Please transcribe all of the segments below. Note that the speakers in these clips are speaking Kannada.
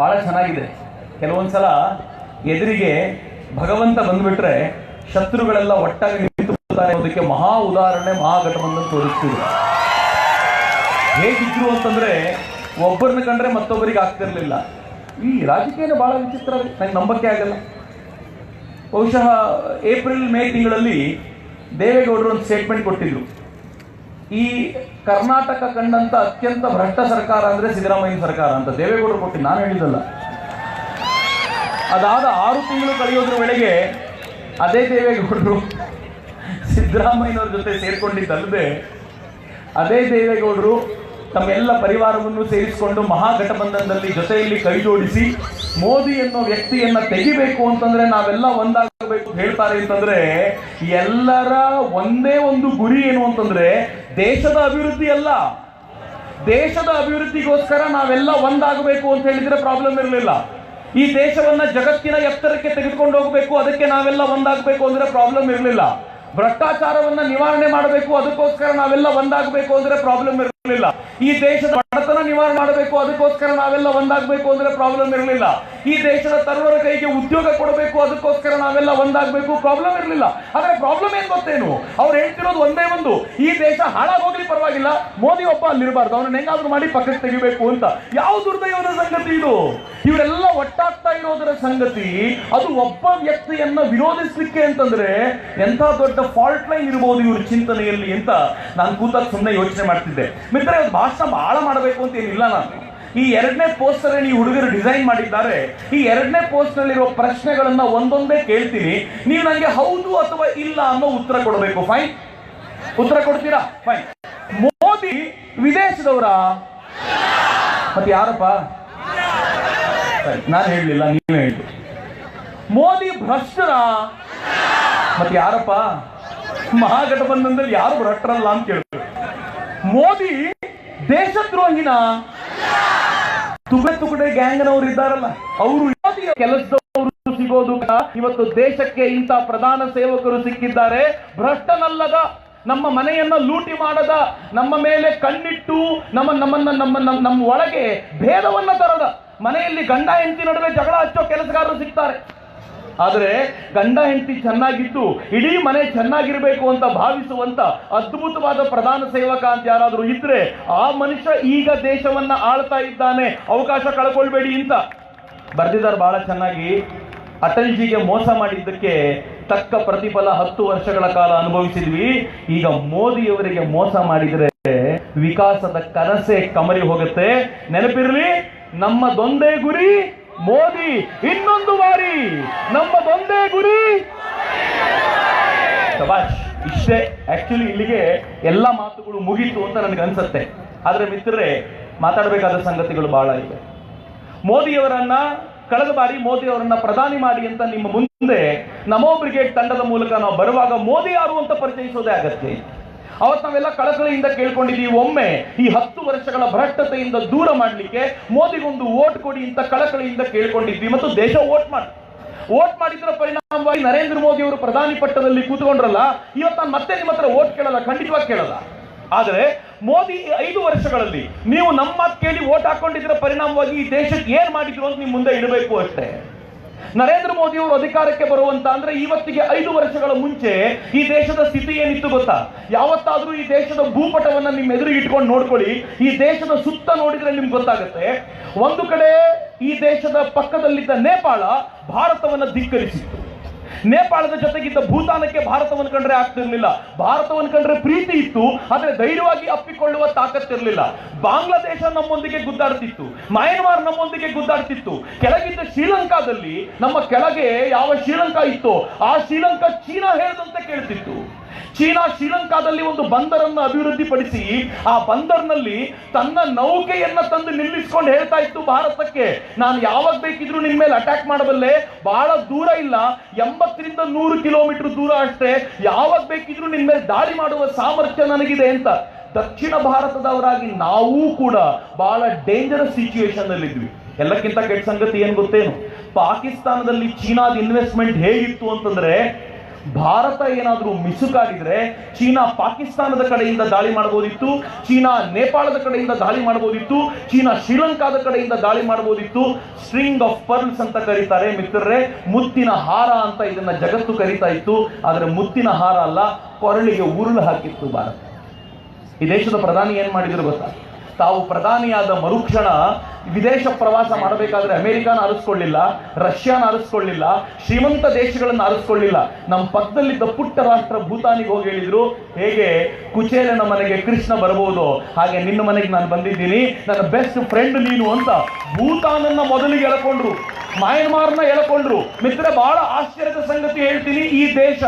ಬಹಳ ಚೆನ್ನಾಗಿದೆ. ಕೆಲವೊಂದ್ಸಲ ಎದುರಿಗೆ ಭಗವಂತ ಬಂದ್ಬಿಟ್ರೆ ಶತ್ರುಗಳೆಲ್ಲ ಒಟ್ಟಾಗಿ ನಿಂತುಕೊಳ್ತಾರೆ ಅನ್ನೋದಕ್ಕೆ ಮಹಾ ಉದಾಹರಣೆ ಮಹಾಗಠಬಂಧನ್ ತೋರಿಸ್ತಿದ್ರು. ಹೇಗಿದ್ರು ಅಂತಂದ್ರೆ ಒಬ್ಬರನ್ನ ಕಂಡ್ರೆ ಮತ್ತೊಬ್ಬರಿಗೆ ಆಗ್ತಿರ್ಲಿಲ್ಲ. ಈ ರಾಜಕೀಯನೇ ಬಹಳ ವಿಚಿತ್ರ, ನಂಗೆ ನಂಬಕ್ಕೆ ಆಗಲ್ಲ. ಬಹುಶಃ ಏಪ್ರಿಲ್ ಮೇ ತಿಂಗಳಲ್ಲಿ ದೇವೇಗೌಡರು ಒಂದು ಸ್ಟೇಟ್ಮೆಂಟ್ ಕೊಟ್ಟಿದ್ರು. ಈ ಕರ್ನಾಟಕ ಕಂಡಂತ ಅತ್ಯಂತ ಭ್ರಷ್ಟ ಸರ್ಕಾರ ಅಂದ್ರೆ ಸಿದ್ದರಾಮಯ್ಯ ಸರ್ಕಾರ ಅಂತ ದೇವೇಗೌಡರು ಕೊಟ್ಟಿದ್ದು, ನಾನು ಹೇಳಿದ್ದಲ್ಲ. ಅದಾದ 6 ತಿಂಗಳು ಕಳೆಯೋದ್ರ ವೇಳೆಗೆ ಅದೇ ದೇವೇಗೌಡರು ಸಿದ್ದರಾಮಯ್ಯನವ್ರ ಜೊತೆ ಸೇರ್ಕೊಂಡಿದ್ದಲ್ಲದೆ ಅದೇ ದೇವೇಗೌಡರು ತಮ್ಮೆಲ್ಲ ಪರಿವಾರವನ್ನು ಸೇರಿಸಿಕೊಂಡು ಮಹಾಗಠಬಂಧನದಲ್ಲಿ ಜೊತೆಯಲ್ಲಿ ಕೈ ಜೋಡಿಸಿ ಮೋದಿ ಅನ್ನೋ ವ್ಯಕ್ತಿಯನ್ನ ತೆಗಿಬೇಕು ಅಂತಂದ್ರೆ ನಾವೆಲ್ಲ ಒಂದಾಗಬೇಕು ಹೇಳ್ತಾರೆ. ಅಂತಂದ್ರೆ ಎಲ್ಲರ ಒಂದೇ ಒಂದು ಗುರಿ ಏನು ಅಂತಂದ್ರೆ ದೇಶದ ಅಭಿವೃದ್ಧಿ ಅಲ್ಲ, ದೇಶದ ಅಭಿವೃದ್ಧಿಗೋಸ್ಕರ ನಾವೆಲ್ಲ ಒಂದಾಗಬೇಕು ಅಂತ ಹೇಳಿದ್ರೆ ಪ್ರಾಬ್ಲಮ್ ಇರಲಿಲ್ಲ. ಈ ದೇಶವನ್ನ ಜಗತ್ತಿನ ಎತ್ತರಕ್ಕೆ ತೆಗೆದುಕೊಂಡು ಹೋಗಬೇಕು, ಅದಕ್ಕೆ ನಾವೆಲ್ಲ ಒಂದಾಗಬೇಕು ಅಂದ್ರೆ ಪ್ರಾಬ್ಲಮ್ ಇರಲಿಲ್ಲ. ಭ್ರಷ್ಟಾಚಾರವನ್ನ ನಿವಾರಣೆ ಮಾಡಬೇಕು, ಅದಕ್ಕೋಸ್ಕರ ನಾವೆಲ್ಲ ಒಂದಾಗಬೇಕು ಅಂದ್ರೆ ಪ್ರಾಬ್ಲಮ್ ಇರಲಿಲ್ಲ. ಈ ದೇಶದ ಬಡತನ ನಿವಾರಣೆ ಮಾಡಬೇಕು, ಅದಕ್ಕೋಸ್ಕರ ನಾವೆಲ್ಲ ಒಂದಾಗಬೇಕು ಅಂದ್ರೆ ಪ್ರಾಬ್ಲಮ್ ಇರಲಿಲ್ಲ. ಈ ದೇಶದ ತರುಣರ ಕೈಗೆ ಉದ್ಯೋಗ ಕೊಡಬೇಕು, ಅದಕ್ಕೋಸ್ಕರ ನಾವೆಲ್ಲ ಒಂದಾಗಬೇಕು, ಪ್ರಾಬ್ಲಮ್ ಇರಲಿಲ್ಲ. ಆದ್ರೆ ಪ್ರಾಬ್ಲಮ್ ಏನ್ ಗೊತ್ತೇನು? ಅವ್ರು ಹೇಳ್ತಿರೋದು ಒಂದೇ ಒಂದು, ಈ ದೇಶ ಹಾಳಾಗೋಗ್ಲಿ ಪರವಾಗಿಲ್ಲ, ಮೋದಿ ಒಬ್ಬ ಅಲ್ಲಿರಬಾರ್ದು, ಅವ್ರನ್ನ ಹೆಂಗಾದ್ರೂ ಮಾಡಿ ಪಕ್ಕಕ್ಕೆ ತೆಗಿಬೇಕು ಅಂತ. ಯಾವ ದುರ್ದೈವದ ಸಂಗತಿ ಇದು? ಇವರೆಲ್ಲ ಒಟ್ಟಾಗ್ತಾ ಇರೋದರ ಸಂಗತಿ ಅದು ಒಬ್ಬ ವ್ಯಕ್ತಿಯನ್ನ ವಿರೋಧಿಸ್ಲಿಕ್ಕೆ ಅಂತಂದ್ರೆ ಎಂಥ ದೊಡ್ಡ ಫಾಲ್ಟ್ ಲೈನ್ ಇರಬಹುದು ಇವ್ರ ಚಿಂತನೆಯಲ್ಲಿ ಅಂತ ನಾನು ಕೂತಾಗ ಸುಮ್ಮನೆ ಯೋಚನೆ ಮಾಡ್ತಿದ್ದೆ. ಮಿತ್ರ, ಭಾಷಣ ಬಹಳ ಮಾಡಬೇಕು ಅಂತ ಏನಿಲ್ಲ. ನಾನು ಈ 2ನೇ ಪೋಸ್ಟರ್ ಈ ಹುಡುಗರು ಡಿಸೈನ್ ಮಾಡಿದ್ದಾರೆ. ಈ 2ನೇ ಪೋಸ್ಟ್ ನಲ್ಲಿರೋ ಪ್ರಶ್ನೆಗಳನ್ನ ಒಂದೊಂದೇ ಕೇಳ್ತೀನಿ, ನೀವು ನನಗೆ ಹೌದು ಅಥವಾ ಇಲ್ಲ ಅನ್ನೋ ಉತ್ತರ ಕೊಡಬೇಕು. ಫೈನ್? ಉತ್ತರ ಕೊಡ್ತೀರಾ? ಫೈನ್. ಮೋದಿ ವಿದೇಶದವರ? ಮತ್ತೆ ಯಾರಪ್ಪ? ನಾನು ಹೇಳಲಿಲ್ಲ, ನೀವೇ ಹೇಳಿ. ಮೋದಿ ಭ್ರಷ್ಟರ? ಮತ್ತೆ ಯಾರಪ್ಪ? ಮಹಾಗಠಬಂಧನದಲ್ಲಿ ಯಾರು ಭ್ರಷ್ಟರಲ್ಲ ಅಂತ ಕೇಳಿದ್ರು. ಮೋದಿ ದೇಶದ್ರೋಹಿನ? ತುಕಡೆ ಗ್ಯಾಂಗ್ನವರು ಇದ್ದಾರಲ್ಲ ಅವರು. ಕೆಲಸದವರು ಸಿಗೋದು ಇವತ್ತು ದೇಶಕ್ಕೆ ಇಂಥ ಪ್ರಧಾನ ಸೇವಕರು ಸಿಕ್ಕಿದ್ದಾರೆ. ಭ್ರಷ್ಟನಲ್ಲದ, ನಮ್ಮ ಮನೆಯನ್ನ ಲೂಟಿ ಮಾಡದ, ನಮ್ಮ ಮೇಲೆ ಕಣ್ಣಿಟ್ಟು ನಮ್ಮ ಒಳಗೆ ಭೇದವನ್ನ ತರದ, ಮನೆಯಲ್ಲಿ ಗಂಡ ಹೆಂಡತಿ ನಡುವೆ ಜಗಳ ಹಚ್ಚೋ ಕೆಲಸಗಾರರು ಸಿಗ್ತಾರೆ. ಆದರೆ ಗಂಡ ಹೆಂಡತಿ ಚೆನ್ನಾಗಿದ್ದು ಇಡೀ ಮನೆ ಚೆನ್ನಾಗಿರ್ಬೇಕು ಅಂತ ಭಾವಿಸುವಂತ ಅದ್ಭುತವಾದ ಪ್ರಧಾನ ಸೇವಕ ಅಂತ ಯಾರಾದ್ರೂ ಇದ್ರೆ ಆ ಮನುಷ್ಯ ಈಗ ದೇಶವನ್ನ ಆಳ್ತಾ ಇದ್ದಾನೆ, ಅವಕಾಶ ಕಳ್ಕೊಳ್ಬೇಡಿ ಅಂತ ಬರ್ದಿದ್ದಾರೆ ಬಹಳ ಚೆನ್ನಾಗಿ. ಅಟಲ್ಜಿಗೆ ಮೋಸ ಮಾಡಿದ್ದಕ್ಕೆ ತಕ್ಕ ಪ್ರತಿಫಲ 10 ವರ್ಷಗಳ ಕಾಲ ಅನುಭವಿಸಿದ್ವಿ. ಈಗ ಮೋದಿಯವರಿಗೆ ಮೋಸ ಮಾಡಿದ್ರೆ ವಿಕಾಸದ ಕನಸೆ ಕಮರಿ ಹೋಗುತ್ತೆ. ನೆನಪಿರ್ಲಿ, ನಮ್ಮದೊಂದೇ ಗುರಿ ಮೋದಿ, ಇನ್ನೊಂದು ಬಾರಿ ನಮ್ಮದೊಂದೇ ಗುರಿ. ಶಬಾಷ್. ಇಷ್ಟೇ. ಆಕ್ಚುಲಿ ಇಲ್ಲಿಗೆ ಎಲ್ಲ ಮಾತುಗಳು ಮುಗೀತು ಅಂತ ನನಗೆ ಅನ್ಸುತ್ತೆ. ಆದ್ರೆ ಮಿತ್ರರೇ, ಮಾತಾಡಬೇಕಾದ ಸಂಗತಿಗಳು ಬಹಳ ಇವೆ. ಮೋದಿಯವರನ್ನ ಕಳೆದ ಬಾರಿ ಮೋದಿಯವರನ್ನ ಪ್ರಧಾನಿ ಮಾಡಿ ಅಂತ ನಿಮ್ಮ ಮುಂದೆ ನಮೋ ಬ್ರಿಗೇಡ್ ತಂಡದ ಮೂಲಕ ನಾವು ಬರುವಾಗ ಮೋದಿ ಯಾರು ಅಂತ ಪರಿಚಯಿಸೋದೇ ಅಗತ್ಯ. ಅವತ್ತು ನಾವೆಲ್ಲ ಕಳಕಳಿಯಿಂದ ಕೇಳ್ಕೊಂಡಿದ್ದೀವಿ, ಒಮ್ಮೆ ಈ 10 ವರ್ಷಗಳ ಭ್ರಷ್ಟತೆಯಿಂದ ದೂರ ಮಾಡಲಿಕ್ಕೆ ಮೋದಿಗೊಂದು ವೋಟ್ ಕೊಡಿ ಅಂತ ಕಳಕಳಿಯಿಂದ ಕೇಳ್ಕೊಂಡಿದ್ವಿ. ಮತ್ತು ದೇಶ ವೋಟ್ ಮಾಡಿದ್ರ ಪರಿಣಾಮವಾಗಿ ನರೇಂದ್ರ ಮೋದಿ ಅವರು ಪ್ರಧಾನಿ ಪಟ್ಟದಲ್ಲಿ ಕೂತ್ಕೊಂಡ್ರಲ್ಲ. ಇವತ್ತು ನಾನು ಮತ್ತೆ ನಿಮ್ಮ ಹತ್ರ ವೋಟ್ ಕೇಳಲ್ಲ, ಖಂಡಿತವಾಗಿ ಕೇಳಲ್ಲ. ಆದರೆ ಮೋದಿ 5 ವರ್ಷಗಳಲ್ಲಿ ನೀವು ನಮ್ಮ ಮಾತು ಕೇಳಿ ವೋಟ್ ಹಾಕೊಂಡಿದ್ರ ಪರಿಣಾಮವಾಗಿ ಈ ದೇಶಕ್ಕೆ ಏನ್ ಮಾಡಿದ್ರು ಅಂತ ನಿಮ್ ಮುಂದೆ ಇಡಬೇಕು ಅಷ್ಟೇ. ನರೇಂದ್ರ ಮೋದಿ ಅವರು ಅಧಿಕಾರಕ್ಕೆ ಬರುವಂತ ಅಂದ್ರೆ ಇವತ್ತಿಗೆ 5 ವರ್ಷಗಳ ಮುಂಚೆ ಈ ದೇಶದ ಸ್ಥಿತಿ ಏನಿತ್ತು ಗೊತ್ತಾ? ಯಾವತ್ತಾದ್ರೂ ಈ ದೇಶದ ಭೂಪಟವನ್ನ ನಿಮ್ಮ ಎದುರಿಗೆ ಇಟ್ಕೊಂಡು ನೋಡ್ಕೊಳ್ಳಿ. ಈ ದೇಶದ ಸುತ್ತ ನೋಡಿದ್ರೆ ನಿಮ್ಗೆ ಗೊತ್ತಾಗುತ್ತೆ. ಒಂದು ಕಡೆ ಈ ದೇಶದ ಪಕ್ಕದಲ್ಲಿದ್ದ ನೇಪಾಳ ಭಾರತವನ್ನ ಧಿಕ್ಕರಿಸಿತ್ತು. ನೇಪಾಳದ ಜೊತೆಗಿದ್ದ ಭೂತಾನಕ್ಕೆ ಭಾರತವನ್ನು ಕಂಡ್ರೆ ಆಗ್ತಿರ್ಲಿಲ್ಲ. ಭಾರತವನ್ನು ಕಂಡ್ರೆ ಪ್ರೀತಿ ಇತ್ತು, ಆದ್ರೆ ಧೈರ್ಯವಾಗಿ ಅಪ್ಪಿಕೊಳ್ಳುವ ತಾಕತ್ತಿರಲಿಲ್ಲ. ಬಾಂಗ್ಲಾದೇಶ ನಮ್ಮೊಂದಿಗೆ ಗುದ್ದಾಡ್ತಿತ್ತು, ಮಯನ್ಮಾರ್ ನಮ್ಮೊಂದಿಗೆ ಗುದ್ದಾಡ್ತಿತ್ತು. ಕೆಳಗಿದ್ದ ಶ್ರೀಲಂಕಾದಲ್ಲಿ ನಮ್ಮ ಕೆಳಗೆ ಯಾವ ಶ್ರೀಲಂಕಾ ಇತ್ತೋ ಆ ಶ್ರೀಲಂಕಾ ಚೀನಾ ಹೇಳಿದಂತೆ ಕೇಳ್ತಿತ್ತು. ಚೀನಾ ಶ್ರೀಲಂಕಾದಲ್ಲಿ ಒಂದು ಬಂದರನ್ನು ಅಭಿವೃದ್ಧಿಪಡಿಸಿ ಆ ಬಂದರ್ನಲ್ಲಿ ತನ್ನ ನೌಕೆಯನ್ನ ತಂದು ನಿಲ್ಲಿಸಿಕೊಂಡು ಹೇಳ್ತಾ ಇತ್ತು ಭಾರತಕ್ಕೆ, ನಾನು ಯಾವಾಗ ಬೇಕಿದ್ರು ನಿನ್ ಮೇಲೆ ಅಟ್ಯಾಕ್ ಮಾಡಬಲ್ಲೆ, ಬಹಳ ದೂರ ಇಲ್ಲ, 80ರಿಂದ 100 ಕಿಲೋಮೀಟರ್ ದೂರ ಅಷ್ಟೇ, ಯಾವಾಗ ಬೇಕಿದ್ರು ನಿನ್ ಮೇಲೆ ದಾಳಿ ಮಾಡುವ ಸಾಮರ್ಥ್ಯ ನನಗಿದೆ ಅಂತ. ದಕ್ಷಿಣ ಭಾರತದವರಾಗಿ ನಾವು ಕೂಡ ಬಹಳ ಡೇಂಜರಸ್ ಸಿಚುವೇಶನ್ ಅಲ್ಲಿ ಇದ್ವಿ. ಎಲ್ಲಕ್ಕಿಂತ ಕೆಟ್ಟ ಸಂಗತಿ ಏನ್ ಗೊತ್ತೇನು? ಪಾಕಿಸ್ತಾನದಲ್ಲಿ ಚೀನಾದ ಇನ್ವೆಸ್ಟ್ಮೆಂಟ್ ಹೇಗಿತ್ತು ಅಂತಂದ್ರೆ ಭಾರತ ಏನಾದರೂ ಮಿಸುಕಾಡಿದ್ರೆ ಚೀನಾ ಪಾಕಿಸ್ತಾನದ ಕಡೆಯಿಂದ ದಾಳಿ ಮಾಡಬಹುದಿತ್ತು, ಚೀನಾ ನೇಪಾಳದ ಕಡೆಯಿಂದ ದಾಳಿ ಮಾಡಬಹುದಿತ್ತು, ಚೀನಾ ಶ್ರೀಲಂಕಾದ ಕಡೆಯಿಂದ ದಾಳಿ ಮಾಡಬಹುದಿತ್ತು. ಸ್ಟ್ರಿಂಗ್ ಆಫ್ ಪರ್ಲ್ಸ್ ಅಂತ ಕರೀತಾರೆ ಮಿತ್ರರೇ, ಮುತ್ತಿನ ಹಾರ ಅಂತ ಇದನ್ನ ಜಗತ್ತು ಕರೀತಾ ಇತ್ತು. ಆದರೆ ಮುತ್ತಿನ ಹಾರ ಅಲ್ಲ, ಕೊರಳಿಗೆ ಉರುಳು ಹಾಕಿತ್ತು ಭಾರತ. ಈ ದೇಶದ ಪ್ರಧಾನಿ ಏನ್ ಮಾಡಿದ್ರು ಗೊತ್ತಾ? ತಾವು ಪ್ರಧಾನಿಯಾದ ಮರುಕ್ಷಣ ವಿದೇಶ ಪ್ರವಾಸ ಮಾಡಬೇಕಾದ್ರೆ ಅಮೆರಿಕಾನ ಆರಿಸ್ಕೊಳ್ಳಿಲ್ಲ, ರಷ್ಯಾನ ಆರಿಸ್ಕೊಳ್ಳಿಲ್ಲ, ಶ್ರೀಮಂತ ದೇಶಗಳನ್ನು ಆರಿಸ್ಕೊಳ್ಳಿಲ್ಲ. ನಮ್ಮ ಪಕ್ಕದಲ್ಲಿದ್ದ ಪುಟ್ಟ ರಾಷ್ಟ್ರ ಭೂತಾನಿಗೆ ಹೋಗಿ ಹೇಳಿದ್ರು, ಹೇಗೆ ಕುಚೇಲನ ಮನೆಗೆ ಕೃಷ್ಣ ಬರಬಹುದು ಹಾಗೆ ನಿನ್ನ ಮನೆಗೆ ನಾನು ಬಂದಿದ್ದೀನಿ, ನನ್ನ ಬೆಸ್ಟ್ ಫ್ರೆಂಡ್ ನೀನು ಅಂತ ಭೂತಾನನ್ನ ಮೊದಲಿಗೆ ಎಳ್ಕೊಂಡ್ರು, ಮಯನ್ಮಾರ್ನ ಎಳ್ಕೊಂಡ್ರು. ಮಿತ್ರ, ಬಹಳ ಆಶ್ಚರ್ಯದ ಸಂಗತಿ ಹೇಳ್ತೀನಿ, ಈ ದೇಶ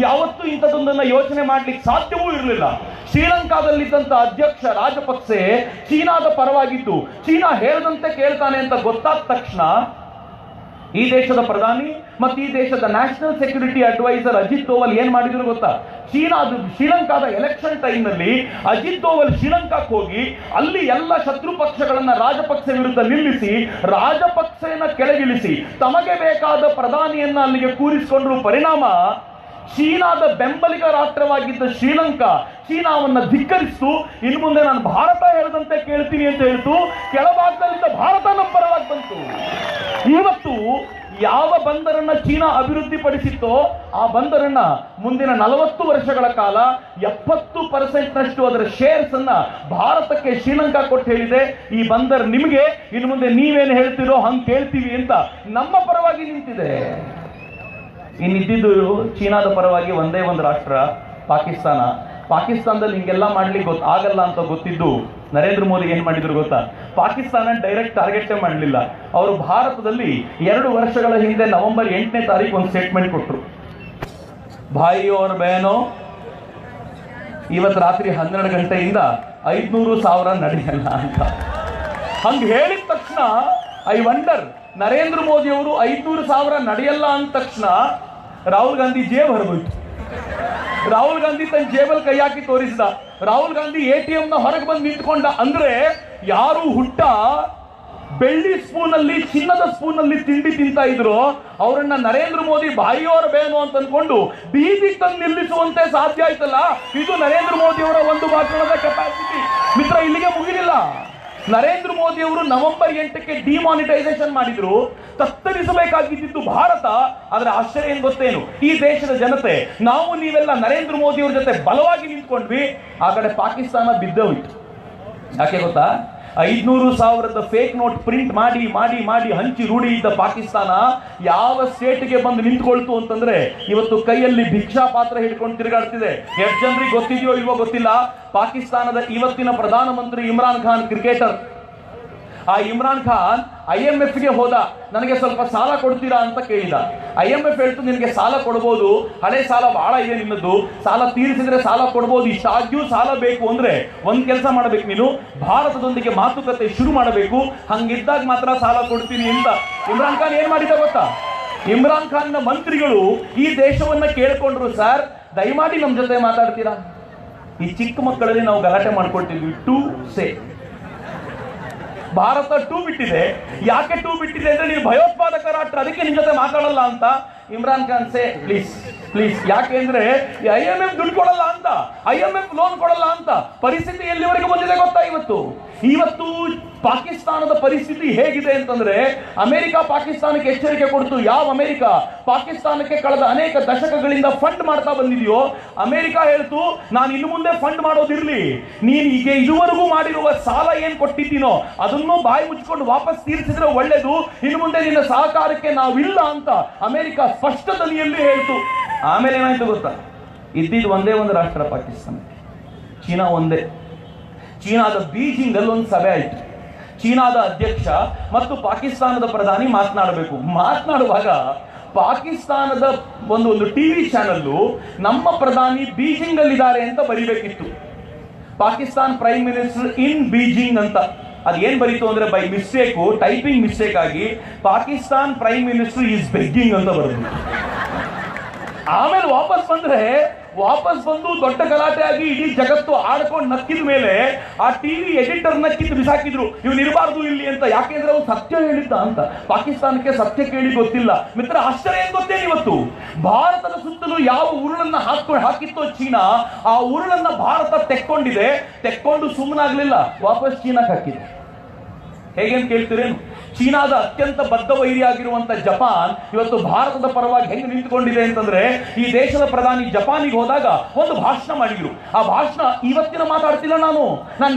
ಯಾವತ್ತೂ ಇಂಥದ್ದೊಂದನ್ನ ಯೋಚನೆ ಮಾಡ್ಲಿಕ್ಕೆ ಸಾಧ್ಯವೂ ಇರಲಿಲ್ಲ. ಶ್ರೀಲಂಕಾದಲ್ಲಿದ್ದಂತ ಅಧ್ಯಕ್ಷ ರಾಜಪಕ್ಸೆ ಚೀನಾದ ಪರವಾಗಿದ್ದು ಚೀನಾ ಹೇಳದಂತೆ ಕೇಳ್ತಾನೆ ಅಂತ ಗೊತ್ತಾದ ತಕ್ಷಣ ಈ ದೇಶದ ಪ್ರಧಾನಿ ಮತ್ತು ಈ ದೇಶದ national security adviser Ajit Doval ಏನ್ ಮಾಡಿದ್ರು ಗೊತ್ತಾ? ಶ್ರೀಲಂಕಾದ ಎಲೆಕ್ಷನ್ ಟೈಮ್ ನಲ್ಲಿ ಅಜಿತ್ ದೋವಲ್ ಶ್ರೀಲಂಕಾಕ್ಕೆ ಹೋಗಿ ಅಲ್ಲಿ ಎಲ್ಲ ಶತ್ರು ಪಕ್ಷಗಳನ್ನ ರಾಜಪಕ್ಸೆ ವಿರುದ್ಧ ನಿಲ್ಲಿಸಿ ರಾಜಪಕ್ಸೆಯನ್ನ ಕೆಳಗಿಳಿಸಿ ತಮಗೆ ಬೇಕಾದ ಪ್ರಧಾನಿಯನ್ನ ಅಲ್ಲಿಗೆ ಕೂರಿಸಿಕೊಂಡ್ರು. ಪರಿಣಾಮ ಚೀನಾದ ಬೆಂಬಲಿಗ ರಾಷ್ಟ್ರವಾಗಿದ್ದ ಶ್ರೀಲಂಕಾ ಚೀನಾವನ್ನ ಧಿಕ್ಕರಿಸಿತು. ಇನ್ನು ಮುಂದೆ ನಾನು ಭಾರತ ಹೇಳದಂತೆ ಕೇಳ್ತೀನಿ ಅಂತ ಹೇಳ್ತು. ಕೆಳಭಾಗದಲ್ಲಿದ್ದ ಭಾರತ ನಮ್ಮ ಪರವಾಗಿ ಬಂತು. ಇವತ್ತು ಯಾವ ಬಂದರನ್ನ ಚೀನಾ ಅಭಿವೃದ್ಧಿಪಡಿಸಿತ್ತೋ ಆ ಬಂದರನ್ನ ಮುಂದಿನ 40 ವರ್ಷಗಳ ಕಾಲ 70% ಅದರ ಶೇರ್ಸ್ ಅನ್ನ ಭಾರತಕ್ಕೆ ಶ್ರೀಲಂಕಾ ಕೊಟ್ಟು ಹೇಳಿದೆ, ಈ ಬಂದರ್ ನಿಮಗೆ, ಇನ್ನು ಮುಂದೆ ನೀವೇನು ಹೇಳ್ತಿರೋ ಹಂಗೆ ಕೇಳ್ತೀವಿ ಅಂತ ನಮ್ಮ ಪರವಾಗಿ ನಿಂತಿದೆ. ಇನ್ನಿದ್ದಿದ್ದು ಚೀನಾದ ಪರವಾಗಿ ಒಂದೇ ಒಂದು ರಾಷ್ಟ್ರ ಪಾಕಿಸ್ತಾನ. ಪಾಕಿಸ್ತಾನದಲ್ಲಿ ಹಿಂಗೆಲ್ಲ ಮಾಡ್ಲಿಕ್ಕೆ ಆಗಲ್ಲ ಅಂತ ಗೊತ್ತಿದ್ದು ನರೇಂದ್ರ ಮೋದಿ ಏನ್ ಮಾಡಿದ್ರು ಗೊತ್ತಾ? ಪಾಕಿಸ್ತಾನ ಡೈರೆಕ್ಟ್ ಟಾರ್ಗೆಟ್ ಮಾಡಲಿಲ್ಲ. ಅವರು ಭಾರತದಲ್ಲಿ 2 ವರ್ಷಗಳ ಹಿಂದೆ ನವೆಂಬರ್ 8ನೇ ತಾರೀಕು ಒಂದು ಸ್ಟೇಟ್ಮೆಂಟ್ ಕೊಟ್ಟರು, ಭಾಯಿ ಅವ್ರ ಬಹನೋ ಇವತ್ತು ರಾತ್ರಿ 12 ಗಂಟೆಯಿಂದ 500,000 ನಡೆಯಲ್ಲ ಅಂತ. ಹಂಗೆ ಹೇಳಿದ ತಕ್ಷಣ ಐ ವಂಡರ್, ನರೇಂದ್ರ ಮೋದಿ ಅವರು 500,000 ನಡೆಯಲ್ಲ ಅಂದ ತಕ್ಷಣ ರಾಹುಲ್ ಗಾಂಧಿ ಜೇಬ್ ಹರಿದೋಯ್ತು. ರಾಹುಲ್ ಗಾಂಧಿ ತನ್ನ ಜೇಬಲ್ ಕೈ ಹಾಕಿ ತೋರಿಸಿದ. ರಾಹುಲ್ ಗಾಂಧಿ ATM ನ ಹೊರಗೆ ಬಂದು ನಿಂತ್ಕೊಂಡ. ಅಂದ್ರೆ ಯಾರು ಹುಟ್ಟ ಬೆಳ್ಳಿ ಸ್ಪೂನ್ ಅಲ್ಲಿ ಚಿನ್ನದ ಸ್ಪೂನ್ ಅಲ್ಲಿ ತಿಂಡಿ ತಿಂತಾ ಇದ್ರು ಅವರನ್ನ ನರೇಂದ್ರ ಮೋದಿ ಬಾಯಿಯವರ ಬೇನು ಅಂತ ಅನ್ಕೊಂಡು ಬೀದಿ ತಂದು ನಿಲ್ಲಿಸುವಂತೆ ಸಾಧ್ಯ ಆಯ್ತಲ್ಲ. ಇದು ನರೇಂದ್ರ ಮೋದಿ ಅವರ ಒಂದು ಭಾಷಣದ ಕೆಪಾಸಿಟಿ. ಮಿತ್ರ, ಇಲ್ಲಿಗೆ ಮುಗಿಲಿಲ್ಲ. ನರೇಂದ್ರ ಮೋದಿ ಅವರು ನವೆಂಬರ್ 8ಕ್ಕೆ ಡಿಮಾನಿಟೈಸೇಷನ್ ಮಾಡಿದ್ರು. ತತ್ತರಿಸಬೇಕಾಗಿದ್ದು ಭಾರತ. ಆದ್ರೆ ಆಶ್ಚರ್ಯ ಏನ್ ಗೊತ್ತೇನು? ಈ ದೇಶದ ಜನತೆ, ನಾವು ನೀವೆಲ್ಲ ನರೇಂದ್ರ ಮೋದಿ ಅವ್ರ ಜೊತೆ ಬಲವಾಗಿ ನಿಂತ್ಕೊಂಡ್ವಿ. ಆ ಕಡೆ ಪಾಕಿಸ್ತಾನ ಬಿದ್ದೋಯ್ತು. ಯಾಕೆ ಗೊತ್ತಾ? 500,000 ಫೇಕ್ ನೋಟ್ ಪ್ರಿಂಟ್ ಮಾಡಿ ಮಾಡಿ ಮಾಡಿ ಹಂಚಿ ರೂಢಿ ಇದ್ದ ಪಾಕಿಸ್ತಾನ ಯಾವ ಸ್ಟೇಟ್ಗೆ ಬಂದು ನಿಂತ್ಕೊಳ್ತು ಅಂತಂದ್ರೆ ಇವತ್ತು ಕೈಯಲ್ಲಿ ಭಿಕ್ಷಾ ಪಾತ್ರ ಹಿಡ್ಕೊಂಡು ತಿರುಗಾಡ್ತಿದೆ. ಎಷ್ಟು ಜನರಿಗೆ ಗೊತ್ತಿದೆಯೋ ಇಲ್ವೋ ಗೊತ್ತಿಲ್ಲ, ಪಾಕಿಸ್ತಾನದ ಇವತ್ತಿನ ಪ್ರಧಾನಮಂತ್ರಿ ಇಮ್ರಾನ್ ಖಾನ್ ಕ್ರಿಕೆಟರ್. ಆ ಇಮ್ರಾನ್ ಖಾನ್ IMF ಗೆ ಹೋದ, ನನಗೆ ಸ್ವಲ್ಪ ಸಾಲ ಕೊಡ್ತೀರಾ ಅಂತ ಕೇಳಿದ. IMF ಹೇಳ್ತು, ನಿನಗೆ ಸಾಲ ಕೊಡ್ಬೋದು, ಹಳೆ ಸಾಲ ಬಹಳ ಇದೆ ನಿನ್ನದು, ಸಾಲ ತೀರಿಸಿದ್ರೆ ಸಾಲ ಕೊಡ್ಬೋದು, ಇಷ್ಟಾಗ್ಯೂ ಸಾಲ ಬೇಕು ಅಂದ್ರೆ ಒಂದ್ ಕೆಲಸ ಮಾಡಬೇಕು, ನೀನು ಭಾರತದೊಂದಿಗೆ ಮಾತುಕತೆ ಶುರು ಮಾಡಬೇಕು, ಹಂಗಿದ್ದಾಗ ಮಾತ್ರ ಸಾಲ ಕೊಡ್ತೀನಿ ಅಂತ. ಇಮ್ರಾನ್ ಖಾನ್ ಏನ್ ಮಾಡಿದ ಗೊತ್ತಾ? ಇಮ್ರಾನ್ ಖಾನ್ ನ ಮಂತ್ರಿಗಳು ಈ ದೇಶವನ್ನ ಕೇಳ್ಕೊಂಡ್ರು, ಸರ್ ದಯಮಾಡಿ ನಮ್ ಜೊತೆ ಮಾತಾಡ್ತೀರಾ? ಈ ಚಿಕ್ಕ ಮಕ್ಕಳಲ್ಲಿ ನಾವು ಗಲಾಟೆ ಮಾಡ್ಕೊಳ್ತಿದ್ವಿ, ಟು ಸೇ. ಭಾರತ 2 ಬಿಟ್ಟಿದೆ. ಯಾಕೆ 2 ಬಿಟ್ಟಿದೆ ಅಂದ್ರೆ ನೀವು ಭಯೋತ್ಪಾದಕ ರಾಷ್ಟ್ರ, ಅದಕ್ಕೆ ನಿಮ್ ಜೊತೆ ಮಾತಾಡಲ್ಲ ಅಂತ. ಇಮ್ರಾನ್ ಖಾನ್ ಸೇ ಪ್ಲೀಸ್ ಪ್ಲೀಸ್. ಯಾಕೆ ಅಂದ್ರೆ IMF ದುಡ್ಡು ಕೊಡಲ್ಲ ಅಂತ, IMF ಲೋನ್ ಕೊಡಲ್ಲ ಅಂತ. ಪರಿಸ್ಥಿತಿ ಎಲ್ಲಿವರೆಗೂ ಬಂದಿದೆ ಗೊತ್ತಾ? ಇವತ್ತು ಪಾಕಿಸ್ತಾನದ ಪರಿಸ್ಥಿತಿ ಹೇಗಿದೆ ಅಂತಂದ್ರೆ, ಅಮೆರಿಕ ಪಾಕಿಸ್ತಾನಕ್ಕೆ ಎಚ್ಚರಿಕೆ ಕೊಡ್ತು. ಯಾವ ಅಮೆರಿಕ ಪಾಕಿಸ್ತಾನಕ್ಕೆ ಕಳೆದ ಅನೇಕ ದಶಕಗಳಿಂದ ಫಂಡ್ ಮಾಡ್ತಾ ಬಂದಿದೆಯೋ, ಅಮೆರಿಕ ಹೇಳ್ತು, ನಾನು ಇನ್ನು ಮುಂದೆ ಫಂಡ್ ಮಾಡೋದಿರ್ಲಿ, ನೀನು ಈಗ ಇದುವರೆಗೂ ಮಾಡಿರುವ ಸಾಲ ಏನ್ ಕೊಟ್ಟಿದ್ದೀನೋ ಅದನ್ನು ಬಾಯಿ ಮುಚ್ಕೊಂಡು ವಾಪಸ್ ತೀರಿಸಿದ್ರೆ ಒಳ್ಳೇದು, ಇನ್ನು ಮುಂದೆ ನಿನ್ನ ಸಹಕಾರಕ್ಕೆ ನಾವಿಲ್ಲ ಅಂತ ಅಮೆರಿಕ ಸ್ಪಷ್ಟ ಧ್ವನಿಯಲ್ಲಿ ಹೇಳ್ತು. ಆಮೇಲೆ ಏನಾಯ್ತು ಗೊತ್ತಾ? ಇದ್ದಿದ್ದು ಒಂದೇ ಒಂದು ರಾಷ್ಟ್ರ ಪಾಕಿಸ್ತಾನ, ಚೀನಾ ಒಂದೇ. ಚೀನಾದ ಬೀಜಿಂಗ್ ಅಲ್ಲಿ ಒಂದು ಸಭೆ ಆಯ್ತು. ಚೀನಾದ ಅಧ್ಯಕ್ಷ ಮತ್ತು ಪಾಕಿಸ್ತಾನದ ಪ್ರಧಾನಿ ಮಾತನಾಡುವಾಗ ಪಾಕಿಸ್ತಾನದ ಒಂದು ಟಿವಿ ಚಾನಲ್ ನಮ್ಮ ಪ್ರಧಾನಿ ಬೀಜಿಂಗ್ ಅಲ್ಲಿ ಇದ್ದಾರೆ ಅಂತ ಬರಿಬೇಕಿತ್ತು. Pakistan prime minister in Beijing ಅಂತ. ಅದು ಏನ್ ಬರೀತು ಅಂದ್ರೆ ಬೈ ಮಿಸ್ಟೇಕ್, ಟೈಪಿಂಗ್ ಮಿಸ್ಟೇಕ್ ಆಗಿ Pakistan prime minister is begging ಅಂತ ಬರೆದು. ಆಮೇಲೆ ವಾಪಸ್ ಬಂದ್ರೆ ವಾಪಸ್ ಬಂದು ದೊಡ್ಡ ಗಲಾಟೆ ಆಗಿ ಇಡೀ ಜಗತ್ತು ಆಡ್ಕೊಂಡು ನಕ್ಕಿದ ಮೇಲೆ ಆ ಟಿವಿ ಎಡಿಟರ್ನ ಕಿತ್ತು ಬಿಸಾಕಿದ್ರು, ಇವನು ಇರಬಾರ್ದು ಇಲ್ಲಿ ಅಂತ. ಯಾಕೆಂದ್ರೆ ಅವ್ನು ಸತ್ಯ ಹೇಳಿದ್ದ ಅಂತ. ಪಾಕಿಸ್ತಾನಕ್ಕೆ ಸತ್ಯ ಕೇಳಿ ಗೊತ್ತಿಲ್ಲ ಮಿತ್ರ. ಆಶ್ಚರ್ಯ ಏನ್ ಗೊತ್ತೇನು, ಇವತ್ತು ಭಾರತದ ಸುತ್ತಲೂ ಯಾವ ಉರುಳನ್ನ ಹಾಕಿತ್ತೋ ಚೀನಾ, ಆ ಉರುಳನ್ನ ಭಾರತ ತೆಕ್ಕೊಂಡು ಸುಮ್ಮನಾಗ್ಲಿಲ್ಲ, ವಾಪಸ್ ಚೀನಾಕ್ಕೆ ಹಾಕಿದೆ. ಹೇಗೆ ಅಂತ ಕೇಳ್ತೀರೇನು? ಚೀನಾದ ಅತ್ಯಂತ ಬದ್ಧ ವೈರಿಯಾಗಿರುವಂತ ಜಪಾನ್ ಇವತ್ತು ಭಾರತದ ಪರವಾಗಿ ಹೆಂಗೆ ನಿಂತುಕೊಂಡಿದೆ ಅಂತಂದ್ರೆ, ಈ ದೇಶದ ಪ್ರಧಾನಿ ಜಪಾನಿಗೆ ಹೋದಾಗ ಒಂದು ಭಾಷಣ ಮಾಡಿದ್ರು. ಆ ಭಾಷಣ ಇವತ್ತಿನ ಮಾತಾಡ್ತಿಲ್ಲ, ನಾನು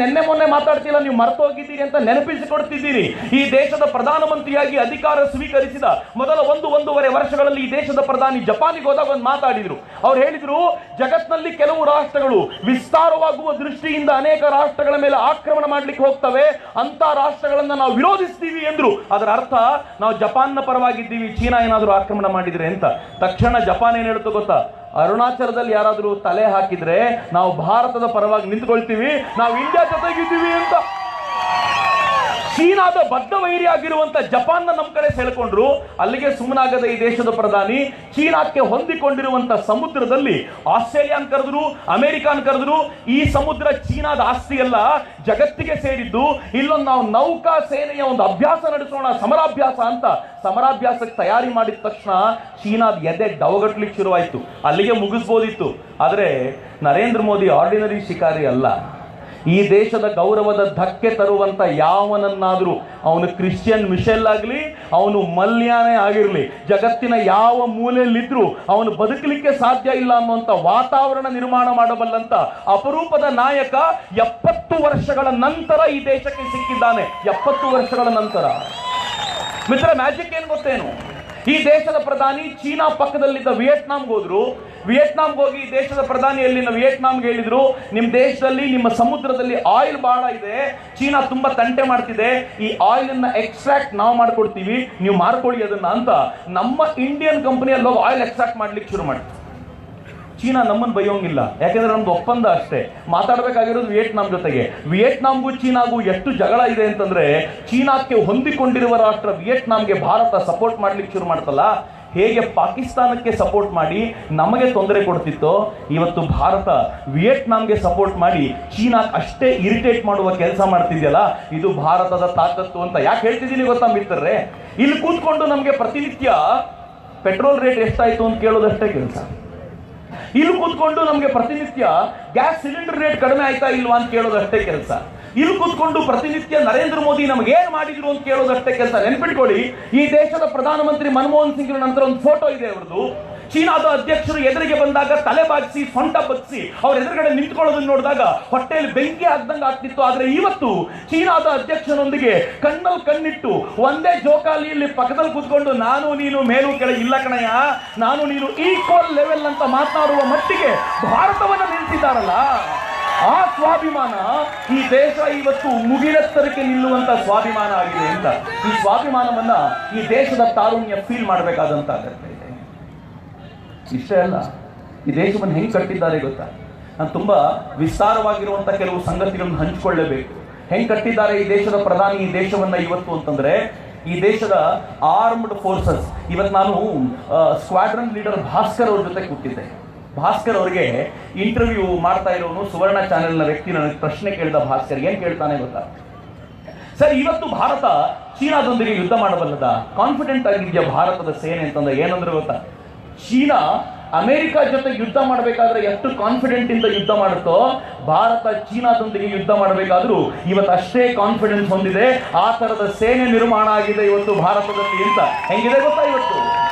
ನಿನ್ನೆ ಮೊನ್ನೆ ಮಾತಾಡ್ತಿಲ್ಲ, ನೀವು ಮರ್ತೋಗಿದ್ದೀರಿ ಅಂತ ನೆನಪಿಸಿಕೊಡ್ತಿದ್ದೀರಿ. ಈ ದೇಶದ ಪ್ರಧಾನಮಂತ್ರಿಯಾಗಿ ಅಧಿಕಾರ ಸ್ವೀಕರಿಸಿದ ಮೊದಲ ಒಂದೂವರೆ ವರ್ಷಗಳಲ್ಲಿ ಈ ದೇಶದ ಪ್ರಧಾನಿ ಜಪಾನಿಗೆ ಹೋದಾಗ ಒಂದು ಮಾತಾಡಿದ್ರು. ಅವ್ರು ಹೇಳಿದ್ರು, ಜಗತ್ನಲ್ಲಿ ಕೆಲವು ರಾಷ್ಟ್ರಗಳು ವಿಸ್ತಾರವಾಗುವ ದೃಷ್ಟಿಯಿಂದ ಅನೇಕ ರಾಷ್ಟ್ರಗಳ ಮೇಲೆ ಆಕ್ರಮಣ ಮಾಡ್ಲಿಕ್ಕೆ ಹೋಗ್ತವೆ, ಅಂತ ರಾಷ್ಟ್ರಗಳನ್ನ ನಾವು ವಿರೋಧಿಸ್ತೀವಿ ಎಂದ್ರು. ಅದರ ಅರ್ಥ ನಾವು ಜಪಾನ್ನ ಪರವಾಗಿದ್ದೀವಿ, ಚೀನಾ ಏನಾದರೂ ಆಕ್ರಮಣ ಮಾಡಿದ್ರೆ ಅಂತ. ತಕ್ಷಣ ಜಪಾನ್ ಏನ್ ಹೇಳುತ್ತೋ ಗೊತ್ತಾ? ಅರುಣಾಚಲದಲ್ಲಿ ಯಾರಾದರೂ ತಲೆ ಹಾಕಿದ್ರೆ ನಾವು ಭಾರತದ ಪರವಾಗಿ ನಿಂತ್ಕೊಳ್ತೀವಿ, ನಾವು ಇಂಡಿಯಾ ಜೊತೆಗಿದ್ದೀವಿ ಅಂತ. ಚೀನಾದ ಬದ್ಧ ವೈರಿ ಆಗಿರುವಂತ ಜಪಾನ್ನ ನಮ್ಮ ಕಡೆ ಸೆಳೆಕೊಂಡ್ರು. ಅಲ್ಲಿಗೆ ಸುಮ್ಮನಾಗದ ಈ ದೇಶದ ಪ್ರಧಾನಿ ಚೀನಾಕ್ಕೆ ಹೊಂದಿಕೊಂಡಿರುವಂತ ಸಮುದ್ರದಲ್ಲಿ ಆಸ್ಟ್ರೇಲಿಯಾನ್ ಕರೆದ್ರು, ಅಮೆರಿಕಾನ್ ಕರೆದ್ರು. ಈ ಸಮುದ್ರ ಚೀನಾದ ಆಸ್ತಿ ಅಲ್ಲ, ಜಗತ್ತಿಗೆ ಸೇರಿದ್ದು. ಇಲ್ಲೊಂದು ನಾವು ನೌಕಾ ಸೇನೆಯ ಒಂದು ಅಭ್ಯಾಸ ನಡೆಸೋಣ, ಸಮರಾಭ್ಯಾಸ ಅಂತ. ಸಮರಾಭ್ಯಾಸಕ್ಕೆ ತಯಾರಿ ಮಾಡಿದ ತಕ್ಷಣ ಚೀನಾದ ಎದೆ ಡವಗಟ್ಲಿಕ್ಕೆ ಶುರುವಾಯಿತು. ಅಲ್ಲಿಗೆ ಮುಗಿಸ್ಬೋದಿತ್ತು. ಆದರೆ ನರೇಂದ್ರ ಮೋದಿ ಆರ್ಡಿನರಿ ಶಿಕಾರಿ ಅಲ್ಲ. ಈ ದೇಶದ ಗೌರವದ ಧಕ್ಕೆ ತರುವಂತ ಯಾವನನ್ನಾದ್ರೂ, ಅವನು ಕ್ರಿಶ್ಚಿಯನ್ ಮಿಶೆಲ್ ಆಗಲಿ, ಅವನು ಮಲ್ಯಾನೇ ಆಗಿರಲಿ, ಜಗತ್ತಿನ ಯಾವ ಮೂಲೆಯಲ್ಲಿದ್ರೂ ಅವನು ಬದುಕಲಿಕ್ಕೆ ಸಾಧ್ಯ ಇಲ್ಲ ಅನ್ನುವಂಥ ವಾತಾವರಣ ನಿರ್ಮಾಣ ಮಾಡಬಲ್ಲಂತ ಅಪರೂಪದ ನಾಯಕ 70 ವರ್ಷಗಳ ನಂತರ ಈ ದೇಶಕ್ಕೆ ಸಿಕ್ಕಿದ್ದಾನೆ. 70 ವರ್ಷಗಳ ನಂತರ. ಮಿತ್ರ, ಮ್ಯಾಜಿಕ್ ಏನ್ ಗೊತ್ತೇನು? ಈ ದೇಶದ ಪ್ರಧಾನಿ ಚೀನಾ ಪಕ್ಕದಲ್ಲಿದ್ದ ವಿಯೆಟ್ನಾಂಗೆ ಹೋದ್ರು. ವಿಯೆಟ್ನಾಂಗೆ ಹೋಗಿ ದೇಶದ ಪ್ರಧಾನಿ ಅಲ್ಲಿನ ವಿಯೆಟ್ನಾಂಗೆ ಹೇಳಿದ್ರು, ನಿಮ್ಮ ದೇಶದಲ್ಲಿ, ನಿಮ್ಮ ಸಮುದ್ರದಲ್ಲಿ ಆಯಿಲ್ ಬಹಳ ಇದೆ, ಚೀನಾ ತುಂಬಾ ತಂಟೆ ಮಾಡ್ತಿದೆ, ಈ ಆಯಿಲ್ ಅನ್ನ ಎಕ್ಸ್ಟ್ರಾಕ್ಟ್ ನಾವು ಮಾಡ್ಕೊಡ್ತೀವಿ, ನೀವು ಮಾರ್ಕೊಳ್ಳಿ ಅದನ್ನ ಅಂತ. ನಮ್ಮ ಇಂಡಿಯನ್ ಕಂಪನಿಯಲ್ಲಿ ಹೋಗಿ ಆಯಿಲ್ ಎಕ್ಸ್ಟ್ರಾಕ್ಟ್ ಮಾಡ್ಲಿಕ್ಕೆ ಶುರು ಮಾಡ್ತೀವಿ. ಚೀನಾ ನಮ್ಮನ್ನು ಬೈಯೋಂಗಿಲ್ಲ, ಯಾಕೆಂದ್ರೆ ನಮ್ದು ಒಪ್ಪಂದ ಅಷ್ಟೇ. ಮಾತಾಡಬೇಕಾಗಿರೋದು ವಿಯೆಟ್ನಾಂ ಜೊತೆಗೆ. ವಿಯೆಟ್ನಾಂಗೂ ಚೀನಾಗೂ ಎಷ್ಟು ಜಗಳ ಇದೆ ಅಂತಂದ್ರೆ, ಚೀನಾಕ್ಕೆ ಹೊಂದಿಕೊಂಡಿರುವ ರಾಷ್ಟ್ರ ವಿಯೆಟ್ನಾಂಗೆ ಭಾರತ ಸಪೋರ್ಟ್ ಮಾಡ್ಲಿಕ್ಕೆ ಶುರು ಮಾಡ್ತಲ್ಲ, ಹೇಗೆ ಪಾಕಿಸ್ತಾನಕ್ಕೆ ಸಪೋರ್ಟ್ ಮಾಡಿ ನಮಗೆ ತೊಂದರೆ ಕೊಡ್ತಿತ್ತೋ, ಇವತ್ತು ಭಾರತ ವಿಯೆಟ್ನಾಂಗೆ ಸಪೋರ್ಟ್ ಮಾಡಿ ಚೀನಾ ಅಷ್ಟೇ ಇರಿಟೇಟ್ ಮಾಡುವ ಕೆಲಸ ಮಾಡ್ತಿದೆಯಲ್ಲ, ಇದು ಭಾರತದ ತಾಕತ್ತು ಅಂತ. ಯಾಕೆ ಹೇಳ್ತಿದ್ದೀನಿ ಗೊತ್ತಾ ಮಿತ್ರರೇ? ಇಲ್ಲಿ ಕೂತ್ಕೊಂಡು ನಮಗೆ ಪ್ರತಿನಿತ್ಯ ಪೆಟ್ರೋಲ್ ರೇಟ್ ಎಷ್ಟಾಯ್ತು ಅಂತ ಕೇಳೋದಷ್ಟೇ ಕೆಲಸ. ಇಲ್ಲಿ ಕೂತ್ಕೊಂಡು ನಮಗೆ ಪ್ರತಿನಿತ್ಯ ಗ್ಯಾಸ್ ಸಿಲಿಂಡರ್ ರೇಟ್ ಕಡಿಮೆ ಆಯ್ತಾ ಇಲ್ವಾ ಅಂತ ಕೇಳೋದಷ್ಟೇ ಕೆಲಸ. ಇಲ್ಲಿ ಕೂತ್ಕೊಂಡು ಪ್ರತಿನಿತ್ಯ ನರೇಂದ್ರ ಮೋದಿ ನಮಗೆ ಏನ್ ಮಾಡಿದ್ರು ಅಂತ ಕೇಳೋದಷ್ಟೇ ಕೆಲಸ. ನೆನ್ಪಿಟ್ಕೊಳ್ಳಿ, ಈ ದೇಶದ ಪ್ರಧಾನಮಂತ್ರಿ ಮನಮೋಹನ್ ಸಿಂಗ್ ನಂತರ ಒಂದು ಫೋಟೋ ಇದೆ ಅವ್ರದ್ದು. ಚೀನಾದ ಅಧ್ಯಕ್ಷರು ಎದುರಿಗೆ ಬಂದಾಗ ತಲೆ ಬಾಗಿಸಿ, ಸೊಂಟ ಬಗ್ಸಿ ಅವ್ರ ಎದುರುಗಡೆ ನಿಂತ್ಕೊಳ್ಳೋದನ್ನ ನೋಡಿದಾಗ ಹೊಟ್ಟೆಯಲ್ಲಿ ಬೆಂಕಿ ಆಗ್ದಂಗೆ ಆಗ್ತಿತ್ತು. ಆದ್ರೆ ಇವತ್ತು ಚೀನಾದ ಅಧ್ಯಕ್ಷನೊಂದಿಗೆ ಕಣ್ಣಲ್ಲಿ ಕಣ್ಣಿಟ್ಟು ಒಂದೇ ಜೋಕಾಲಿಯಲ್ಲಿ ಪಕ್ಕದಲ್ಲಿ ಕೂತ್ಕೊಂಡು ನಾನು ನೀನು ಮೇಲೂ ಕೆಳಗೆ ಇಲ್ಲ ಕಣಯ್ಯ, ನಾನು ನೀನು ಈಕ್ವಲ್ ಲೆವೆಲ್ ಅಂತ ಮಾತನಾಡುವ ಮಟ್ಟಿಗೆ ಭಾರತವನ್ನ ನಿಲ್ಲಿಸಿದ್ದಾರಲ್ಲ, ಆ ಸ್ವಾಭಿಮಾನ ಈ ದೇಶ ಇವತ್ತು ಮುಗಿಲೆತ್ತರಕ್ಕೆ ನಿಲ್ಲುವಂತ ಸ್ವಾಭಿಮಾನ ಆಗಿದೆ ಅಂತ. ಈ ಸ್ವಾಭಿಮಾನವನ್ನ ಈ ದೇಶದ ತಾರುಣ್ಯ ಫೀಲ್ ಮಾಡಬೇಕಾದಂತ ಅಗತ್ಯ ಇದೆ. ಇಷ್ಟೇ ಅಲ್ಲ, ಈ ದೇಶವನ್ನು ಹೆಂಗೆ ಕಟ್ಟಿದ್ದಾರೆ ಗೊತ್ತಾ? ನಾನು ತುಂಬಾ ವಿಸ್ತಾರವಾಗಿರುವಂತ ಕೆಲವು ಸಂಗತಿಗಳನ್ನು ಹಂಚಿಕೊಳ್ಳಬೇಕು. ಹೆಂಗೆ ಕಟ್ಟಿದ್ದಾರೆ ಈ ದೇಶದ ಪ್ರಧಾನಿ ಈ ದೇಶವನ್ನ ಇವತ್ತು ಅಂತಂದ್ರೆ, ಈ ದೇಶದ ಆರ್ಮ್ಡ್ ಫೋರ್ಸಸ್. ಇವತ್ತು ನಾನು ಸ್ಕ್ವಾಡ್ರನ್ ಲೀಡರ್ ಭಾಸ್ಕರ್ ಅವ್ರ ಜೊತೆ ಕೂತಿದ್ದೆ. ಭಾಸ್ಕರ್ ಅವರಿಗೆ ಇಂಟರ್ವ್ಯೂ ಮಾಡ್ತಾ ಇರೋನು ಸುವರ್ಣ ಚಾನೆಲ್ನ ವ್ಯಕ್ತಿ ನನಗೆ ಪ್ರಶ್ನೆ ಕೇಳಿದ. ಭಾಸ್ಕರ್ ಏನ್ ಕೇಳ್ತಾನೆ ಗೊತ್ತಾ? ಸರ್, ಇವತ್ತು ಭಾರತ ಚೀನಾದೊಂದಿಗೆ ಯುದ್ಧ ಮಾಡಬಲ್ಲದ? ಕಾನ್ಫಿಡೆಂಟ್ ಆಗಿದೆಯಾ ಭಾರತದ ಸೇನೆ ಅಂತಂದ್ರೆ ಏನಂದ್ರೆ ಗೊತ್ತಾ? ಚೀನಾ ಅಮೆರಿಕ ಜೊತೆ ಯುದ್ಧ ಮಾಡಬೇಕಾದ್ರೆ ಎಷ್ಟು ಕಾನ್ಫಿಡೆಂಟ್ ಇಂದ ಯುದ್ಧ ಮಾಡುತ್ತೋ, ಭಾರತ ಚೀನಾದೊಂದಿಗೆ ಯುದ್ಧ ಮಾಡಬೇಕಾದ್ರೂ ಇವತ್ತು ಅಷ್ಟೇ ಕಾನ್ಫಿಡೆನ್ಸ್ ಹೊಂದಿದೆ. ಆ ತರದ ಸೇನೆ ನಿರ್ಮಾಣ ಆಗಿದೆ ಇವತ್ತು ಭಾರತದಲ್ಲಿ ಅಂತ. ಹೆಂಗಿದೆ ಗೊತ್ತಾ? ಇವತ್ತು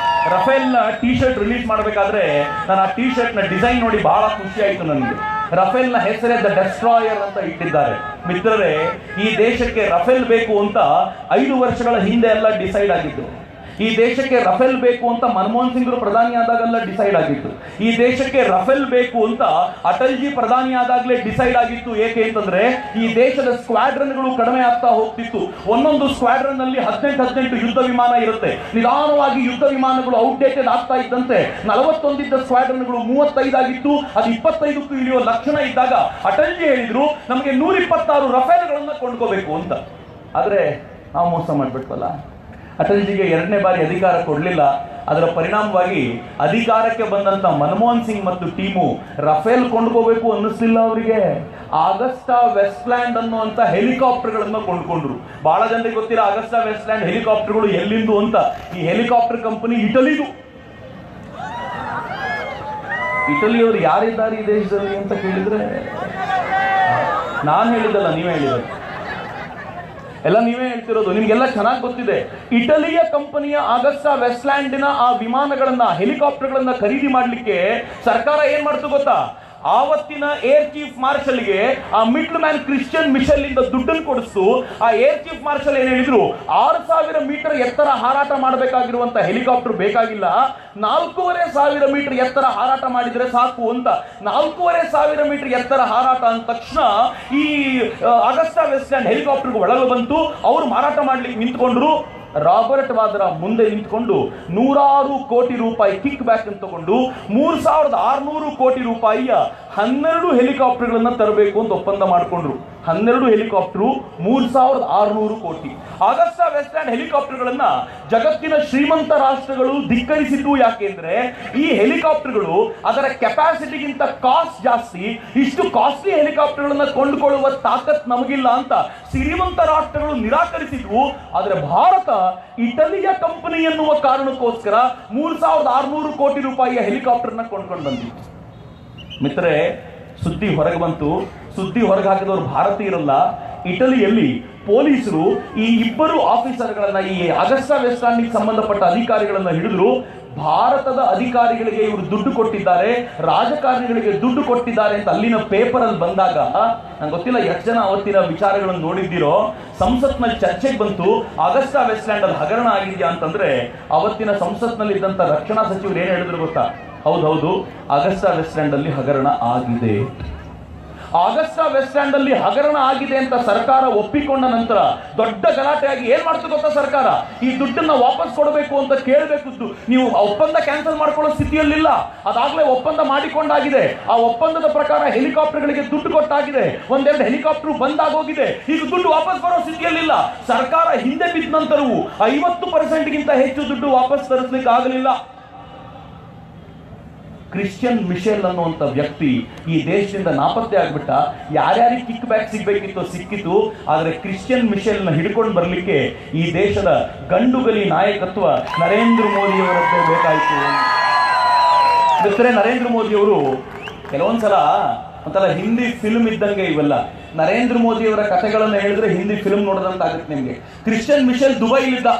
ರಫೇಲ್ ಟಿ ಶರ್ಟ್ ರಿಲೀಸ್ ಮಾಡಬೇಕಾದ್ರೆ ನಾನು ಆ ಟಿ ಶರ್ಟ್ ನ ಡಿಸೈನ್ ನೋಡಿ ಬಹಳ ಖುಷಿ ಆಯ್ತು ನನಗೆ. ರಫೇಲ್ ನ ಹೆಸರೇ ದ ಡೆಸ್ಟ್ರಾಯರ್ ಅಂತ ಇಟ್ಟಿದ್ದಾರೆ. ಮಿತ್ರರೇ, ಈ ದೇಶಕ್ಕೆ ರಫೇಲ್ ಬೇಕು ಅಂತ 5 ವರ್ಷಗಳ ಹಿಂದೆ ಎಲ್ಲ ಡಿಸೈಡ್ ಆಗಿದ್ದು. ಈ ದೇಶಕ್ಕೆ ರಫೇಲ್ ಬೇಕು ಅಂತ ಮನಮೋಹನ್ ಸಿಂಗ್ ಪ್ರಧಾನಿ ಆದಾಗೆಲ್ಲ ಡಿಸೈಡ್ ಆಗಿತ್ತು. ಈ ದೇಶಕ್ಕೆ ರಫೇಲ್ ಬೇಕು ಅಂತ ಅಟಲ್ಜಿ ಪ್ರಧಾನಿ ಆದಾಗಲೇ ಡಿಸೈಡ್ ಆಗಿತ್ತು. ಏಕೆ ಅಂತಂದ್ರೆ ಈ ದೇಶದ ಸ್ಕ್ವಾಡ್ರನ್ಗಳು ಕಡಿಮೆ ಆಗ್ತಾ ಹೋಗ್ತಿತ್ತು. ಒಂದೊಂದು ಸ್ಕ್ವಾಡ್ರನ್ ನಲ್ಲಿ 18 ಯುದ್ಧ ವಿಮಾನ ಇರುತ್ತೆ. ನಿಧಾನವಾಗಿ ಯುದ್ಧ ವಿಮಾನಗಳು ಔಟ್ಡೇಟೆಡ್ ಆಗ್ತಾ ಇದ್ದಂತೆ 41 ಇದ್ದ ಸ್ಕ್ವಾಡ್ರನ್ಗಳು 35 ಆಗಿತ್ತು. ಅದು 25ಕ್ಕೂ ಇಳಿಯುವ ಲಕ್ಷಣ ಇದ್ದಾಗ ಅಟಲ್ಜಿ ಹೇಳಿದ್ರು, ನಮಗೆ 126 ರಫೇಲ್ಗಳನ್ನ ಕೊಂಡ್ಕೋಬೇಕು ಅಂತ. ಆದ್ರೆ ನಾವು ಮೋಸ ಮಾಡ್ಬಿಟ್ವಲ್ಲ. ಅಟಲ್ಜಿಗೆ 2ನೇ ಬಾರಿ ಅಧಿಕಾರ ಕೊಡಲಿಲ್ಲ. ಅದರ ಪರಿಣಾಮವಾಗಿ ಅಧಿಕಾರಕ್ಕೆ ಬಂದಂತ ಮನಮೋಹನ್ ಸಿಂಗ್ ಮತ್ತು ಟೀಮು ರಫೇಲ್ ಕೊಂಡ್ಕೋಬೇಕು ಅನ್ನಿಸ್ಲಿಲ್ಲ ಅವರಿಗೆ. ಆಗಸ್ಟಾ ವೆಸ್ಟ್ಲ್ಯಾಂಡ್ ಅನ್ನುವಂತ ಹೆಲಿಕಾಪ್ಟರ್ಗಳನ್ನ ಕೊಂಡ್ಕೊಂಡ್ರು. ಬಹಳ ಜನರಿಗೆ ಗೊತ್ತಿಲ್ಲ ಆಗಸ್ಟಾ ವೆಸ್ಟ್ಲ್ಯಾಂಡ್ ಹೆಲಿಕಾಪ್ಟರ್ಗಳು ಎಲ್ಲಿಂದು ಅಂತ. ಈ ಹೆಲಿಕಾಪ್ಟರ್ ಕಂಪನಿ ಇಟಲಿದು. ಇಟಲಿಯವರು ಯಾರಿದ್ದಾರೆ ಈ ದೇಶದಲ್ಲಿ ಅಂತ ಕೇಳಿದ್ರೆ ನಾನು ಹೇಳಿದ್ದಲ್ಲ, ನೀವೇ ಹೇಳಿದ್ರೆ, ಎಲ್ಲ ನೀವೇ ಹೇಳ್ತಿರೋದು, ನಿಮ್ಗೆಲ್ಲ ಚೆನ್ನಾಗಿ ಗೊತ್ತಿದೆ. ಇಟಲಿಯ ಕಂಪನಿಯ ಆಗಸ್ಟಾ ವೆಸ್ಟ್ಲ್ಯಾಂಡಿನ ಆ ವಿಮಾನಗಳನ್ನ, ಹೆಲಿಕಾಪ್ಟರ್ಗಳನ್ನ ಖರೀದಿ ಮಾಡಲಿಕ್ಕೆ ಸರ್ಕಾರ ಏನ್ ಮಾಡ್ತು ಗೊತ್ತಾ? ಆವತ್ತಿನ ಏರ್ ಚೀಫ್ ಮಾರ್ಷಲ್ಗೆ ಆ ಮಿಡ್ಲ್ ಮ್ಯಾನ್ ಕ್ರಿಶ್ಚಿಯನ್ ಮಿಶೆಲ್ ಇಂದ ದುಡ್ಡನ್ನು ಕೊಡಿಸ್ತು. ಆ ಏರ್ ಚೀಫ್ ಮಾರ್ಷಲ್ ಏನ್ ಹೇಳಿದ್ರು, 6000 ಮೀಟರ್ ಎತ್ತರ ಹಾರಾಟ ಮಾಡಬೇಕಾಗಿರುವಂತ ಹೆಲಿಕಾಪ್ಟರ್ ಬೇಕಾಗಿಲ್ಲ, 4500 ಮೀಟರ್ ಎತ್ತರ ಹಾರಾಟ ಮಾಡಿದ್ರೆ ಸಾಕು ಅಂತ. 4500 ಮೀಟರ್ ಎತ್ತರ ಹಾರಾಟ ಅಂದ ತಕ್ಷಣ ಈ ಆಗಸ್ಟಾ ವೆಸ್ಟ್ಲ್ಯಾಂಡ್ ಹೆಲಿಕಾಪ್ಟರ್ ಒಳಗೆ ಬಂತು. ಅವರು ಮಾರಾಟ ಮಾಡ್ಲಿಕ್ಕೆ ನಿಂತ್ಕೊಂಡ್ರು. ರಾಬರ್ಟ್ ವಾದ್ರಾ ಮುಂದೆ ನಿಂತ್ಕೊಂಡು 100 ಕೋಟಿ ರೂಪಾಯಿ ಕಿಕ್ ಬ್ಯಾಕ್ ಅಂತ ತಗೊಂಡು 3600 ಕೋಟಿ ರೂಪಾಯಿಯ 12 ಹೆಲಿಕಾಪ್ಟರ್ಗಳನ್ನ ತರಬೇಕು ಅಂತ ಒಪ್ಪಂದ ಮಾಡಿಕೊಂಡ್ರು. 12 ಹೆಲಿಕಾಪ್ಟರ್ 3600 ಕೋಟಿ. ಆಗಸ್ಟಾ ವೆಸ್ಟ್ಲ್ಯಾಂಡ್ ಹೆಲಿಕಾಪ್ಟರ್ಗಳನ್ನ ಜಗತ್ತಿನ ಶ್ರೀಮಂತ ರಾಷ್ಟ್ರಗಳು ಧಿಕ್ಕರಿಸಿದ್ದು. ಯಾಕೆಂದ್ರೆ ಈ ಹೆಲಿಕಾಪ್ಟರ್ಗಳು ಅದರ ಕೆಪಾಸಿಟಿಗಿಂತ ಕಾಸ್ಟ್ ಜಾಸ್ತಿ, ಇಷ್ಟು ಕಾಸ್ಟ್ಲಿ ಹೆಲಿಕಾಪ್ಟರ್ಗಳನ್ನ ಕೊಂಡುಕೊಳ್ಳುವ ತಾಕತ್ ನಮಗಿಲ್ಲ ಅಂತ ಶ್ರೀಮಂತ ರಾಷ್ಟ್ರಗಳು ನಿರಾಕರಿಸಿದ್ವು. ಆದರೆ ಭಾರತ ಇಟಲಿಯ ಕಂಪನಿ ಎನ್ನುವ ಕಾರಣಕ್ಕೋಸ್ಕರ 3600 ಕೋಟಿ ರೂಪಾಯಿಯ ಹೆಲಿಕಾಪ್ಟರ್ನ ಕೊಂಡ್ಕೊಂಡು ಬಂದಿತ್ತು. ಮಿತ್ರರೇ, ಸುದ್ದಿ ಹೊರಗೆ ಬಂತು. ಸುದ್ದಿ ಹೊರಗೆ ಹಾಕಿದವರು ಭಾರತೀಯರಲ್ಲ. ಇಟಲಿಯಲ್ಲಿ ಪೊಲೀಸರು ಈ ಇಬ್ಬರು ಆಫೀಸರ್ಗಳನ್ನ, ಈ ಆಗಸ್ಟಾ ವೆಸ್ಟ್ಲ್ಯಾಂಡ್ಗೆ ಸಂಬಂಧಪಟ್ಟ ಅಧಿಕಾರಿಗಳನ್ನ ಹಿಡಿದ್ರು. ಭಾರತದ ಅಧಿಕಾರಿಗಳಿಗೆ ಇವರು ದುಡ್ಡು ಕೊಟ್ಟಿದ್ದಾರೆ, ರಾಜಕಾರಣಿಗಳಿಗೆ ದುಡ್ಡು ಕೊಟ್ಟಿದ್ದಾರೆ ಅಂತ ಅಲ್ಲಿನ ಪೇಪರ್ ಅಲ್ಲಿ ಬಂದಾಗ, ನಂಗೆ ಗೊತ್ತಿಲ್ಲ ಎಷ್ಟು ಜನ ಅವತ್ತಿನ ವಿಚಾರಗಳನ್ನು ನೋಡಿದ್ದೀರೋ, ಸಂಸತ್ನಲ್ಲಿ ಚರ್ಚೆಗೆ ಬಂತು ಆಗಸ್ಟಾ ವೆಸ್ಟ್ಲ್ಯಾಂಡ್ ಅಲ್ಲಿ ಹಗರಣ ಆಗಿದೆಯಾ ಅಂತಂದ್ರೆ, ಅವತ್ತಿನ ಸಂಸತ್ನಲ್ಲಿ ಇದ್ದಂತ ರಕ್ಷಣಾ ಸಚಿವರು ಏನ್ ಹೇಳಿದ್ರು ಗೊತ್ತಾ? ಹೌದೌದು, ಆಗಸ್ಟಾ ವೆಸ್ಟ್ಲ್ಯಾಂಡ್ ಅಲ್ಲಿ ಹಗರಣ ಆಗಿದೆ. ಆಗಸ್ಟಾ ವೆಸ್ಟ್ಲ್ಯಾಂಡ್ ಅಲ್ಲಿ ಹಗರಣ ಆಗಿದೆ ಅಂತ ಸರ್ಕಾರ ಒಪ್ಪಿಕೊಂಡ ನಂತರ ದೊಡ್ಡ ಗಲಾಟೆಯಾಗಿ ಏನ್ ಮಾಡ್ತು ಗೊತ್ತಾ ಸರ್ಕಾರ? ಈ ದುಡ್ಡನ್ನ ವಾಪಸ್ ಕೊಡಬೇಕು ಅಂತ ಕೇಳಬೇಕು. ನೀವು ಒಪ್ಪಂದ ಕ್ಯಾನ್ಸಲ್ ಮಾಡ್ಕೊಳ್ಳೋ ಸ್ಥಿತಿಯಲ್ಲಿಲ್ಲ, ಅದಾಗಲೇ ಒಪ್ಪಂದ ಮಾಡಿಕೊಂಡಾಗಿದೆ. ಆ ಒಪ್ಪಂದದ ಪ್ರಕಾರ ಹೆಲಿಕಾಪ್ಟರ್ಗಳಿಗೆ ದುಡ್ಡು ಕೊಟ್ಟಾಗಿದೆ, ಒಂದೆರಡು ಹೆಲಿಕಾಪ್ಟರ್ ಬಂದಾಗೋಗಿದೆ. ಈಗ ದುಡ್ಡು ವಾಪಸ್ ಬರೋ ಸ್ಥಿತಿಯಲ್ಲಿಲ್ಲ. ಸರ್ಕಾರ ಹಿಂದೆ ಬಿದ್ದ ನಂತರವೂ 50%ಗಿಂತ ಹೆಚ್ಚು ದುಡ್ಡು ವಾಪಸ್ ತರಿಸಲಿಕ್ಕೆ ಆಗಲಿಲ್ಲ. ಕ್ರಿಶ್ಚಿಯನ್ ಮಿಶೆಲ್ ಅನ್ನುವಂಥ ವ್ಯಕ್ತಿ ಈ ದೇಶದಿಂದ ನಾಪತ್ತೆ ಆಗ್ಬಿಟ್ಟ. ಯಾರ್ಯಾರಿಗೆ ಕಿಕ್ ಬ್ಯಾಕ್ ಸಿಗ್ಬೇಕಿತ್ತು ಸಿಕ್ಕಿತು, ಆದರೆ ಕ್ರಿಶ್ಚಿಯನ್ ಮಿಶೆಲ್ನ ಹಿಡ್ಕೊಂಡು ಬರಲಿಕ್ಕೆ ಈ ದೇಶದ ಗಂಡುಗಲಿ ನಾಯಕತ್ವ ನರೇಂದ್ರ ಮೋದಿಯವರದ್ದೇ ಬೇಕಾಯಿತು. ಮಿತ್ರರೇ, ನರೇಂದ್ರ ಮೋದಿಯವರು ಕೆಲವೊಂದ್ಸಲ ಒಂಥರ ಹಿಂದಿ ಫಿಲ್ಮ್ ಇದ್ದಂಗೆ ಇವೆಲ್ಲ. ನರೇಂದ್ರ ಮೋದಿಯವರ ಕಥೆಗಳನ್ನು ಹೇಳಿದ್ರೆ ಹಿಂದಿ ಫಿಲ್ಮ್ ನೋಡೋದಂತ ಆಗುತ್ತೆ ನಿಮಗೆ. ಕ್ರಿಶ್ಚಿಯನ್ ಮಿಶೆಲ್ ದುಬೈಲಿದ್ದ,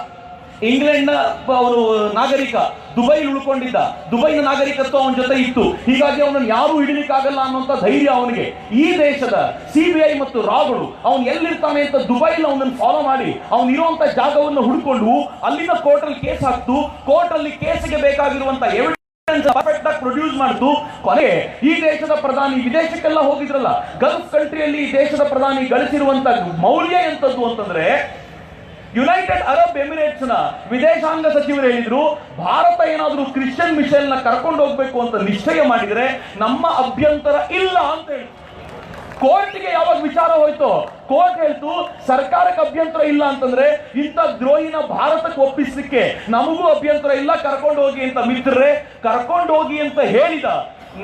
ಇಂಗ್ಲೆಂಡ್ನ ಅವರು ನಾಗರಿಕ, ದುಬೈ ಉಳ್ಕೊಂಡಿದ್ದ. ದುಬೈನ ನಾಗರಿಕತ್ವ ಅವನ ಜೊತೆ ಇತ್ತು. ಹೀಗಾಗಿ ಅವನನ್ನು ಯಾರು ಹಿಡಿಲಿಕ್ಕಾಗಲ್ಲ ಅನ್ನುವಂಥ ಧೈರ್ಯ ಅವನಿಗೆ. ಈ ದೇಶದ CBI ಮತ್ತು ರಾಗಳು ಅವನು ಎಲ್ಲಿರ್ತಾನೆ ಅಂತ ದುಬೈಲಿ ಅವನನ್ನು ಫಾಲೋ ಮಾಡಿ ಅವನಿರುವಂತ ಜಾಗವನ್ನು ಹುಡುಕೊಂಡು ಅಲ್ಲಿನ ಕೋರ್ಟಲ್ಲಿ ಕೇಸ್ ಹಾಕ್ತು. ಕೋರ್ಟಲ್ಲಿ ಕೇಸಿಗೆ ಬೇಕಾಗಿರುವಂತ ಎವಿಡೆನ್ಸ್ ಪರ್ಫೆಕ್ಟ್ ಆಗಿ ಪ್ರೊಡ್ಯೂಸ್ ಮಾಡ್ತು. ಕೊನೆಗೆ ಈ ದೇಶದ ಪ್ರಧಾನಿ ವಿದೇಶಕ್ಕೆಲ್ಲ ಹೋಗಿದ್ರಲ್ಲ, ಗಲ್ಫ್ ಕಂಟ್ರಿಯಲ್ಲಿ ಈ ದೇಶದ ಪ್ರಧಾನಿ ಗಳಿಸಿರುವಂತ ಮೌಲ್ಯ ಎಂತದ್ದು ಅಂತಂದ್ರೆ, ಯುನೈಟೆಡ್ ಅರಬ್ ಎಮಿರೇಟ್ಸ್ ನ ವಿದೇಶಾಂಗ ಸಚಿವರು ಹೇಳಿದ್ರು, ಭಾರತ ಏನಾದರೂ ಕ್ರಿಶ್ಚಿಯನ್ ಮಿಶೆಲ್ ನ ಕರ್ಕೊಂಡು ಹೋಗ್ಬೇಕು ಅಂತ ನಿಶ್ಚಯ ಮಾಡಿದ್ರೆ ನಮ್ಮ ಅಭ್ಯಂತರ ಇಲ್ಲ ಅಂತ ಹೇಳಿ. ಕೋರ್ಟ್ಗೆ ಯಾವಾಗ ವಿಚಾರ ಹೋಯ್ತು, ಕೋರ್ಟ್ ಹೇಳ್ತು ಸರ್ಕಾರಕ್ಕೆ ಅಭ್ಯಂತರ ಇಲ್ಲ ಅಂತಂದ್ರೆ ಇಂಥ ದ್ರೋಹಿನ ಭಾರತಕ್ಕೆ ಒಪ್ಪಿಸ್ಲಿಕ್ಕೆ ನಮಗೂ ಅಭ್ಯಂತರ ಇಲ್ಲ, ಕರ್ಕೊಂಡು ಹೋಗಿ ಅಂತ. ಮಿತ್ರರೇ, ಕರ್ಕೊಂಡು ಹೋಗಿ ಅಂತ ಹೇಳಿದ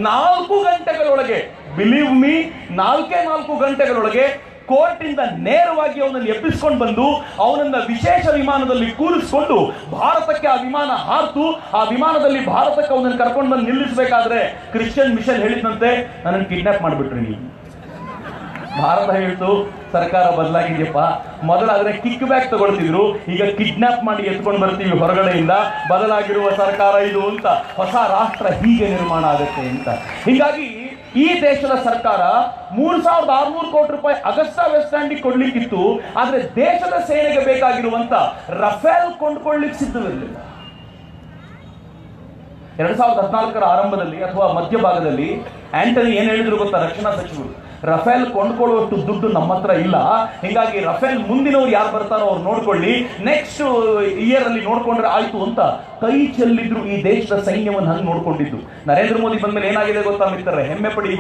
4 ಗಂಟೆಗಳೊಳಗೆ, ಬಿಲೀವ್ ಮೀ, 4 ಗಂಟೆಗಳೊಳಗೆ ಕೋರ್ಟ್ ಇಂದ ನೇರವಾಗಿ ಅವನನ್ನು ಎಬ್ಬಿಸ್ಕೊಂಡು ಬಂದು ಅವನನ್ನ ವಿಶೇಷ ವಿಮಾನದಲ್ಲಿ ಕೂರಿಸಿಕೊಂಡು ಭಾರತಕ್ಕೆ ಆ ವಿಮಾನ ಹಾರ್ತು. ಆ ವಿಮಾನದಲ್ಲಿ ಭಾರತಕ್ಕೆ ಅವನನ್ನು ಕರ್ಕೊಂಡು ಬಂದು ನಿಲ್ಲಿಸಬೇಕಾದ್ರೆ ಕ್ರಿಶ್ಚಿಯನ್ ಮಿಶೆಲ್ ಹೇಳಿದಂತೆ, ನನ್ನನ್ನು ಕಿಡ್ನಾಪ್ ಮಾಡಿಬಿಟ್ರಿ ನೀವು. ಭಾರತ ಹೇಳ್ತು ಸರ್ಕಾರ ಬದಲಾಗಿದೆಯಪ್ಪ, ಮೊದಲಾದ್ರೆ ಕಿಕ್ ಬ್ಯಾಕ್ ತಗೊಳ್ತಿದ್ರು, ಈಗ ಕಿಡ್ನಾಪ್ ಮಾಡಿ ಎತ್ಕೊಂಡು ಬರ್ತೀವಿ ಹೊರಗಡೆಯಿಂದ, ಬದಲಾಗಿರುವ ಸರ್ಕಾರ ಇದು ಅಂತ. ಹೊಸ ರಾಷ್ಟ್ರ ಹೀಗೆ ನಿರ್ಮಾಣ ಆಗುತ್ತೆ ಅಂತ. ಹೀಗಾಗಿ ಈ ದೇಶದ ಸರ್ಕಾರ 3600 ಕೋಟಿ ರೂಪಾಯಿ ಆಗಸ್ಟಾ ವೆಸ್ಟ್ಲ್ಯಾಂಡಿಗೆ ಕೊಡ್ಲಿಕ್ಕಿತ್ತು, ಆದ್ರೆ ದೇಶದ ಸೇನೆಗೆ ಬೇಕಾಗಿರುವಂತ ರಫೇಲ್ ಕೊಂಡ್ಕೊಳ್ಳಿಕ್ಕೆ ಸಿದ್ಧವಿರಲಿಲ್ಲ. 2014 ಆರಂಭದಲ್ಲಿ ಅಥವಾ ಮಧ್ಯಭಾಗದಲ್ಲಿ ಆಂಟನಿ ಏನ್ ಹೇಳಿದ್ರು ಗೊತ್ತಾ? ರಕ್ಷಣಾ ಸಚಿವರು ರಫೇಲ್ ಕೊಂಡ್ಕೊಳ್ಳುವಷ್ಟು ದುಡ್ಡು ನಮ್ಮ ಹತ್ರ ಇಲ್ಲ, ಹೀಗಾಗಿ ರಫೇಲ್ ಮುಂದಿನವ್ರು ಯಾರು ಬರ್ತಾರೋ ಅವ್ರು ನೋಡ್ಕೊಳ್ಳಿ, ನೆಕ್ಸ್ಟ್ ಇಯರ್ ಅಲ್ಲಿ ನೋಡ್ಕೊಂಡ್ರೆ ಆಯ್ತು ಅಂತ ಕೈ ಚೆಲ್ಲಿದ್ರು ಈ ದೇಶದ ಸೈನ್ಯವನ್ನು ಹಂಗೆ ನೋಡ್ಕೊಂಡಿದ್ದು. ನರೇಂದ್ರ ಮೋದಿ ಬಂದ್ಮೇಲೆ ಏನಾಗಿದೆ ಗೊತ್ತಾ ಮಿತ್ರರೇ? ಹೆಮ್ಮೆ ಪಡಿ.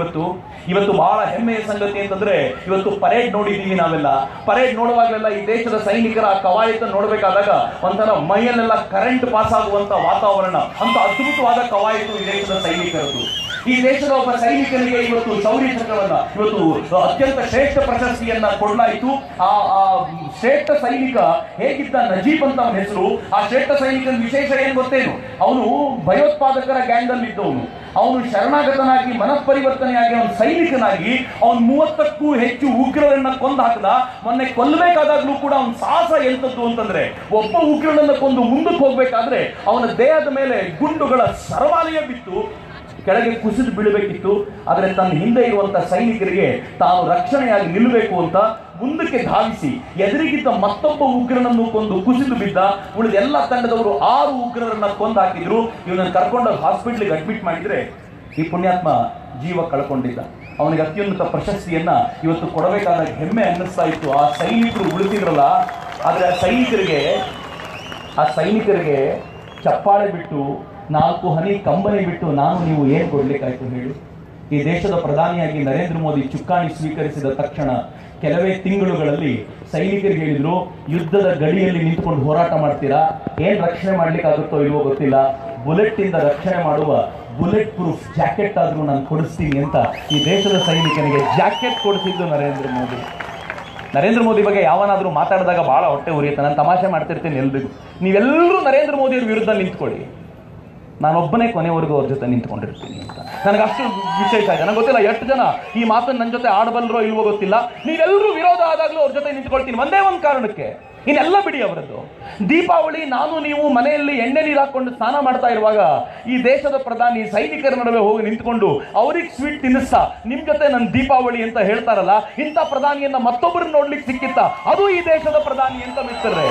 ಇವತ್ತು ಬಹಳ ಹೆಮ್ಮೆಯ ಸಂಗತಿ ಅಂತಂದ್ರೆ ಇವತ್ತು ಪರೇಡ್ ನೋಡಿದೀವಿ ನಾವೆಲ್ಲ. ಪರೇಡ್ ನೋಡುವಾಗಲೆಲ್ಲ ಈ ದೇಶದ ಸೈನಿಕರ ಕವಾಯತ ನೋಡ್ಬೇಕಾದಾಗ ಒಂಥರ ಮೈಯಲ್ಲೆಲ್ಲ ಕರೆಂಟ್ ಪಾಸ್ ಆಗುವಂತ ವಾತಾವರಣ, ಅಂತ ಅದ್ಭುತವಾದ ಕವಾಯತು ಈ ದೇಶದ ಸೈನಿಕರದ್ದು. ಈ ದೇಶದ ಒಬ್ಬ ಸೈನಿಕನಿಗೆ ಇವತ್ತು ಶೌರ್ಯ ಚಕ್ರವನ್ನ, ಇವತ್ತು ಅತ್ಯಂತ ಶ್ರೇಷ್ಠ ಪ್ರಶಸ್ತಿಯನ್ನ ಕೊಡಲಾಯಿತು. ಆ ಶ್ರೇಷ್ಠ ಸೈನಿಕ ಹೇಗಿದ್ದ, ನಜೀಬ್ ಅಂತ ಅವನ ಹೆಸರು. ಆ ಶ್ರೇಷ್ಠ ಸೈನಿಕನ ವಿಶೇಷ ಏನ್ ಗೊತ್ತೇನು? ಅವನು ಭಯೋತ್ಪಾದಕರ ಗ್ಯಾಂಗ್ ಅಲ್ಲಿ ಇದ್ದವನು. ಅವನು ಶರಣಾಗತನಾಗಿ ಮನಃಪರಿವರ್ತನೆಯಾಗಿ ಅವನು ಸೈನಿಕನಾಗಿ ಅವನು 30ಕ್ಕೂ ಹೆಚ್ಚು ಉಗ್ರರನ್ನ ಕೊಂದು ಹಾಕದ. ಮೊನ್ನೆ ಕೊಲ್ಲಬೇಕಾದಾಗ್ಲೂ ಕೂಡ ಅವನ ಸಾಹಸ ಎಂತದ್ದು ಅಂತಂದ್ರೆ, ಒಬ್ಬ ಉಗ್ರನನ್ನ ಕೊಂದು ಮುಂದಕ್ಕೆ ಹೋಗ್ಬೇಕಾದ್ರೆ ಅವನ ದೇಹದ ಮೇಲೆ ಗುಂಡುಗಳ ಸರಮಾಲೆಯ ಬಿತ್ತು, ಕೆಳಗೆ ಕುಸಿದು ಬೀಳಬೇಕಿತ್ತು. ಆದರೆ ತನ್ನ ಹಿಂದೆ ಇರುವಂತಹ ಸೈನಿಕರಿಗೆ ತಾನು ರಕ್ಷಣೆಯಾಗಿ ನಿಲ್ಲಬೇಕು ಅಂತ ಮುಂದಕ್ಕೆ ಧಾವಿಸಿ ಎದುರಿಗಿದ್ದ ಮತ್ತೊಬ್ಬ ಉಗ್ರನನ್ನು ಕೊಂದು ಕುಸಿದು ಬಿದ್ದ. ಉಳಿದ ಎಲ್ಲ ತಂಡದವರು 6 ಉಗ್ರರನ್ನ ಕೊಂದು ಹಾಕಿದ್ರು. ಇವನನ್ನು ಕರ್ಕೊಂಡು ಹಾಸ್ಪಿಟ್ಲಿಗೆ ಅಡ್ಮಿಟ್ ಮಾಡಿದ್ರೆ ಈ ಪುಣ್ಯಾತ್ಮ ಜೀವ ಕಳ್ಕೊಂಡಿದ್ದ. ಅವನಿಗೆ ಅತ್ಯುನ್ನತ ಪ್ರಶಸ್ತಿಯನ್ನ ಇವತ್ತು ಕೊಡಬೇಕಾದ ಹೆಮ್ಮೆ ಅನ್ನಿಸ್ತಾ ಇತ್ತು. ಆ ಸೈನಿಕರು ಉಳಿತಿದ್ರಲ್ಲ, ಆದ್ರೆ ಆ ಸೈನಿಕರಿಗೆ ಚಪ್ಪಾಳೆ ಬಿಟ್ಟು 4 ಹನಿ ಕಂಬನಿ ಬಿಟ್ಟು ನಾನು ನೀವು ಏನು ಕೊಡ್ಲಿಕ್ಕಾಯ್ತು ಹೇಳಿ? ಈ ದೇಶದ ಪ್ರಧಾನಿಯಾಗಿ ನರೇಂದ್ರ ಮೋದಿ ಚುಕ್ಕಾಣಿ ಸ್ವೀಕರಿಸಿದ ತಕ್ಷಣ ಕೆಲವೇ ತಿಂಗಳುಗಳಲ್ಲಿ ಸೈನಿಕರಿಗೆ ಹೇಳಿದ್ರು, ಯುದ್ಧದ ಗಡಿಯಲ್ಲಿ ನಿಂತುಕೊಂಡು ಹೋರಾಟ ಮಾಡ್ತೀರಾ, ಏನ್ ರಕ್ಷಣೆ ಮಾಡ್ಲಿಕ್ಕಾಗುತ್ತೋ ಇಲ್ವೋ ಗೊತ್ತಿಲ್ಲ, ಬುಲೆಟ್ ಇಂದ ರಕ್ಷಣೆ ಮಾಡುವ ಬುಲೆಟ್ ಪ್ರೂಫ್ ಜಾಕೆಟ್ ಆದ್ರೂ ನಾನು ಕೊಡಿಸ್ತೀನಿ ಅಂತ ಈ ದೇಶದ ಸೈನಿಕನಿಗೆ ಜಾಕೆಟ್ ಕೊಡಿಸಿದ್ದು ನರೇಂದ್ರ ಮೋದಿ ಬಗ್ಗೆ ಯಾವನಾದ್ರೂ ಮಾತಾಡಿದಾಗ ಬಹಳ ಹೊಟ್ಟೆ ಉರಿಯುತ್ತೆ. ನಾನು ತಮಾಷೆ ಮಾಡ್ತಿರ್ತೀನಿ ಎಲ್ರಿಗೂ, ನೀವೆಲ್ಲರೂ ನರೇಂದ್ರ ಮೋದಿಯವ್ರ ವಿರುದ್ಧ ನಿಂತ್ಕೊಳ್ಳಿ, ನಾನೊಬ್ಬನೇ ಕೊನೆವರೆಗೂ ಅವ್ರ ಜೊತೆ ನಿಂತ್ಕೊಂಡಿರ್ತೀನಿ ಅಂತ. ನನಗೆ ಅಷ್ಟು ವಿಶೇಷ ಇದೆ. ನನಗೆ ಗೊತ್ತಿಲ್ಲ ಎಷ್ಟು ಜನ ಈ ಮಾತನ್ನು ನನ್ನ ಜೊತೆ ಆಡಬಲ್ಲರೋ ಇಲ್ವೋ ಗೊತ್ತಿಲ್ಲ. ನೀವೆಲ್ಲರೂ ವಿರೋಧ ಆದಾಗಲೂ ಅವ್ರ ಜೊತೆ ನಿಂತ್ಕೊಳ್ತೀನಿ, ಒಂದೇ ಒಂದು ಕಾರಣಕ್ಕೆ. ಇನ್ನೆಲ್ಲ ಬಿಡಿ ಅವರದ್ದು. ದೀಪಾವಳಿ ನಾನು ನೀವು ಮನೆಯಲ್ಲಿ ಎಣ್ಣೆ ನೀರು ಹಾಕೊಂಡು ಸ್ನಾನ ಮಾಡ್ತಾ ಇರುವಾಗ ಈ ದೇಶದ ಪ್ರಧಾನಿ ಸೈನಿಕರ ನಡುವೆ ಹೋಗಿ ನಿಂತ್ಕೊಂಡು ಅವ್ರಿಗೆ ಸ್ವೀಟ್ ತಿನ್ನಿಸ್ತಾ ನಿಮ್ ಜೊತೆ ನನ್ನ ದೀಪಾವಳಿ ಅಂತ ಹೇಳ್ತಾರಲ್ಲ, ಇಂಥ ಪ್ರಧಾನಿಯನ್ನ ಮತ್ತೊಬ್ಬರು ನೋಡ್ಲಿಕ್ಕೆ ಸಿಕ್ಕಿತ್ತ? ಅದು ಈ ದೇಶದ ಪ್ರಧಾನಿ ಅಂತ ಮಿತ್ರರೇ.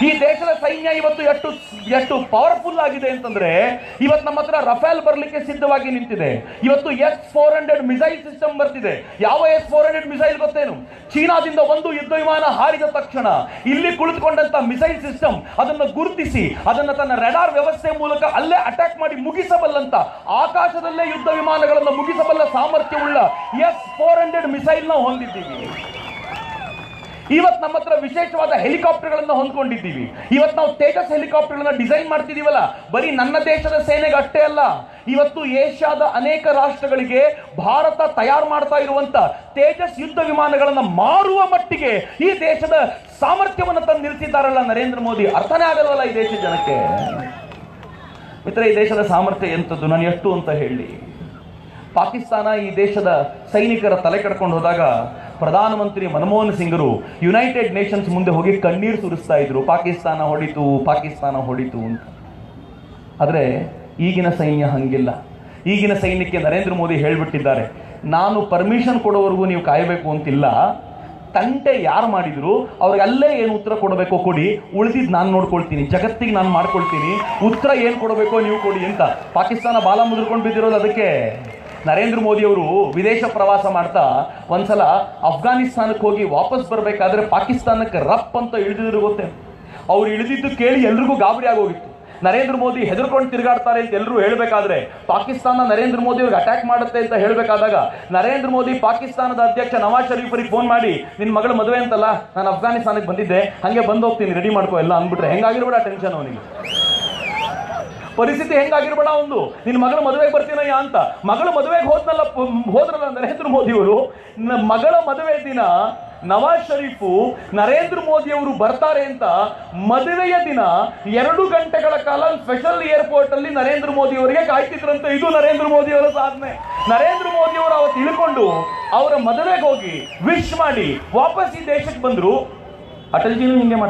ಈ ದೇಶದ ಸೈನ್ಯ ಇವತ್ತು ಎಷ್ಟು ಪವರ್ಫುಲ್ ಆಗಿದೆ ಅಂತಂದ್ರೆ, ಇವತ್ತು ನಮ್ಮ ಹತ್ರ ರಫೇಲ್ ಬರ್ಲಿಕ್ಕೆ ಸಿದ್ಧವಾಗಿ ನಿಂತಿದೆ. ಇವತ್ತು S-400 ಮಿಸೈಲ್ ಸಿಸ್ಟಮ್ ಬರ್ತಿದೆ. ಯಾವ S-400 ಮಿಸೈಲ್ ಗೊತ್ತೇನು? ಚೀನಾದಿಂದ ಒಂದು ಯುದ್ಧ ವಿಮಾನ ಹಾರಿದ ತಕ್ಷಣ ಇಲ್ಲಿ ಕುಳಿತುಕೊಂಡಂತ ಮಿಸೈಲ್ ಸಿಸ್ಟಮ್ ಅದನ್ನು ಗುರುತಿಸಿ ಅದನ್ನು ತನ್ನ ರೆಡಾರ್ ವ್ಯವಸ್ಥೆ ಮೂಲಕ ಅಲ್ಲೇ ಅಟ್ಯಾಕ್ ಮಾಡಿ ಮುಗಿಸಬಲ್ಲಂತ, ಆಕಾಶದಲ್ಲೇ ಯುದ್ಧ ವಿಮಾನಗಳನ್ನು ಮುಗಿಸಬಲ್ಲ ಸಾಮರ್ಥ್ಯವುಳ್ಳ S-400 ಮಿಸೈಲ್ ನ ಹೊಂದಿದ್ದೀವಿ. ಇವತ್ತು ನಮ್ಮ ಹತ್ರ ವಿಶೇಷವಾದ ಹೆಲಿಕಾಪ್ಟರ್ಗಳನ್ನು ಹೊಂದ್ಕೊಂಡಿದ್ದೀವಿ. ಇವತ್ತು ನಾವು ತೇಜಸ್ ಹೆಲಿಕಾಪ್ಟರ್ಗಳನ್ನ ಡಿಸೈನ್ ಮಾಡ್ತಿದೀವಲ್ಲ, ಬರೀ ನನ್ನ ದೇಶದ ಸೇನೆಗೆ ಅಷ್ಟೇ ಅಲ್ಲ, ಇವತ್ತು ಏಷ್ಯಾದ ಅನೇಕ ರಾಷ್ಟ್ರಗಳಿಗೆ ಭಾರತ ತಯಾರು ಮಾಡ್ತಾ ಇರುವಂತ ತೇಜಸ್ ಯುದ್ಧ ವಿಮಾನಗಳನ್ನು ಮಾರುವ ಮಟ್ಟಿಗೆ ಈ ದೇಶದ ಸಾಮರ್ಥ್ಯವನ್ನು ತಂದು ನಿಲ್ಲಿಸಿದ್ದಾರಲ್ಲ ನರೇಂದ್ರ ಮೋದಿ. ಅರ್ಥನೇ ಆಗಲ್ವಲ್ಲ ಈ ದೇಶದ ಜನಕ್ಕೆ. ಮಿತ್ರ, ಈ ದೇಶದ ಸಾಮರ್ಥ್ಯ ಎಂಥದ್ದು, ನಾನು ಎಷ್ಟು ಅಂತ ಹೇಳಿ. ಪಾಕಿಸ್ತಾನ ಈ ದೇಶದ ಸೈನಿಕರ ತಲೆ ಕಡ್ಕೊಂಡು ಹೋದಾಗ ಪ್ರಧಾನಮಂತ್ರಿ ಮನಮೋಹನ್ ಸಿಂಗರು ಯುನೈಟೆಡ್ ನೇಷನ್ಸ್ ಮುಂದೆ ಹೋಗಿ ಕಣ್ಣೀರು ಸುರಿಸ್ತಾ ಇದ್ರು, ಪಾಕಿಸ್ತಾನ ಹೊಡಿತು ಅಂತ. ಆದರೆ ಈಗಿನ ಸೈನ್ಯ ಹಂಗಿಲ್ಲ. ಈಗಿನ ಸೈನ್ಯಕ್ಕೆ ನರೇಂದ್ರ ಮೋದಿ ಹೇಳ್ಬಿಟ್ಟಿದ್ದಾರೆ, ನಾನು ಪರ್ಮಿಷನ್ ಕೊಡೋವರೆಗೂ ನೀವು ಕಾಯಬೇಕು ಅಂತಿಲ್ಲ, ತಂಟೆ ಯಾರು ಮಾಡಿದ್ರು ಅವ್ರಿಗೆ ಅಲ್ಲೇ ಏನು ಉತ್ತರ ಕೊಡಬೇಕೋ ಕೊಡಿ, ಉಳಿದಿದ್ದು ನಾನು ನೋಡ್ಕೊಳ್ತೀನಿ, ಜಗತ್ತಿಗೆ ನಾನು ಮಾಡ್ಕೊಳ್ತೀನಿ, ಉತ್ತರ ಏನು ಕೊಡಬೇಕೋ ನೀವು ಕೊಡಿ ಅಂತ. ಪಾಕಿಸ್ತಾನ ಬಾಲ ಮುದ್ರಕೊಂಡು ಬಿದ್ದಿರೋದು ಅದಕ್ಕೆ. ನರೇಂದ್ರ ಮೋದಿ ಅವರು ವಿದೇಶ ಪ್ರವಾಸ ಮಾಡ್ತಾ ಒಂದ್ಸಲ ಅಫ್ಘಾನಿಸ್ತಾನಕ್ಕೆ ಹೋಗಿ ವಾಪಸ್ ಬರಬೇಕಾದ್ರೆ ಪಾಕಿಸ್ತಾನಕ್ಕೆ ರಪ್ ಅಂತ ಇಳಿದಿದ್ರು ಗೊತ್ತೇ. ಅವ್ರು ಇಳಿದಿದ್ದು ಕೇಳಿ ಎಲ್ರಿಗೂ ಗಾಬರಿ ಆಗೋಗಿತ್ತು. ನರೇಂದ್ರ ಮೋದಿ ಹೆದರ್ಕೊಂಡು ತಿರುಗಾಡ್ತಾರೆ ಅಂತ ಎಲ್ಲರೂ ಹೇಳಬೇಕಾದ್ರೆ, ಪಾಕಿಸ್ತಾನ ನರೇಂದ್ರ ಮೋದಿ ಅವ್ರಿಗೆ ಅಟ್ಯಾಕ್ ಮಾಡುತ್ತೆ ಅಂತ ಹೇಳಬೇಕಾದಾಗ ನರೇಂದ್ರ ಮೋದಿ ಪಾಕಿಸ್ತಾನದ ಅಧ್ಯಕ್ಷ ನವಾಜ್ ಶರೀಫರಿಗೆ ಫೋನ್ ಮಾಡಿ, ನಿನ್ನ ಮಗಳ ಮದುವೆ ಅಂತಲ್ಲ, ನಾನು ಅಫ್ಘಾನಿಸ್ತಾನಕ್ಕೆ ಬಂದಿದ್ದೆ, ಹಾಗೆ ಬಂದು ಹೋಗ್ತೀನಿ, ರೆಡಿ ಮಾಡ್ಕೋ ಎಲ್ಲ ಅಂದ್ಬಿಟ್ರೆ ಹೆಂಗಾಗಿರ್ಬೇಡ ಟೆನ್ಷನ್ ಅವನಿಗೆ. ಪರಿಸ್ಥಿತಿ ಹೆಂಗಾಗಿರ್ಬೇಡ ಒಂದು, ನಿನ್ನ ಮಗಳ ಮದುವೆಗೆ ಬರ್ತೀನಯ್ಯ ಅಂತ. ಮಗಳ ಮದುವೆಗೆ ಹೋದ್ರಲ್ಲ ನರೇಂದ್ರ ಮೋದಿ ಅವರು, ಮಗಳ ಮದುವೆ ದಿನ ನವಾಜ್ ಶರೀಫು ನರೇಂದ್ರ ಮೋದಿ ಅವರು ಬರ್ತಾರೆ ಅಂತ ಮದುವೆಯ ದಿನ 2 ಗಂಟೆಗಳ ಕಾಲ ಸ್ಪೆಷಲ್ ಏರ್ಪೋರ್ಟ್ ಅಲ್ಲಿ ನರೇಂದ್ರ ಮೋದಿ ಅವರಿಗೆ ಕಾಯ್ತಿದ್ರಂತೆ. ಇದು ನರೇಂದ್ರ ಮೋದಿ ಅವರ ಸಾಧನೆ. ನರೇಂದ್ರ ಮೋದಿ ಅವರು ಅವತ್ತು ಇಳ್ಕೊಂಡು ಅವರ ಮದುವೆಗೆ ಹೋಗಿ ವಿಶ್ ಮಾಡಿ ವಾಪಸ್ ಈ ದೇಶಕ್ಕೆ ಬಂದ್ರು. ಅಟಲ್ಜಿನೂ ಹಿಂಗೆ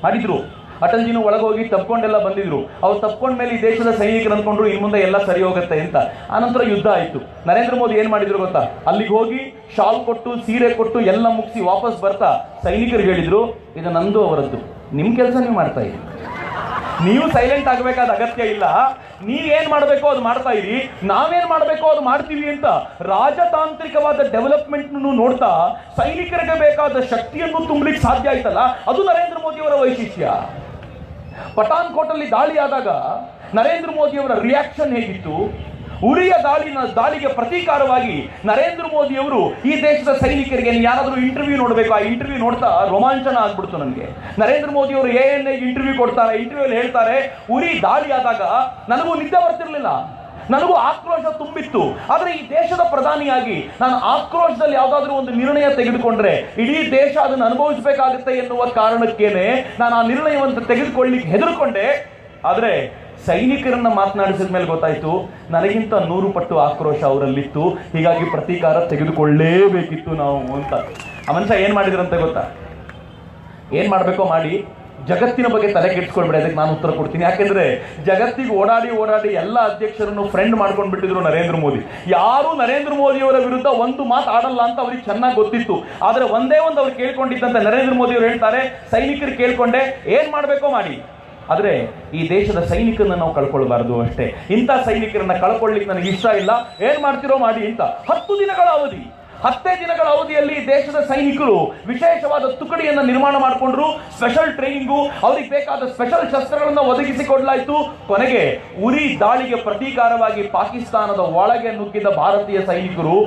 ಮಾಡಿದ್ರು. ಅಟಲ್ಜಿನೂ ಒಳಗೋಗಿ ತಪ್ಕೊಂಡೆಲ್ಲ ಬಂದಿದ್ರು. ಅವ್ರು ತಪ್ಕೊಂಡ ಮೇಲೆ ಈ ದೇಶದ ಸೈನಿಕರು ಅಂದ್ಕೊಂಡ್ರು ಇನ್ನು ಮುಂದೆ ಎಲ್ಲ ಸರಿ ಹೋಗುತ್ತೆ ಅಂತ. ಆನಂತರ ಯುದ್ಧ ಆಯಿತು. ನರೇಂದ್ರ ಮೋದಿ ಏನು ಮಾಡಿದ್ರು ಗೊತ್ತಾ? ಅಲ್ಲಿಗೆ ಹೋಗಿ ಶಾಲ್ ಕೊಟ್ಟು ಸೀರೆ ಕೊಟ್ಟು ಎಲ್ಲ ಮುಗಿಸಿ ವಾಪಸ್ ಬರ್ತಾ ಸೈನಿಕರಿಗೆ ಹೇಳಿದ್ರು, ಇದು ನಂದು ಅವರದ್ದು, ನಿಮ್ಮ ಕೆಲಸ ನೀವು ಮಾಡ್ತಾ ಇದ್ದೀರಿ. ನೀವು ಸೈಲೆಂಟ್ ಆಗಬೇಕಾದ ಅಗತ್ಯ ಇಲ್ಲ. ನೀವೇನ್ ಮಾಡಬೇಕೋ ಅದು ಮಾಡ್ತಾ ಇರಿ, ನಾವೇನ್ ಮಾಡಬೇಕೋ ಅದು ಮಾಡ್ತೀವಿ ಅಂತ ರಾಜತಾಂತ್ರಿಕವಾದ ಡೆವಲಪ್ಮೆಂಟ್ ನೋಡ್ತಾ ಸೈನಿಕರಿಗೆ ಬೇಕಾದ ಶಕ್ತಿಯನ್ನು ತುಂಬಲಿಕ್ಕೆ ಸಾಧ್ಯ ಆಯ್ತಲ್ಲ, ಅದು ನರೇಂದ್ರ ಮೋದಿಯವರ ವೈಶಿಷ್ಟ್ಯ. ಪಠಾನ್ಕೋಟ್ ಅಲ್ಲಿ ದಾಳಿ ಆದಾಗ ನರೇಂದ್ರ ಮೋದಿಯವರ ರಿಯಾಕ್ಷನ್ ಹೇಗಿತ್ತು? ಉರಿಯ ದಾಳಿಗೆ ಪ್ರತೀಕಾರವಾಗಿ ನರೇಂದ್ರ ಮೋದಿಯವರು ಈ ದೇಶದ ಸೈನಿಕರಿಗೆ, ಯಾರಾದರೂ ಇಂಟರ್ವ್ಯೂ ನೋಡಬೇಕು, ಆ ಇಂಟರ್ವ್ಯೂ ನೋಡ್ತಾ ರೋಮಾಂಚನ ಆಗ್ಬಿಡ್ತು ನನಗೆ. ನರೇಂದ್ರ ಮೋದಿಯವರು ANA ಇಂಟರ್ವ್ಯೂ ಕೊಡ್ತಾರೆ, ಇಂಟರ್ವ್ಯೂ ಹೇಳ್ತಾರೆ, ಉರಿ ದಾಳಿ ಆದಾಗ ನನಗೂ ನಿದ್ದೆ ಬರ್ತಿರ್ಲಿಲ್ಲ, ನನಗೂ ಆಕ್ರೋಶ ತುಂಬಿತ್ತು. ಆದರೆ ಈ ದೇಶದ ಪ್ರಧಾನಿಯಾಗಿ ನಾನು ಆಕ್ರೋಶದಲ್ಲಿ ಯಾವುದಾದ್ರೂ ಒಂದು ನಿರ್ಣಯ ತೆಗೆದುಕೊಂಡ್ರೆ ಇಡೀ ದೇಶ ಅದನ್ನು ಅನುಭವಿಸಬೇಕಾಗುತ್ತೆ ಎನ್ನುವ ಕಾರಣಕ್ಕೇನೆ ನಾನು ಆ ನಿರ್ಣಯವನ್ನು ತೆಗೆದುಕೊಳ್ಳಿಕ್ಕೆ ಹೆದರ್ಕೊಂಡೆ. ಆದರೆ ಸೈನಿಕರನ್ನ ಮಾತನಾಡಿಸಿದ ಮೇಲೆ ಗೊತ್ತಾಯ್ತು ನನಗಿಂತ 100 ಪಟ್ಟು ಆಕ್ರೋಶ ಅವರಲ್ಲಿತ್ತು, ಹೀಗಾಗಿ ಪ್ರತೀಕಾರ ತೆಗೆದುಕೊಳ್ಳೇಬೇಕಿತ್ತು ನಾವು ಅಂತ. ಆ ಮನುಷ್ಯ ಏನ್ ಮಾಡಿದ್ರಂತ ಗೊತ್ತಾ? ಏನ್ ಮಾಡ್ಬೇಕೋ ಮಾಡಿ, ಜಗತ್ತಿನ ಬಗ್ಗೆ ತಲೆ ಕೆಡಿಸ್ಕೊಳ್ಬೇಡಿ, ಅದಕ್ಕೆ ನಾನು ಉತ್ತರ ಕೊಡ್ತೀನಿ. ಯಾಕೆಂದ್ರೆ ಜಗತ್ತಿಗೆ ಓಡಾಡಿ ಎಲ್ಲ ಅಧ್ಯಕ್ಷರನ್ನು ಫ್ರೆಂಡ್ ಮಾಡ್ಕೊಂಡು ಬಿಟ್ಟಿದ್ರು ನರೇಂದ್ರ ಮೋದಿ. ಯಾರು ನರೇಂದ್ರ ಮೋದಿಯವರ ವಿರುದ್ಧ ಒಂದು ಮಾತು ಆಡಲ್ಲ ಅಂತ ಅವ್ರಿಗೆ ಚೆನ್ನಾಗಿ ಗೊತ್ತಿತ್ತು. ಆದ್ರೆ ಒಂದೇ ಒಂದು ಅವ್ರು ಕೇಳ್ಕೊಂಡಿದ್ದಂತೆ ನರೇಂದ್ರ ಮೋದಿ ಅವರು ಹೇಳ್ತಾರೆ, ಸೈನಿಕರು ಕೇಳ್ಕೊಂಡೆ ಏನ್ ಮಾಡ್ಬೇಕೋ ಮಾಡಿ, ಆದ್ರೆ ಈ ದೇಶದ ಸೈನಿಕರನ್ನ ನಾವು ಕಳ್ಕೊಳ್ಬಾರ್ದು ಅಷ್ಟೇ. ಇಂಥ ಸೈನಿಕರನ್ನ ಕಳ್ಕೊಳ್ಳಿಕ್ಕೆ ನನಗೆ ಇಷ್ಟ ಇಲ್ಲ, ಏನ್ ಮಾಡ್ತಿರೋ ಮಾಡಿ ಅಂತ 10 ದಿನಗಳ ಅವಧಿ, 10 ದಿನಗಳ ಅವಧಿಯಲ್ಲಿ ದೇಶದ ಸೈನಿಕರು ವಿಶೇಷವಾದ ತುಕಡಿಯನ್ನ ನಿರ್ಮಾಣ ಮಾಡಿಕೊಂಡ್ರು. ಸ್ಪೆಷಲ್ ಟ್ರೈನಿಂಗು, ಅವ್ರಿಗೆ ಬೇಕಾದ ಸ್ಪೆಷಲ್ ಶಸ್ತ್ರಗಳನ್ನ ಒದಗಿಸಿಕೊಡ್ಲಾಯ್ತು. ಕೊನೆಗೆ ಉರಿ ದಾಳಿಗೆ ಪ್ರತೀಕಾರವಾಗಿ ಪಾಕಿಸ್ತಾನದ ಒಳಗೆ ನುಗ್ಗಿದ ಭಾರತೀಯ ಸೈನಿಕರು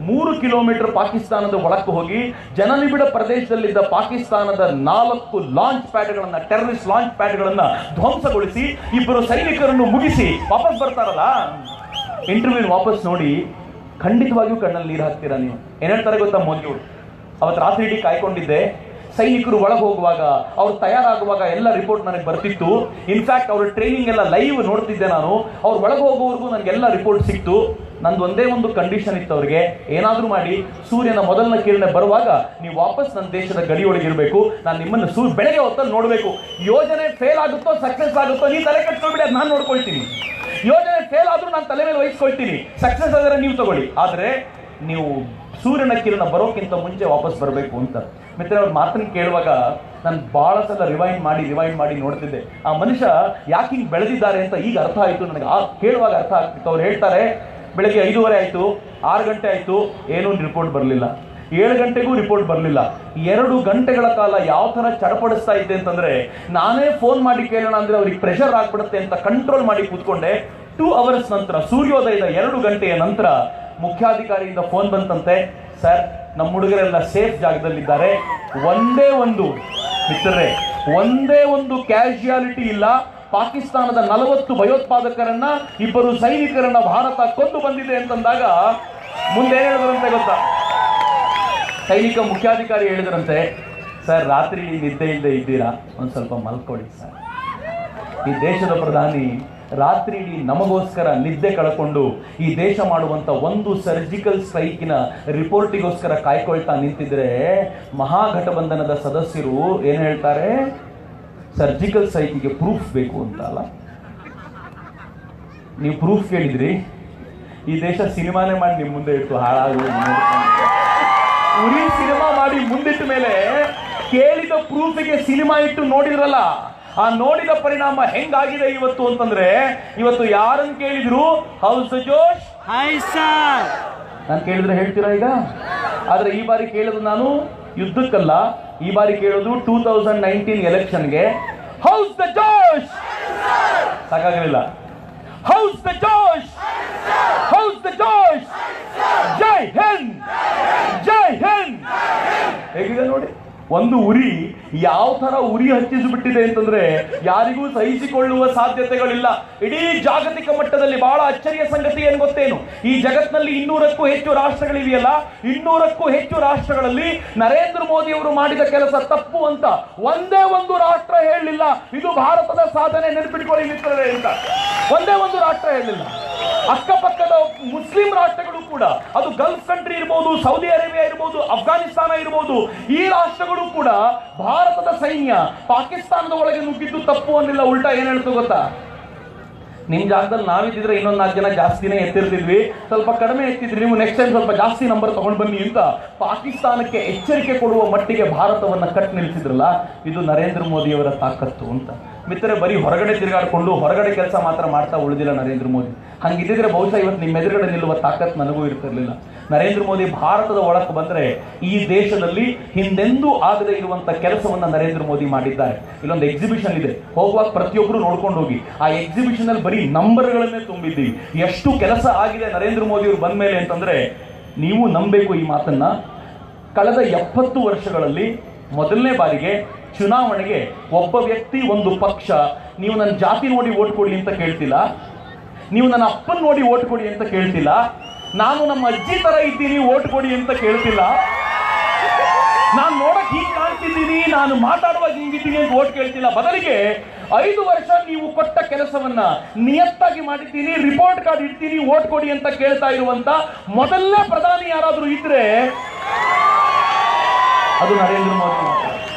3 ಕಿಲೋಮೀಟರ್ ಪಾಕಿಸ್ತಾನದ ಒಳಕ್ಕೆ ಹೋಗಿ ಜನನಿಬಿಡ ಪ್ರದೇಶದಲ್ಲಿದ್ದ ಪಾಕಿಸ್ತಾನದ 4 ಲಾಂಚ್ ಪ್ಯಾಡ್ಗಳನ್ನ, ಟೆರರಿಸ್ಟ್ ಲಾಂಚ್ ಪ್ಯಾಡ್ಗಳನ್ನ ಧ್ವಂಸಗೊಳಿಸಿ 2 ಸೈನಿಕರನ್ನು ಮುಗಿಸಿ ವಾಪಸ್ ಬರ್ತಾರಲ್ಲ, ಇಂಟರ್ವ್ಯೂ ವಾಪಸ್ ನೋಡಿ ಖಂಡಿತವಾಗಿಯೂ ಕಣ್ಣಲ್ಲಿ ನೀರು ಹಾಕ್ತೀರಾ ನೀವು. ಏನ್ ಹೇಳ್ತಾರೆ ಗೊತ್ತಾ ಮೋದಿಯವರು? ಅವತ್ತು ರಾತ್ರಿ ಇಡೀ ಕಾಯ್ಕೊಂಡಿದ್ದೆ, ಸೈನಿಕರು ಒಳಗೆ ಹೋಗುವಾಗ, ಅವ್ರು ತಯಾರಾಗುವಾಗ ಎಲ್ಲ ರಿಪೋರ್ಟ್ ನನಗೆ ಬರ್ತಿತ್ತು. ಇನ್ಫ್ಯಾಕ್ಟ್ ಅವ್ರ ಟ್ರೈನಿಂಗ್ ಎಲ್ಲ ಲೈವ್ ನೋಡ್ತಿದ್ದೆ ನಾನು. ಅವ್ರು ಒಳಗೆ ಹೋಗೋವರೆಗೂ ನನಗೆಲ್ಲ ರಿಪೋರ್ಟ್ ಸಿಕ್ತು. ನಂದು ಒಂದೇ ಒಂದು ಕಂಡೀಷನ್ ಇತ್ತು ಅವ್ರಿಗೆ, ಏನಾದ್ರೂ ಮಾಡಿ ಸೂರ್ಯನ ಮೊದಲನ ಕಿರಣ ಬರುವಾಗ ನೀವು ವಾಪಸ್ ನನ್ನ ದೇಶದ ಗಡಿಯೊಳಗೆ ಇರಬೇಕು, ನಾನು ನಿಮ್ಮನ್ನು ಬೆಳಗ್ಗೆ ಹೊತ್ತಲ್ಲಿ ನೋಡಬೇಕು. ಯೋಜನೆ ಫೇಲ್ ಆಗುತ್ತೋ ಸಕ್ಸಸ್ ಆಗುತ್ತೋ ನೀವು ತಲೆ ಕಟ್ಕೊಳ್ಬಿಡಿ, ಅದು ನಾನು ನೋಡ್ಕೊಳ್ತೀನಿ. ಯೋಜನೆ ಫೇಲ್ ಆದ್ರೂ ನಾನು ತಲೆ ಮೇಲೆ ವಹಿಸ್ಕೊಳ್ತೀನಿ, ಸಕ್ಸಸ್ ಆದರೆ ನೀವು ತಗೊಳ್ಳಿ, ಆದ್ರೆ ನೀವು ಸೂರ್ಯನ ಕಿರಣ ಬರೋಕ್ಕಿಂತ ಮುಂಚೆ ವಾಪಸ್ ಬರಬೇಕು ಅಂತ. ಮಿತ್ರ ಅವ್ರ ಮಾತನ್ನು ಕೇಳುವಾಗ ನಾನು ಬಹಳ ಸಲ ರಿವೈಂಡ್ ಮಾಡಿ ನೋಡ್ತಿದ್ದೆ. ಆ ಮನುಷ್ಯ ಯಾಕೆ ಹಿಂಗೆ ಬೆಳೆದಿದ್ದಾರೆ ಅಂತ ಈಗ ಅರ್ಥ ಆಯ್ತು ನನಗೆ. ಕೇಳುವಾಗ ಅರ್ಥ ಆಗ್ತಿತ್ತು. ಅವ್ರು ಹೇಳ್ತಾರೆ, ಬೆಳಗ್ಗೆ 5:30 ಆಯ್ತು, 6 ಗಂಟೆ ಆಯ್ತು, ಏನೂ ರಿಪೋರ್ಟ್ ಬರಲಿಲ್ಲ. 7 ಗಂಟೆಗೂ ರಿಪೋರ್ಟ್ ಬರಲಿಲ್ಲ. 2 ಗಂಟೆಗಳ ಕಾಲ ಯಾವ ತರ ಚಡಪಡಿಸ್ತಾ ಇದ್ದೆ ಅಂತಂದ್ರೆ, ನಾನೇ ಫೋನ್ ಮಾಡಿ ಕೇಳೋಣ ಅಂದ್ರೆ ಅವ್ರಿಗೆ ಪ್ರೆಷರ್ ಆಗ್ಬಿಡುತ್ತೆ ಅಂತ ಕಂಟ್ರೋಲ್ ಮಾಡಿ ಕೂತ್ಕೊಂಡೆ. 2 ಅವರ್ಸ್ ನಂತರ, ಸೂರ್ಯೋದಯದ 2 ಗಂಟೆಯ ನಂತರ ಮುಖ್ಯಾಧಿಕಾರಿಯಿಂದ ಫೋನ್ ಬಂತಂತೆ, ಸರ್ ನಮ್ಮ ಹುಡುಗರೆಲ್ಲ ಸೇಫ್ ಜಾಗದಲ್ಲಿದ್ದಾರೆ, ಒಂದೇ ಒಂದು ಕ್ಯಾಶುಯಾಲಿಟಿ ಇಲ್ಲ. ಪಾಕಿಸ್ತಾನದ 40 ಭಯೋತ್ಪಾದಕರನ್ನ, 2 ಸೈನಿಕರನ್ನ ಭಾರತ ಕೊಂದು ಬಂದಿದೆ ಅಂತಂದಾಗ ಮುಂದೆ ಏನ್ ಹೇಳಿದ್ರಂತೆ ಗೊತ್ತಾ? ಸೈನಿಕ ಮುಖ್ಯಾಧಿಕಾರಿ ಹೇಳಿದ್ರಂತೆ, ಸರ್ ರಾತ್ರಿ ನಿದ್ದೆ ಇಲ್ಲದೆ ಇದ್ದೀರಾ, ಒಂದ್ ಸ್ವಲ್ಪ ಮಲ್ಕೊಳ್ಳಿ ಸರ್. ಈ ದೇಶದ ಪ್ರಧಾನಿ ರಾತ್ರಿ ನಮಗೋಸ್ಕರ ನಿದ್ದೆ ಕಳ್ಕೊಂಡು ಈ ದೇಶ ಮಾಡುವಂತ ಒಂದು ಸರ್ಜಿಕಲ್ ಸ್ಟ್ರೈಕಿನ ರಿಪೋರ್ಟಿಗೋಸ್ಕರ ಕಾಯ್ಕೊಳ್ತಾ ನಿಂತಿದ್ರೆ, ಮಹಾಗಠಬಂಧನದ ಸದಸ್ಯರು ಏನ್ ಹೇಳ್ತಾರೆ? ಸರ್ಜಿಕಲ್ ಸ್ಟ್ರೈಕಿಗೆ ಪ್ರೂಫ್ ಬೇಕು ಅಂತ ಅಲ್ಲ. ನೀವು ಪ್ರೂಫ್ ಕೇಳಿದ್ರಿ, ಈ ದೇಶ ಸಿನಿಮಾನೇ ಮಾಡಿ ನಿಮ್ ಮುಂದೆ ಇಟ್ಟು ಹಾಳಾಗುವ ಉರಿ ಸಿನಿಮಾ ಮಾಡಿ ಮುಂದಿಟ್ಟ ಮೇಲೆ ಕೇಳಿದ ಪ್ರೂಫಿಗೆ ಸಿನಿಮಾ ಇಟ್ಟು ನೋಡಿದ್ರಲ್ಲ, ಆ ನೋಡಿದ ಪರಿಣಾಮ ಹೆಂಗಾಗಿದೆ ಇವತ್ತು ಅಂತಂದ್ರೆ, ಇವತ್ತು ಯಾರನ್ನು ಕೇಳಿದ್ರು ಹೌಸ್ ದ ಜೋಶ್, ನಾನು ಕೇಳಿದ್ರೆ ಹೇಳ್ತೀರಾ ಈಗ? ಆದ್ರೆ ಈ ಬಾರಿ ಕೇಳೋದು ನಾನು ಯುದ್ಧಕ್ಕಲ್ಲ, ಈ ಬಾರಿ ಕೇಳೋದು 2019 ಎಲೆಕ್ಷನ್ಗೆ. ಹೌಸ್ ದ ಜೋಶ್ ಸಾಕಾಗಲಿಲ್ಲ. How's the josh, how's the josh, Jai Hind, Jai Hind. ಹೇಗಿದೆ ನೋಡಿ, ಒಂದು ಉರಿ ಯಾವ ತರ ಉರಿ ಹಚ್ಚಿಸಿಬಿಟ್ಟಿದೆ ಅಂತಂದ್ರೆ ಯಾರಿಗೂ ಸಹಿಸಿಕೊಳ್ಳುವ ಸಾಧ್ಯತೆಗಳಿಲ್ಲ. ಇಡೀ ಜಾಗತಿಕ ಮಟ್ಟದಲ್ಲಿ ಬಹಳ ಅಚ್ಚರಿಯ ಸಂಗತಿ ಏನ್ ಗೊತ್ತೇನು? ಈ ಜಗತ್ತಿನಲ್ಲಿ 200ಕ್ಕೂ ಹೆಚ್ಚು ರಾಷ್ಟ್ರಗಳಿವೆಯಲ್ಲ, 200ಕ್ಕೂ ಹೆಚ್ಚು ರಾಷ್ಟ್ರಗಳಲ್ಲಿ ನರೇಂದ್ರ ಮೋದಿ ಅವರು ಮಾಡಿದ ಕೆಲಸ ತಪ್ಪು ಅಂತ ಒಂದೇ ಒಂದು ರಾಷ್ಟ್ರ ಹೇಳಲಿಲ್ಲ. ಇದು ಭಾರತದ ಸಾಧನೆ, ನೆನಪಿಟ್ಕೊಳ್ಳಿ ಮಿತ್ರರೇ ಅಂತ. ಒಂದೇ ಒಂದು ರಾಷ್ಟ್ರ ಹೇಳಲಿಲ್ಲ. ಅಕ್ಕಪಕ್ಕದ ಮುಸ್ಲಿಂ ರಾಷ್ಟ್ರಗಳು ಕೂಡ, ಅದು ಗಲ್ಫ್ ಕಂಟ್ರಿ ಇರಬಹುದು, ಸೌದಿ ಅರೇಬಿಯಾ ಇರಬಹುದು, ಅಫ್ಘಾನಿಸ್ತಾನ ಇರಬಹುದು, ಈ ರಾಷ್ಟ್ರಗಳು ಕೂಡ ಭಾರತದ ಸೈನ್ಯ ಪಾಕಿಸ್ತಾನದ ಒಳಗೆ ನುಗ್ಗಿದ್ದು ತಪ್ಪು ಅನ್ನಿಲ್ಲ. ಉಲ್ಟಾ ಏನ್ ಹೇಳ್ತು ಗೊತ್ತಾ? ನಿಮ್ಮ ಜಾಗದಲ್ಲಿ ನಾವಿದ್ದಿದ್ರೆ ಇನ್ನೊಂದು 4 ಜನ ಜಾಸ್ತಿನೇ ಎತ್ತಿರ್ತಿದ್ವಿ, ಸ್ವಲ್ಪ ಕಡಿಮೆ ಎತ್ತಿದ್ರಿ ನೀವು, ನೆಕ್ಸ್ಟ್ ಟೈಮ್ ಸ್ವಲ್ಪ ಜಾಸ್ತಿ ನಂಬರ್ ತಗೊಂಡು ಬನ್ನಿ ಅಂತ ಪಾಕಿಸ್ತಾನಕ್ಕೆ ಎಚ್ಚರಿಕೆ ಕೊಡುವ ಮಟ್ಟಿಗೆ ಭಾರತವನ್ನು ಕಟ್ ನಿಲ್ಲಿಸಿದ್ರಲ್ಲ, ಇದು ನರೇಂದ್ರ ಮೋದಿಯವರ ತಾಕತ್ತು ಅಂತ. ಮಿತ್ರರೇ, ಬರೀ ಹೊರಗಡೆ ತಿರುಗಾಡಿಕೊಂಡು ಹೊರಗಡೆ ಕೆಲಸ ಮಾತ್ರ ಮಾಡ್ತಾ ಉಳಿದಿಲ್ಲ ನರೇಂದ್ರ ಮೋದಿ. ಹಂಗಿದ್ದಿದ್ರೆ ಬಹುಶಃ ಇವತ್ತು ನಿಮ್ಮ ಎದುರುಗಡೆ ನಿಲ್ಲುವ ತಾಕತ್ತು ನನಗೂ ಇರ್ತಿರ್ಲಿಲ್ಲ. ನರೇಂದ್ರ ಮೋದಿ ಭಾರತದ ಒಳಕ್ಕೆ ಬಂದರೆ ಈ ದೇಶದಲ್ಲಿ ಹಿಂದೆಂದೂ ಆಗದೆ ಇರುವಂತ ಕೆಲಸವನ್ನ ನರೇಂದ್ರ ಮೋದಿ ಮಾಡಿದ್ದಾರೆ. ಇಲ್ಲೊಂದು ಎಕ್ಸಿಬಿಷನ್ ಇದೆ, ಹೋಗುವಾಗ ಪ್ರತಿಯೊಬ್ಬರು ನೋಡ್ಕೊಂಡು ಹೋಗಿ. ಆ ಎಕ್ಸಿಬಿಷನ್ ಅಲ್ಲಿ ಬರೀ ನಂಬರ್ಗಳನ್ನೇ ತುಂಬಿದ್ದೀವಿ. ಎಷ್ಟು ಕೆಲಸ ಆಗಿದೆ ನರೇಂದ್ರ ಮೋದಿ ಅವರು ಬಂದ ಮೇಲೆ ಅಂತಂದ್ರೆ ನೀವು ನಂಬಬೇಕು ಈ ಮಾತನ್ನ. ಕಳೆದ 70 ವರ್ಷಗಳಲ್ಲಿ ಮೊದಲನೇ ಬಾರಿಗೆ ಚುನಾವಣೆಗೆ ಒಬ್ಬ ವ್ಯಕ್ತಿ, ಒಂದು ಪಕ್ಷ, ನೀವು ನನ್ನ ಜಾತಿ ನೋಡಿ ಓಟ್ ಕೊಡಿ ಅಂತ ಕೇಳ್ತಿಲ್ಲ, ನೀವು ನನ್ನ ಅಪ್ಪನ ನೋಡಿ ಓಟ್ ಕೊಡಿ ಅಂತ ಕೇಳ್ತಿಲ್ಲ, ನಾನು ನಮ್ಮ ಅಜ್ಜಿ ತರ ಇದ್ದೀನಿ ಓಟ್ ಕೊಡಿ ಅಂತ ಕೇಳ್ತಿಲ್ಲ, ನಾನು ನೋಡಕ್ ಹೀಗೆ ಕಾಣ್ತಿದ್ದೀನಿ, ನಾನು ಮಾತಾಡುವಾಗ ಹಿಂಗಿದ್ದೀನಿ ಅಂತ ಓಟ್ ಕೇಳ್ತಿಲ್ಲ. ಬದಲಿಗೆ 5 ವರ್ಷ ನೀವು ಕೊಟ್ಟ ಕೆಲಸವನ್ನ ನಿಯತ್ತಾಗಿ ಮಾಡಿದ್ದೀನಿ, ರಿಪೋರ್ಟ್ ಕಾರ್ಡ್ ಇಡ್ತೀನಿ, ಓಟ್ ಕೊಡಿ ಅಂತ ಕೇಳ್ತಾ ಇರುವಂತ ಮೊದಲನೇ ಪ್ರಧಾನಿ ಯಾರಾದ್ರೂ ಇದ್ರೆ ಅದು ನರೇಂದ್ರ ಮೋದಿ.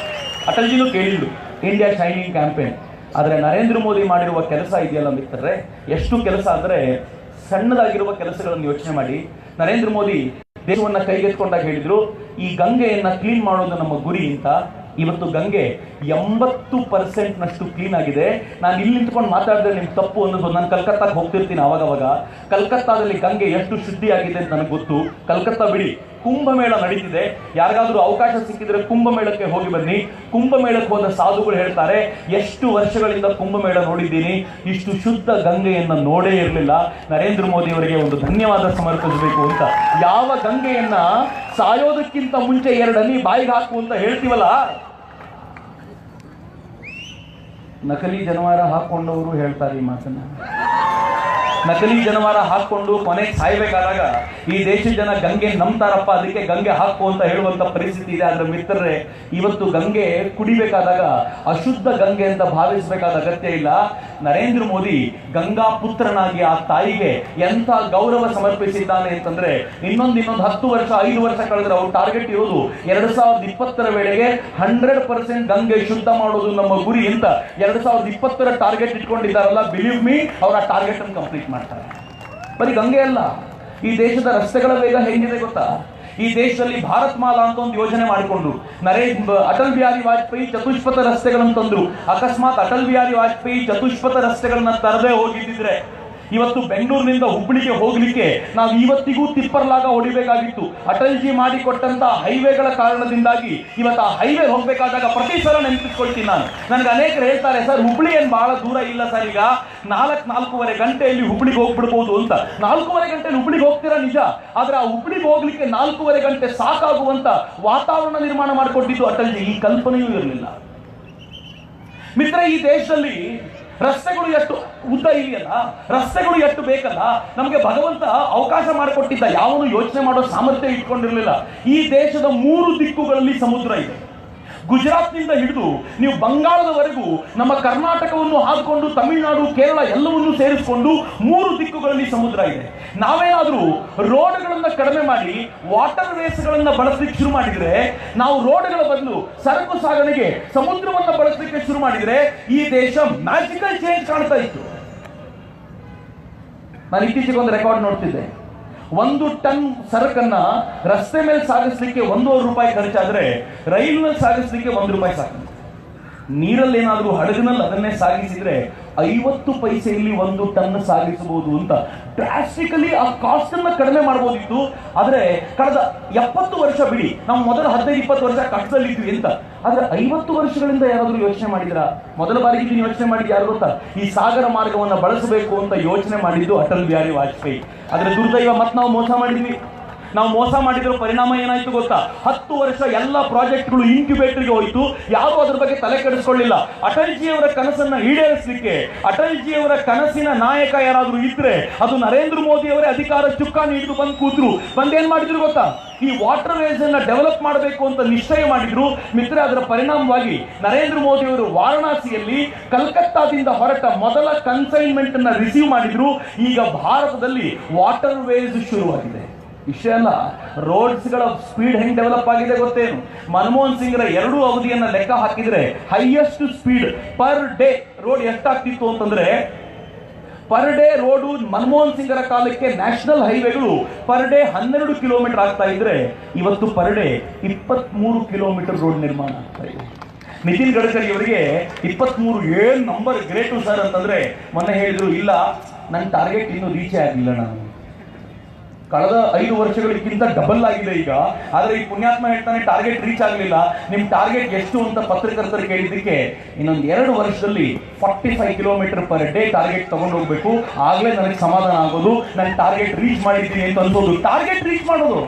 ಅಟಲ್ಜಿನೂ ಕೇಳಿದ್ರು ಇಂಡಿಯಾ ಶೈನಿಂಗ್ ಕ್ಯಾಂಪೇನ್. ಆದರೆ ನರೇಂದ್ರ ಮೋದಿ ಮಾಡಿರುವ ಕೆಲಸ ಇದೆಯಲ್ಲ ಮಿತ್ರರೇ, ಎಷ್ಟು ಕೆಲಸ ಅಂದರೆ ಸಣ್ಣದಾಗಿರುವ ಕೆಲಸಗಳನ್ನು ಯೋಚನೆ ಮಾಡಿ. ನರೇಂದ್ರ ಮೋದಿ ದೇಶವನ್ನ ಕೈಗೆತ್ಕೊಂಡಾಗ ಹೇಳಿದ್ರು, ಈ ಗಂಗೆಯನ್ನ ಕ್ಲೀನ್ ಮಾಡೋದು ನಮ್ಮ ಗುರಿ ಅಂತ. ಇವತ್ತು ಗಂಗೆ 80% ಕ್ಲೀನ್ ಆಗಿದೆ. ನಾನು ಇಲ್ಲಿ ನಿಂತ್ಕೊಂಡು ಮಾತಾಡಿದ್ರೆ ನಿಮ್ಗೆ ತಪ್ಪು ಅನ್ನೋದು. ನಾನು ಕಲ್ಕತ್ತಾಗೆ ಹೋಗ್ತಿರ್ತೀನಿ ಅವಾಗವಾಗ. ಕಲ್ಕತ್ತಾದಲ್ಲಿ ಗಂಗೆ ಎಷ್ಟು ಶುದ್ಧಿಯಾಗಿದೆ ಅಂತ ನನಗೆ ಗೊತ್ತು. ಕಲ್ಕತ್ತಾ ಬಿಡಿ, ಕುಂಭಮೇಳ ನಡೀತಿದೆ. ಯಾರಿಗಾದ್ರೂ ಅವಕಾಶ ಸಿಕ್ಕಿದ್ರೆ ಕುಂಭಮೇಳಕ್ಕೆ ಹೋಗಿ ಬನ್ನಿ. ಕುಂಭಮೇಳಕ್ಕೆ ಹೋದ ಸಾಧುಗಳು ಹೇಳ್ತಾರೆ, ಎಷ್ಟು ವರ್ಷಗಳಿಂದ ಕುಂಭಮೇಳ ನೋಡಿದ್ದೀನಿ, ಇಷ್ಟು ಶುದ್ಧ ಗಂಗೆಯನ್ನ ನೋಡೇ ಇರಲಿಲ್ಲ. ನರೇಂದ್ರ ಮೋದಿ ಅವರಿಗೆ ಒಂದು ಧನ್ಯವಾದ ಸಮರ್ಪಿಸಬೇಕು ಅಂತ. ಯಾವ ಗಂಗೆಯನ್ನ ಸಾಯೋದಕ್ಕಿಂತ ಮುಂಚೆ 2 ಹನಿ ಬಾಯಿಗೆ ಹಾಕು ಅಂತ ಹೇಳ್ತೀವಲ್ಲ, ನಕಲಿ ಜನವಾರ ಹಾಕೊಂಡವರು ಹೇಳ್ತಾರೆ ಈ ಮಾತನ್ನ. ನಕಲಿ ಜನವಾರ ಹಾಕೊಂಡು ಕೊನೆಗೆ ಸಾಯ್ಬೇಕಾದಾಗ ಈ ದೇಶದ ಜನ ಗಂಗೆ ನಂಬ್ತಾರಪ್ಪ, ಅದಕ್ಕೆ ಗಂಗೆ ಹಾಕು ಅಂತ ಹೇಳುವಂತ ಪರಿಸ್ಥಿತಿ ಇದೆ. ಆದ್ರೆ ಮಿತ್ರರೇ, ಇವತ್ತು ಗಂಗೆ ಕುಡಿಬೇಕಾದಾಗ ಅಶುದ್ಧ ಗಂಗೆ ಅಂತ ಭಾವಿಸಬೇಕಾದ ಅಗತ್ಯ ಇಲ್ಲ. ನರೇಂದ್ರ ಮೋದಿ ಗಂಗಾ ಪುತ್ರನಾಗಿ ಆ ತಾಯಿಗೆ ಎಂಥ ಗೌರವ ಸಮರ್ಪಿಸಿದ್ದಾನೆ ಅಂತಂದ್ರೆ, ಇನ್ನೊಂದು 10 ವರ್ಷ 5 ವರ್ಷ ಕಳೆದ್ರೆ ಅವ್ರ ಟಾರ್ಗೆಟ್ ಇರೋದು 2020 ವೇಳೆಗೆ 100% ಗಂಗೆ ಶುದ್ಧ ಮಾಡೋದು ನಮ್ಮ ಗುರಿ ಅಂತ 2020 ಟಾರ್ಗೆಟ್ ಇಟ್ಕೊಂಡಿದ್ದಾರಲ್ಲ. ಬಿಲೀವ್ ಮೀ, ಅವ್ರ ಆ ಟಾರ್ಗೆಟ್ ಅನ್ನು ಕಂಪ್ಲೀಟ್ ಮಾಡ್ತಾರೆ. ಬರೀ ಗಂಗೆ ಅಲ್ಲ, ಈ ದೇಶದ ರಸ್ತೆಗಳ ವೇಗ ಹೇಗಿದೆ ಗೊತ್ತಾ? ಈ ದೇಶದಲ್ಲಿ ಭಾರತ್ ಮಾಲಾ ಅಂತ ಒಂದು ಯೋಜನೆ ಮಾಡಿಕೊಂಡ್ರು. ಅಟಲ್ ಬಿಹಾರಿ ವಾಜಪೇಯಿ ಚತುಷ್ಪಥ ರಸ್ತೆಗಳನ್ನು ತಂದ್ರು. ಅಕಸ್ಮಾತ್ ಅಟಲ್ ಬಿಹಾರಿ ವಾಜಪೇಯಿ ಚತುಷ್ಪಥ ರಸ್ತೆಗಳನ್ನ ತರದೇ ಹೋಗಿದ್ದಿದ್ರೆ ಇವತ್ತು ಬೆಂಗಳೂರಿನಿಂದ ಹುಬ್ಬಳ್ಳಿಗೆ ಹೋಗ್ಲಿಕ್ಕೆ ನಾವು ಇವತ್ತಿಗೂ ತಿಪ್ಪರ್ಲಾಗ ಹೊಡಿಬೇಕಾಗಿತ್ತು. ಅಟಲ್ಜಿ ಮಾಡಿಕೊಟ್ಟಂತ ಹೈವೇಗಳ ಕಾರಣದಿಂದಾಗಿ ಇವತ್ತು ಆ ಹೈವೇ ಹೋಗ್ಬೇಕಾದಾಗ ಪ್ರತಿ ಸಲ ನೆನಪಿಸ್ಕೊಳ್ತೀನಿ ನಾನು. ನನಗೆ ಅನೇಕರು ಹೇಳ್ತಾರೆ, ಸರ್ ಹುಬ್ಬಳ್ಳಿ ಏನ್ ಬಹಳ ದೂರ ಇಲ್ಲ ಸರ್, ಈಗ 4-4.5 ಗಂಟೆಯಲ್ಲಿ ಹುಬ್ಬಳ್ಳಿಗೆ ಹೋಗ್ಬಿಡ್ಬೋದು ಅಂತ. 4.5 ಗಂಟೆಯಲ್ಲಿ ಹುಬ್ಬಳ್ಳಿಗೆ ಹೋಗ್ತೀರಾ ನಿಜ, ಆದ್ರೆ ಆ ಹುಬ್ಬಳ್ಳಿಗೆ ಹೋಗ್ಲಿಕ್ಕೆ 4.5 ಗಂಟೆ ಸಾಕಾಗುವಂತ ವಾತಾವರಣ ನಿರ್ಮಾಣ ಮಾಡಿಕೊಟ್ಟಿದ್ದು ಅಟಲ್ಜಿ. ಈ ಕಲ್ಪನೆಯೂ ಇರಲಿಲ್ಲ. ಮಿತ್ರ, ಈ ದೇಶದಲ್ಲಿ ರಸ್ತೆಗಳು ಎಷ್ಟು ಉದ್ದ ಇದೆಯಲ್ಲ, ರಸ್ತೆಗಳು ಎಷ್ಟು ಬೇಕಲ್ಲ, ನಮಗೆ ಭಗವಂತ ಅವಕಾಶ ಮಾಡಿಕೊಟ್ಟಿದ್ದ. ಯಾವನು ಯೋಚನೆ ಮಾಡೋ ಸಾಮರ್ಥ್ಯ ಇಟ್ಕೊಂಡಿರಲಿಲ್ಲ. ಈ ದೇಶದ 3 ದಿಕ್ಕುಗಳಲ್ಲಿ ಸಮುದ್ರ ಇದೆ. ಗುಜರಾತ್ನಿಂದ ಹಿಡಿದು ನೀವು ಬಂಗಾಳದವರೆಗೂ ನಮ್ಮ ಕರ್ನಾಟಕವನ್ನು ಹಾಕಿಕೊಂಡು ತಮಿಳುನಾಡು, ಕೇರಳ ಎಲ್ಲವನ್ನೂ ಸೇರಿಸಿಕೊಂಡು 3 ದಿಕ್ಕುಗಳಲ್ಲಿ ಸಮುದ್ರ ಇದೆ. ನಾವೇನಾದ್ರೂ ರೋಡ್ಗಳನ್ನ ಕಡಿಮೆ ಮಾಡಿ ವಾಟರ್ ವೇಸ್ಗಳನ್ನ ಬಳಸಲಿಕ್ಕೆ ಶುರು ಮಾಡಿದ್ರೆ, ನಾವು ರೋಡ್ಗಳ ಬದಲು ಸರಕು ಸಾಗಣೆಗೆ ಸಮುದ್ರವನ್ನ ಬಳಸಲಿಕ್ಕೆ ಶುರು ಮಾಡಿದ್ರೆ ಈ ದೇಶ ಮ್ಯಾಜಿಕಲ್ ಚೇಂಜ್ ಕಾಣ್ತಾ ಇತ್ತು. ನಾನು ಇತ್ತೀಚೆಗೆ ಒಂದು ರೆಕಾರ್ಡ್ ನೋಡ್ತಿದ್ದೆ. 1 ಟನ್ ಸರಕನ್ನ ರಸ್ತೆ ಮೇಲೆ ಸಾಗಿಸ್ಲಿಕ್ಕೆ 1.5 ರೂಪಾಯಿ ಖರ್ಚಾದ್ರೆ ರೈಲ್ನಲ್ಲಿ ಸಾಗಿಸ್ಲಿಕ್ಕೆ 1 ರೂಪಾಯಿ ಸಾಕು. ನೀರಲ್ಲಿ ಏನಾದ್ರೂ ಹಡಗಿನಲ್ಲಿ ಅದನ್ನೇ ಸಾಗಿಸಿದ್ರೆ 50 ಪೈಸೆಯಲ್ಲಿ 1 ಟನ್ ಸಾಗಿಸಬಹುದು ಅಂತ ಡ್ರಾಸ್ಟಿಕಲಿ ಆ ಕಾಸ್ಟ್ ಅನ್ನ ಕಡಿಮೆ ಮಾಡಬಹುದಿತ್ತು. ಆದ್ರೆ ಕಳೆದ 70 ವರ್ಷ ಬಿಡಿ, ನಾವು ಮೊದಲ 15-20 ವರ್ಷ ಕಷ್ಟದಲ್ಲಿದ್ವಿ ಅಂತ. ಆದ್ರೆ 50 ವರ್ಷಗಳಿಂದ ಯಾರಾದ್ರೂ ಯೋಚನೆ ಮಾಡಿದ್ರ? ಮೊದಲ ಬಾರಿಗೆ ಇದನ್ನು ಯೋಚನೆ ಮಾಡಿದ್ದು ಯಾರು ಗೊತ್ತಾ? ಈ ಸಾಗರ ಮಾರ್ಗವನ್ನ ಬಳಸಬೇಕು ಅಂತ ಯೋಚನೆ ಮಾಡಿದ್ದು ಅಟಲ್ ಬಿಹಾರಿ ವಾಜಪೇಯಿ. ಆದ್ರೆ ದುರ್ದೈವ, ಮತ್ತೆ ನಾವು ಮೋಸ ಮಾಡಿದ್ವಿ. ನಾವು ಮೋಸ ಮಾಡಿದ್ರ ಪರಿಣಾಮ ಏನಾಯ್ತು ಗೊತ್ತಾ? 10 ವರ್ಷ ಎಲ್ಲ ಪ್ರಾಜೆಕ್ಟ್ಗಳು ಇನ್ಕ್ಯುಬೇಟರ್ಗೆ ಹೋಯ್ತು. ಯಾರು ಅದ್ರ ಬಗ್ಗೆ ತಲೆ ಕೆಡಿಸ್ಕೊಳ್ಳಿಲ್ಲ. ಅಟಲ್ಜಿಯವರ ಕನಸನ್ನ ಈಡೇರಿಸಲಿಕ್ಕೆ ಅಟಲ್ಜಿಯವರ ಕನಸಿನ ನಾಯಕ ಯಾರಾದ್ರೂ ಇದ್ರೆ ಅದು ನರೇಂದ್ರ ಮೋದಿ ಅವರೇ. ಅಧಿಕಾರ ಚುಕ್ಕಾಣಿ ಹಿಡಿದು ಬಂದು ಕೂತ್ರು. ಬಂದೇನ್ ಮಾಡಿದ್ರು ಗೊತ್ತಾ? ಈ ವಾಟರ್ ವೇಸ್ ಅನ್ನ ಡೆವಲಪ್ ಮಾಡಬೇಕು ಅಂತ ನಿಶ್ಚಯ ಮಾಡಿದ್ರು. ಮಿತ್ರ, ಅದರ ಪರಿಣಾಮವಾಗಿ ನರೇಂದ್ರ ಮೋದಿ ಅವರು ವಾರಣಾಸಿಯಲ್ಲಿ ಕಲ್ಕತ್ತಾದಿಂದ ಹೊರಟ ಮೊದಲ ಕನ್ಸೈನ್ಮೆಂಟ್ ಅನ್ನ ರಿಸೀವ್ ಮಾಡಿದ್ರು. ಈಗ ಭಾರತದಲ್ಲಿ ವಾಟರ್ ವೇಸ್ ಶುರುವಾಗಿದೆ. ವಿಷಯ ಅಲ್ಲ, ರೋಡ್ಸ್ಗಳ ಸ್ಪೀಡ್ ಹೆಂಗ್ ಡೆವಲಪ್ ಆಗಿದೆ ಗೊತ್ತೇನು? ಮನಮೋಹನ್ ಸಿಂಗ್ರ 2 ಅವಧಿಯನ್ನ ಲೆಕ್ಕ ಹಾಕಿದ್ರೆ highest speed per day road ಎಷ್ಟಾಗ್ತಿತ್ತು ಅಂತಂದ್ರೆ ಪರ್ ಡೇ ರೋಡು ಮನಮೋಹನ್ ಸಿಂಗರ ಕಾಲಕ್ಕೆ ನ್ಯಾಷನಲ್ ಹೈವೇಗಳು ಪರ್ ಡೇ 12 ಕಿಲೋಮೀಟರ್ ಆಗ್ತಾ ಇದ್ರೆ ಇವತ್ತು ಪರ್ ಡೇ 23 ಕಿಲೋಮೀಟರ್ ರೋಡ್ ನಿರ್ಮಾಣ ಆಗ್ತಾ ಇದೆ. ನಿತಿನ್ ಗಡ್ಕರಿ ಅವರಿಗೆ 23 ಏನ್ ನಂಬರ್ ಗ್ರೇಟು ಸರ್ ಅಂತಂದ್ರೆ ಮೊನ್ನೆ ಹೇಳಿದ್ರು, ಇಲ್ಲ ನನ್ನ ಟಾರ್ಗೆಟ್ ಇನ್ನೂ ರೀಚೇ ಆಗಿಲ್ಲ, ನಾನು ಕಳೆದ 5 ವರ್ಷಗಳಿಗಿಂತ ಡಬಲ್ ಆಗಿದೆ ಈಗ. ಆದ್ರೆ ಈ ಪುಣ್ಯಾತ್ಮ ಹೇಳ್ತಾನೆ ಟಾರ್ಗೆಟ್ ರೀಚ್ ಆಗಲಿಲ್ಲ. ನಿಮ್ ಟಾರ್ಗೆಟ್ ಎಷ್ಟು ಅಂತ ಪತ್ರಕರ್ತರು ಕೇಳಿದ್ದಕ್ಕೆ ಇನ್ನೊಂದು 2 ವರ್ಷದಲ್ಲಿ 45 ಕಿಲೋಮೀಟರ್ ಪರ್ ಡೇ ಟಾರ್ಗೆಟ್ ತಗೊಂಡು ಹೋಗ್ಬೇಕು, ಆಗ್ಲೇ ನನಗೆ ಸಮಾಧಾನ ಆಗೋದು, ನನ್ನ ಟಾರ್ಗೆಟ್ ರೀಚ್ ಮಾಡಿದ್ದೀನಿ ಅಂತ ಅನ್ಸೋದು. ಟಾರ್ಗೆಟ್ ರೀಚ್ ಮಾಡೋದು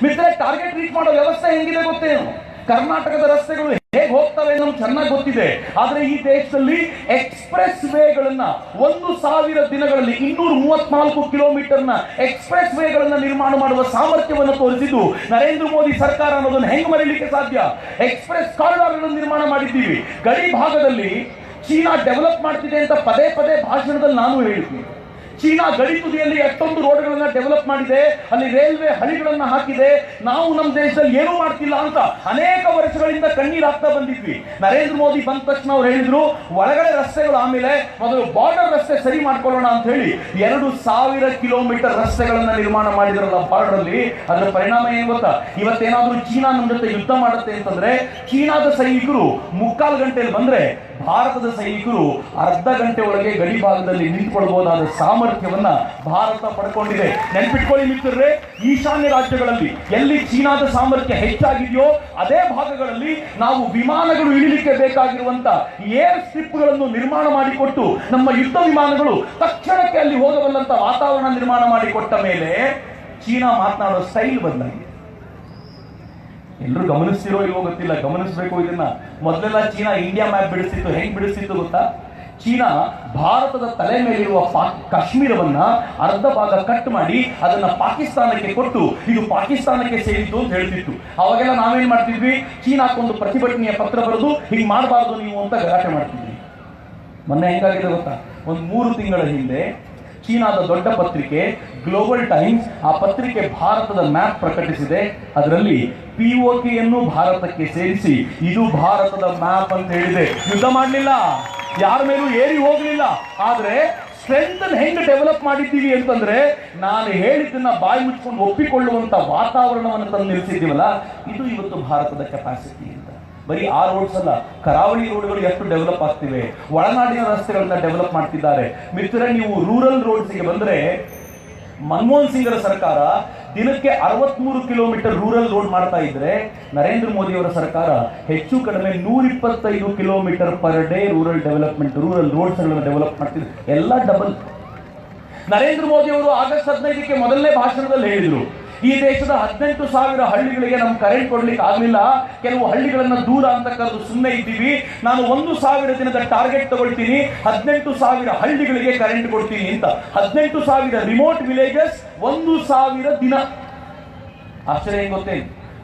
ಮಿತ್ರ, ಟಾರ್ಗೆಟ್ ರೀಚ್ ಮಾಡೋ ವ್ಯವಸ್ಥೆ ಹೆಂಗಿದೆ ಗೊತ್ತೇನು? ಕರ್ನಾಟಕದ ರಸ್ತೆಗಳು ಹೇಗೆ ಹೋಗ್ತವೆ ನಮ್ಗೆ ಚೆನ್ನಾಗಿ ಗೊತ್ತಿದೆ. ಆದ್ರೆ ಈ ದೇಶದಲ್ಲಿ ಎಕ್ಸ್ಪ್ರೆಸ್ ವೇಗಳನ್ನ 1000 ದಿನಗಳಲ್ಲಿ 234 ಕಿಲೋಮೀಟರ್ನ ಎಕ್ಸ್ಪ್ರೆಸ್ ವೇಗಳನ್ನ ನಿರ್ಮಾಣ ಮಾಡುವ ಸಾಮರ್ಥ್ಯವನ್ನು ತೋರಿಸಿದ್ದು ನರೇಂದ್ರ ಮೋದಿ ಸರ್ಕಾರ ಅನ್ನೋದನ್ನು ಹೆಂಗ್ ಮರೀಲಿಕ್ಕೆ ಸಾಧ್ಯ? ಎಕ್ಸ್ಪ್ರೆಸ್ ಕಾರಿಡಾರ್ಗಳನ್ನು ನಿರ್ಮಾಣ ಮಾಡಿದ್ದೀವಿ. ಗಡಿ ಭಾಗದಲ್ಲಿ ಚೀನಾ ಡೆವಲಪ್ ಮಾಡ್ತಿದೆ ಅಂತ ಪದೇ ಪದೇ ಭಾಷಣದಲ್ಲಿ ನಾನು ಹೇಳಿದ್ದೀನಿ. ಚೀನಾ ಗಡಿ ತುದಿಯಲ್ಲಿ ಎಷ್ಟೊಂದು ರೋಡ್ಗಳನ್ನ ಡೆವಲಪ್ ಮಾಡಿದೆ, ಅಲ್ಲಿ ರೈಲ್ವೆ ಹಳಿಗಳನ್ನ ಹಾಕಿದೆ. ನಾವು ನಮ್ಮ ದೇಶದಲ್ಲಿ ಏನೂ ಮಾಡ್ತಿಲ್ಲ ಅಂತ ಅನೇಕ ವರ್ಷಗಳಿಂದ ಕಣ್ಣೀರು ಹಾಕ್ತಾ ಬಂದಿದ್ವಿ. ನರೇಂದ್ರ ಮೋದಿ ಬಂದ ತಕ್ಷಣ ಅವ್ರು ಹೇಳಿದ್ರು, ಒಳಗಡೆ ರಸ್ತೆಗಳು ಆಮೇಲೆ ಮೊದಲು ಬಾರ್ಡರ್ ರಸ್ತೆ ಸರಿ ಮಾಡ್ಕೊಳ್ಳೋಣ ಅಂತ ಹೇಳಿ 2000 ಕಿಲೋಮೀಟರ್ ರಸ್ತೆಗಳನ್ನ ನಿರ್ಮಾಣ ಮಾಡಿದ್ರಲ್ಲ ಬಾರ್ಡರ್ ಅಲ್ಲಿ. ಅದರ ಪರಿಣಾಮ ಏನ್ ಗೊತ್ತಾ? ಇವತ್ತೇನಾದ್ರೂ ಚೀನಾ ನಮ್ಮ ಜೊತೆ ಯುದ್ಧ ಮಾಡುತ್ತೆ ಅಂತಂದ್ರೆ ಚೀನಾದ ಸೈನಿಕರು 3/4 ಗಂಟೆಯಲ್ಲಿ ಬಂದ್ರೆ ಭಾರತದ ಸೈನಿಕರು ಅರ್ಧ ಗಂಟೆ ಒಳಗೆ ಗಡಿ ಭಾಗದಲ್ಲಿ ನಿಂತ್ಕೊಳ್ಬಹುದಾದ ಸಾಮರ್ಥ್ಯವನ್ನ ಭಾರತ ಪಡ್ಕೊಂಡಿದೆ. ನೆನ್ಪಿಟ್ಕೊಳ್ಳಿ ಮಿತ್ರರೇ, ಈಶಾನ್ಯ ರಾಜ್ಯಗಳಲ್ಲಿ ಎಲ್ಲಿ ಚೀನಾದ ಸಾಮರ್ಥ್ಯ ಹೆಚ್ಚಾಗಿದೆಯೋ ಅದೇ ಭಾಗಗಳಲ್ಲಿ ನಾವು ವಿಮಾನಗಳು ಇಳಿಲಿಕ್ಕೆ ಬೇಕಾಗಿರುವಂತ ಏರ್ ಸ್ಟ್ರಿಪ್ಗಳನ್ನು ನಿರ್ಮಾಣ ಮಾಡಿಕೊಟ್ಟು ನಮ್ಮ ಯುದ್ಧ ವಿಮಾನಗಳು ತಕ್ಷಣಕ್ಕೆ ಅಲ್ಲಿ ಹೋಗಬಲ್ಲಂತ ವಾತಾವರಣ ನಿರ್ಮಾಣ ಮಾಡಿಕೊಟ್ಟ ಮೇಲೆ ಚೀನಾ ಮಾತನಾಡೋ ಸ್ಟೈಲ್ ಬದಲಾಗಿದೆ. ಎಲ್ಲರೂ ಗಮನಿಸ್ತಿರೋ ಇಲ್ವೋ ಗೊತ್ತಿಲ್ಲ, ಗಮನಿಸಬೇಕು ಇದನ್ನ. ಮೊದಲೆಲ್ಲ ಚೀನಾ ಇಂಡಿಯಾ ಮ್ಯಾಪ್ ಬಿಡಿಸ್ತಿತ್ತು. ಹೆಂಗ್ ಬಿಡಿಸ್ತಿತ್ತು ಗೊತ್ತಾ? ಚೀನಾ ಭಾರತದ ತಲೆ ಮೇಲಿರುವ ಕಾಶ್ಮೀರವನ್ನ ಅರ್ಧ ಭಾಗ ಕಟ್ ಮಾಡಿ ಅದನ್ನ ಪಾಕಿಸ್ತಾನಕ್ಕೆ ಕೊಟ್ಟು ಇದು ಪಾಕಿಸ್ತಾನಕ್ಕೆ ಸೇರಿತು ಅಂತ ಹೇಳ್ತಿತ್ತು. ಅವಾಗೆಲ್ಲ ನಾವೇನ್ ಮಾಡ್ತಿದ್ವಿ? ಚೀನಾಕ್ಕೊಂದು ಪ್ರತಿಭಟನೆಯ ಪತ್ರ ಬರೆದು ಹಿಂಗ್ ಮಾಡಬಾರ್ದು ನೀವು ಅಂತ ಗಲಾಟೆ ಮಾಡ್ತಿದ್ವಿ. ಮೊನ್ನೆ ಹೆಂಗಾಗಿದೆ ಗೊತ್ತಾ? ಒಂದು 3 ತಿಂಗಳ ಹಿಂದೆ ಚೀನಾದ ದೊಡ್ಡ ಪತ್ರಿಕೆ ಗ್ಲೋಬಲ್ ಟೈಮ್ಸ್ ಆ ಪತ್ರಿಕೆ ಭಾರತದ ಮ್ಯಾಪ್ ಪ್ರಕಟಿಸಿದೆ. ಅದರಲ್ಲಿ ಪಿಒಕೆಯನ್ನು ಭಾರತಕ್ಕೆ ಸೇರಿಸಿ ಇದು ಭಾರತದ ಮ್ಯಾಪ್ ಅಂತ ಹೇಳಿದೆ. ಯುದ್ಧ ಮಾಡಲಿಲ್ಲ, ಯಾರ ಮೇಲೂ ಏರಿ ಹೋಗಲಿಲ್ಲ. ಆದ್ರೆ ಸ್ಟ್ರೆಂತ್ ಹೆಂಗ್ ಡೆವಲಪ್ ಮಾಡಿದ್ದೀವಿ ಅಂತಂದ್ರೆ ನಾನು ಹೇಳಿದ್ದನ್ನ ಬಾಯಿ ಮುಚ್ಕೊಂಡು ಒಪ್ಪಿಕೊಳ್ಳುವಂತ ವಾತಾವರಣವನ್ನು ತಂದು ನಿಲ್ಲಿಸಿದ್ದೀವಲ್ಲ, ಇದು ಇವತ್ತು ಭಾರತದ ಕೆಪಾಸಿಟಿ ಅಂತ. ಬರೀ ಆ ರೋಡ್ಸ್ ಅಲ್ಲ, ಕರಾವಳಿ ರೋಡ್ಗಳು ಎಷ್ಟು ಡೆವಲಪ್ ಆಗ್ತಿವೆ, ಒಳನಾಡಿನ ರಸ್ತೆಗಳನ್ನ ಡೆವಲಪ್ ಮಾಡ್ತಿದ್ದಾರೆ. ಮಿತ್ರರೇ, ನೀವು ರೂರಲ್ ರೋಡ್ಸ್ಗೆ ಬಂದ್ರೆ ಮನಮೋಹನ್ ಸಿಂಗರ ಸರ್ಕಾರ ದಿನಕ್ಕೆ 63 ಕಿಲೋಮೀಟರ್ ರೂರಲ್ ರೋಡ್ ಮಾಡ್ತಾ ಇದ್ರೆ ನರೇಂದ್ರ ಮೋದಿ ಅವರ ಸರ್ಕಾರ ಹೆಚ್ಚು ಕಡಿಮೆ 125 kilometre per day rural development, rural roads ಗಳನ್ನು ಡೆವಲಪ್ ಮಾಡ್ತಿದ್ರು. ಎಲ್ಲ ಡಬಲ್. ನರೇಂದ್ರ ಮೋದಿ ಅವರು ಆಗಸ್ಟ್ 15ಕ್ಕೆ ಮೊದಲನೇ ಭಾಷಣದಲ್ಲಿ ಹೇಳಿದ್ರು, ಈ ದೇಶದ 18,000 ಹಳ್ಳಿಗಳಿಗೆ ನಮ್ಗೆ ಕರೆಂಟ್ ಕೊಡ್ಲಿಕ್ಕೆ ಆಗ್ಲಿಲ್ಲ, ಕೆಲವು ಹಳ್ಳಿಗಳನ್ನ ದೂರ ಅಂತ ಕರೆದು ಸುಮ್ಮನೆ ಇದ್ದೀವಿ. ನಾನು 1,000 ದಿನದ ಟಾರ್ಗೆಟ್ ತಗೊಳ್ತೀನಿ, 18,000 ಹಳ್ಳಿಗಳಿಗೆ ಕರೆಂಟ್ ಕೊಡ್ತೀನಿ ಅಂತ. 18,000 ರಿಮೋಟ್ ವಿಲೇಜಸ್ 1,000 ದಿನ. ಆಶ್ಚರ್ಯ ಏನ್ ಗೊತ್ತೇ?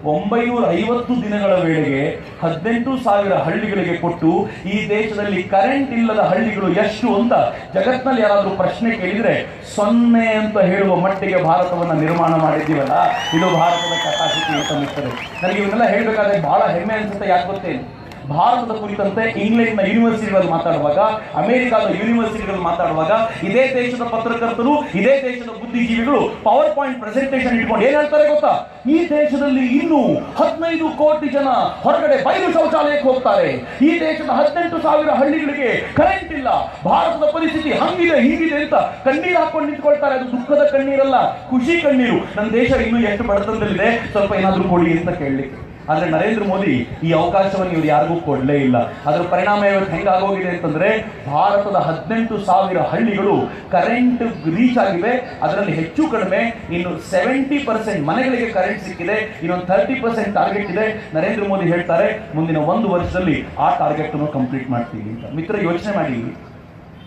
950 ದಿನಗಳ ವೇಳೆಗೆ 18,000 ಹಳ್ಳಿಗಳಿಗೆ ಕೊಟ್ಟು ಈ ದೇಶದಲ್ಲಿ ಕರೆಂಟ್ ಇಲ್ಲದ ಹಳ್ಳಿಗಳು ಎಷ್ಟು ಅಂತ ಜಗತ್ನಲ್ಲಿ ಯಾರಾದ್ರೂ ಪ್ರಶ್ನೆ ಕೇಳಿದ್ರೆ 0 ಅಂತ ಹೇಳುವ ಮಟ್ಟಿಗೆ ಭಾರತವನ್ನ ನಿರ್ಮಾಣ ಮಾಡಿದ್ದೀವಲ್ಲ, ಇದು ಭಾರತದ ಕೆಪಾಸಿಟಿ ಅಂತ ಅನಿಸ್ತದೆ. ನನಗೆ ಇವನ್ನೆಲ್ಲ ಹೇಳ್ಬೇಕಾದ್ರೆ ಬಹಳ ಹೆಮ್ಮೆ ಅನ್ಸುತ್ತೆ. ಯಾಕೆ ಗೊತ್ತೇನು? ಭಾರತದ ಕುರಿತಂತೆ ಇಂಗ್ಲೆಂಡ್ನ ಯೂನಿವರ್ಸಿಟಿಗಳಲ್ಲಿ ಮಾತಾಡುವಾಗ, ಅಮೆರಿಕಾದ ಯೂನಿವರ್ಸಿಟಿಗಳಲ್ಲಿ ಮಾತಾಡುವಾಗ ಇದೇ ದೇಶದ ಪತ್ರಕರ್ತರು, ಇದೇ ದೇಶದ ಬುದ್ಧಿಜೀವಿಗಳು ಪವರ್ ಪಾಯಿಂಟ್ ಪ್ರೆಸೆಂಟೇಷನ್ ಇಟ್ಕೊಂಡು ಏನ್ ಹೇಳ್ತಾರೆ ಗೊತ್ತಾ? ಈ ದೇಶದಲ್ಲಿ ಇನ್ನೂ 15 ಕೋಟಿ ಜನ ಹೊರಗಡೆ ಬಯಲು ಶೌಚಾಲಯಕ್ಕೆ ಹೋಗ್ತಾರೆ, ಈ ದೇಶದ 18,000 ಹಳ್ಳಿಗಳಿಗೆ ಕರೆಂಟ್ ಇಲ್ಲ, ಭಾರತದ ಪರಿಸ್ಥಿತಿ ಹಂಗಿದೆ ಹೀಗಿದೆ ಅಂತ ಕಣ್ಣೀರು ಹಾಕೊಂಡು ನಿಂತ್ಕೊಳ್ತಾರೆ. ಅದು ದುಃಖದ ಕಣ್ಣೀರಲ್ಲ, ಖುಷಿ ಕಣ್ಣೀರು. ನನ್ನ ದೇಶ ಇನ್ನೂ ಎಷ್ಟು ಬಡತನದಲ್ಲಿದೆ, ಸ್ವಲ್ಪ ಏನಾದ್ರೂ ಕೊಡಿ ಅಂತ ಕೇಳಲಿಕ್ಕೆ. ಆದ್ರೆ ನರೇಂದ್ರ ಮೋದಿ ಈ ಅವಕಾಶವನ್ನು ಇವರು ಯಾರಿಗೂ ಕೊಡಲೇ ಇಲ್ಲ. ಅದರ ಪರಿಣಾಮ ಇವತ್ತು ಹೆಂಗಾಗೋಗಿದೆ ಅಂತಂದ್ರೆ ಭಾರತದ 18,000 ಹಳ್ಳಿಗಳು ಕರೆಂಟ್ ರೀಚ್ ಆಗಿವೆ. ಅದರಲ್ಲಿ ಹೆಚ್ಚು ಕಡಿಮೆ ಇನ್ನು 70% ಮನೆಗಳಿಗೆ ಕರೆಂಟ್ ಸಿಕ್ಕಿದೆ. ಇನ್ನೊಂದು 30% ಟಾರ್ಗೆಟ್ ಇದೆ. ನರೇಂದ್ರ ಮೋದಿ ಹೇಳ್ತಾರೆ ಮುಂದಿನ 1 ವರ್ಷದಲ್ಲಿ ಆ ಟಾರ್ಗೆಟ್ ಅನ್ನು ಕಂಪ್ಲೀಟ್ ಮಾಡ್ತೀವಿ ಅಂತ. ಮಿತ್ರ, ಯೋಚನೆ ಮಾಡಿ,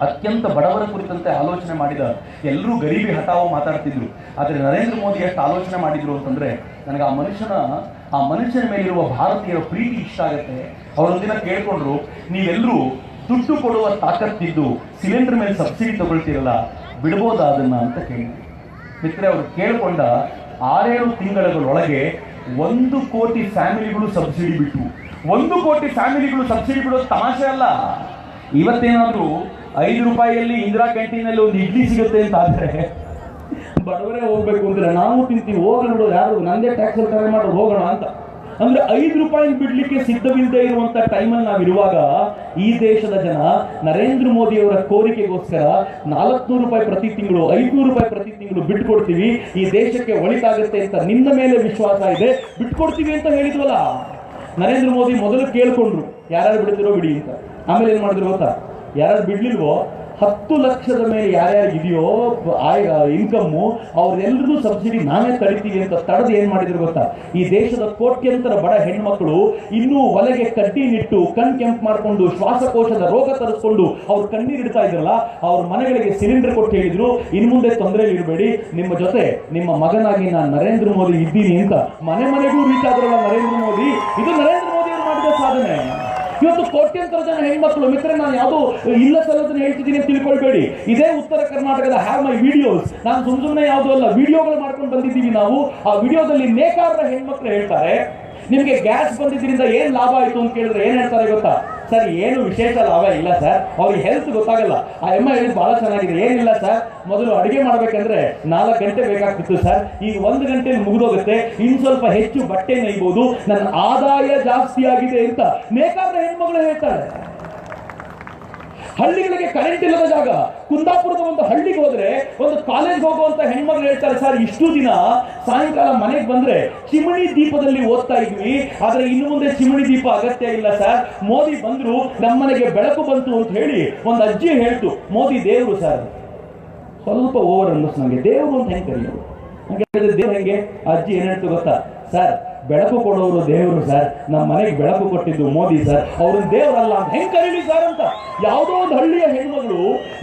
ಅತ್ಯಂತ ಬಡವರ ಕುರಿತಂತೆ ಆಲೋಚನೆ ಮಾಡಿದ ಎಲ್ಲರೂ ಗರೀಬಿ ಹಠಾವು ಮಾತಾಡ್ತಿದ್ರು. ಆದರೆ ನರೇಂದ್ರ ಮೋದಿ ಎಷ್ಟು ಆಲೋಚನೆ ಮಾಡಿದ್ರು ಅಂತಂದ್ರೆ ನನಗೆ ಆ ಮನುಷ್ಯನ ಮೇಲಿರುವ ಭಾರತೀಯರ ಪ್ರೀತಿ ಇಷ್ಟ ಆಗುತ್ತೆ. ಅವರೊಂದಿನ ಕೇಳ್ಕೊಂಡ್ರು, ನೀವೆಲ್ಲರೂ ದುಡ್ಡು ಕೊಡುವ ತಾಕತ್ತಿದ್ದು ಸಿಲಿಂಡರ್ ಮೇಲೆ ಸಬ್ಸಿಡಿ ತಗೊಳ್ತೀರಲ್ಲ, ಬಿಡ್ಬೋದಾ ಅದನ್ನ ಅಂತ ಕೇಳಿದ್ರು. ಮಿತ್ರೆ, ಅವರು ಕೇಳ್ಕೊಂಡ 6-7 ತಿಂಗಳೊಳಗೆ 1 ಕೋಟಿ ಫ್ಯಾಮಿಲಿಗಳು ಸಬ್ಸಿಡಿ ಬಿಟ್ಟು. 1 ಕೋಟಿ ಫ್ಯಾಮಿಲಿಗಳು ಸಬ್ಸಿಡಿ ಬಿಡೋದು ತಮಾಷೆ ಅಲ್ಲ. ಇವತ್ತೇನಾದ್ರೂ ₹5 ಇಂದಿರಾ ಕ್ಯಾಂಟೀನಲ್ಲಿ ಒಂದು ಇಡ್ಲಿ ಸಿಗುತ್ತೆ ಅಂತ ಆದ್ರೆ ಬಡವರೇ ಹೋಗ್ಬೇಕು ಅಂದ್ರೆ ನಾವು ತಿಂತೀವಿ, ಹೋಗೋಣ ಯಾರು ನಂದೇ ಟ್ಯಾಕ್ಸ್ ಕರೆ ಮಾಡೋದು ಹೋಗೋಣ ಅಂತ. ಅಂದ್ರೆ ₹5 ಬಿಡ್ಲಿಕ್ಕೆ ಸಿದ್ಧವಿಲ್ಲದೆ ಇರುವಂತ ಟೈಮಲ್ಲಿ ನಾವಿರುವಾಗ ಈ ದೇಶದ ಜನ ನರೇಂದ್ರ ಮೋದಿ ಅವರ ಕೋರಿಕೆಗೋಸ್ಕರ ₹400 ಪ್ರತಿ ತಿಂಗಳು, ₹500 ಪ್ರತಿ ತಿಂಗಳು ಬಿಟ್ಕೊಡ್ತೀವಿ, ಈ ದೇಶಕ್ಕೆ ಒಳಿತಾಗುತ್ತೆ ಅಂತ ನಿನ್ನ ಮೇಲೆ ವಿಶ್ವಾಸ ಇದೆ, ಬಿಟ್ಕೊಡ್ತೀವಿ ಅಂತ ಹೇಳಿದ್ವಲ್ಲ. ನರೇಂದ್ರ ಮೋದಿ ಮೊದಲು ಕೇಳ್ಕೊಂಡ್ರು ಯಾರ್ಯಾರು ಬಿಡ್ತಿರೋ ಬಿಡಿ ಅಂತ. ಆಮೇಲೆ ಏನ್ ಮಾಡಿದ್ರು ಗೊತ್ತಾ? ಯಾರು ಬಿಡ್ಲಿಲ್ವೋ 10 ಲಕ್ಷದ ಮೇಲೆ ಯಾರ್ಯಾರು ಇದೆಯೋ ಇನ್ಕಮ್ಮು ಅವ್ರೆಲ್ಲರೂ ಸಬ್ಸಿಡಿ ನಾವೇ ತಡಿತೀವಿ ಅಂತ ತಡೆದು ಏನ್ ಮಾಡಿದ್ರು ಗೊತ್ತಾ? ಈ ದೇಶದ ಕೋಟ್ಯಂತರ ಬಡ ಹೆಣ್ಮಕ್ಳು ಇನ್ನೂ ಒಲೆಗೆ ಕಡ್ಡಿ ನಿಟ್ಟು ಕಣ್ ಕೆಂಪು ಮಾಡ್ಕೊಂಡು ಶ್ವಾಸಕೋಶದ ರೋಗ ತರಿಸ್ಕೊಂಡು ಅವ್ರು ಕಣ್ಣೀರಿಡ್ತಾ ಇದ್ರಲ್ಲ, ಅವ್ರ ಮನೆಗಳಿಗೆ ಸಿಲಿಂಡರ್ ಕೊಟ್ಟು ಹೇಳಿದ್ರು, ಇನ್ ಮುಂದೆ ತೊಂದರೆ ಇರಬೇಡಿ, ನಿಮ್ಮ ಜೊತೆ ನಿಮ್ಮ ಮಗನಾಗಿ ನಾನು ನರೇಂದ್ರ ಮೋದಿ ಇದ್ದೀನಿ ಅಂತ ಮನೆ ಮನೆಗೂ ರೀಚ್ ಆದ್ರಲ್ಲ ನರೇಂದ್ರ ಮೋದಿ. ಇದು ನರೇಂದ್ರ ಮೋದಿ ಅವರು ಮಾಡಿದ ಸಾಧನೆ. ಇವತ್ತು ಕೋಟ್ಯಂತರ ಜನ ಹೆಣ್ಮಕ್ಳು, ಮಿತ್ರ ನಾನು ಯಾವುದು ಇಲ್ಲ ಸಲ್ಲದನ್ನ ಹೇಳ್ತಿದ್ದೀನಿ ತಿಳ್ಕೊಳ್ಬೇಡಿ, ಇದೇ ಉತ್ತರ ಕರ್ನಾಟಕದ ಹ್ಯಾವ್ ಮೈ ವಿಡಿಯೋಸ್, ನಾನು ಸುಮ್ಮನೆ ಯಾವುದೂ ಅಲ್ಲ, ವಿಡಿಯೋಗಳು ಮಾಡ್ಕೊಂಡು ಬಂದಿದ್ದೀವಿ ನಾವು. ಆ ವಿಡಿಯೋದಲ್ಲಿ ನೇಕಾರರ ಹೆಣ್ಮಕ್ಳು ಹೇಳ್ತಾರೆ, ನಿಮ್ಗೆ ಗ್ಯಾಸ್ ಬಂದಿದ್ರಿಂದ ಏನ್ ಲಾಭ ಆಯ್ತು ಅಂತ ಕೇಳಿದ್ರೆ ಏನ್ ಹೇಳ್ತಾರೆ ಗೊತ್ತಾ? ಸರ್ ಏನು ವಿಶೇಷ ಲಾಭ ಇಲ್ಲ ಸರ್, ಅವ್ರಿಗೆ ಹೆಲ್ತ್ ಗೊತ್ತಾಗಲ್ಲ. ಆ ಅಮ್ಮ ಹೇಳಿದ್ ಬಹಳ ಚೆನ್ನಾಗಿದೆ, ಏನಿಲ್ಲ ಸರ್, ಮೊದಲು ಅಡಿಗೆ ಮಾಡ್ಬೇಕಂದ್ರೆ 4 ಗಂಟೆ ಬೇಕಾಗ್ತಿತ್ತು ಸರ್, ಈಗ 1 ಗಂಟೆಯಲ್ಲಿ ಮುಗಿದೋಗುತ್ತೆ, ಇನ್ ಸ್ವಲ್ಪ ಹೆಚ್ಚು ಬಟ್ಟೆ ನೇಯ್ಬೋದು, ನನ್ನ ಆದಾಯ ಜಾಸ್ತಿ ಆಗಿದೆ ಅಂತ ನೇಕಾರರ ಹೆಣ್ಮಗಳು ಹೇಳ್ತಾರೆ. ಹಳ್ಳಿಗಳಿಗೆ ಕರೆಂಟ್ ಇಲ್ಲದ ಜಾಗ, ಕುಂದಾಪುರದ ಒಂದು ಹಳ್ಳಿಗೆ ಹೋದ್ರೆ ಒಂದು ಕಾಲೇಜ್ ಹೋಗುವಂತ ಹೆಣ್ಮಕ್ಳು ಹೇಳ್ತಾರೆ, ಸರ್ ಇಷ್ಟು ದಿನ ಸಾಯಂಕಾಲ ಮನೆಗೆ ಬಂದ್ರೆ ಚಿಮಣಿ ದೀಪದಲ್ಲಿ ಓದ್ತಾ ಇದ್ವಿ, ಆದ್ರೆ ಇನ್ನು ಮುಂದೆ ಚಿಮಣಿ ದೀಪ ಅಗತ್ಯ ಇಲ್ಲ ಸರ್, ಮೋದಿ ಬಂದ್ರು ನಮ್ಮನೆಗೆ ಬೆಳಕು ಬಂತು ಅಂತ ಹೇಳಿ ಒಂದು ಅಜ್ಜಿ ಹೇಳ್ತು. ಮೋದಿ ದೇವರು ಸರ್, ಸ್ವಲ್ಪ ಓವರ್ ಅನ್ನಿಸ್ ನಂಗೆ, ದೇವರು ಅಂತ ಹೆಂಗೆ ಕರೆಯೋದು? ದೇವ್ರು ಹೆಂಗೆ? ಅಜ್ಜಿ ಏನ್ ಹೇಳ್ತು ಗೊತ್ತಾ? ಸರ್ ಬೆಳಕು ಕೊಡೋರು ದೇವರು ಸರ್, ನಮ್ಮ ಮನೆಗೆ ಬೆಳಕು ಕೊಟ್ಟಿದ್ದು ಮೋದಿ ಸರ್, ಅವ್ರನ್ನ ದೇವರಲ್ಲ ಅಂತ ಹೆಂಗ್ ಕರೀಲಿ ಸರ್ ಅಂತ. ಯಾವುದೋ ಒಂದು ಹಳ್ಳಿಯ ಹೆಣ್ಮಗಳು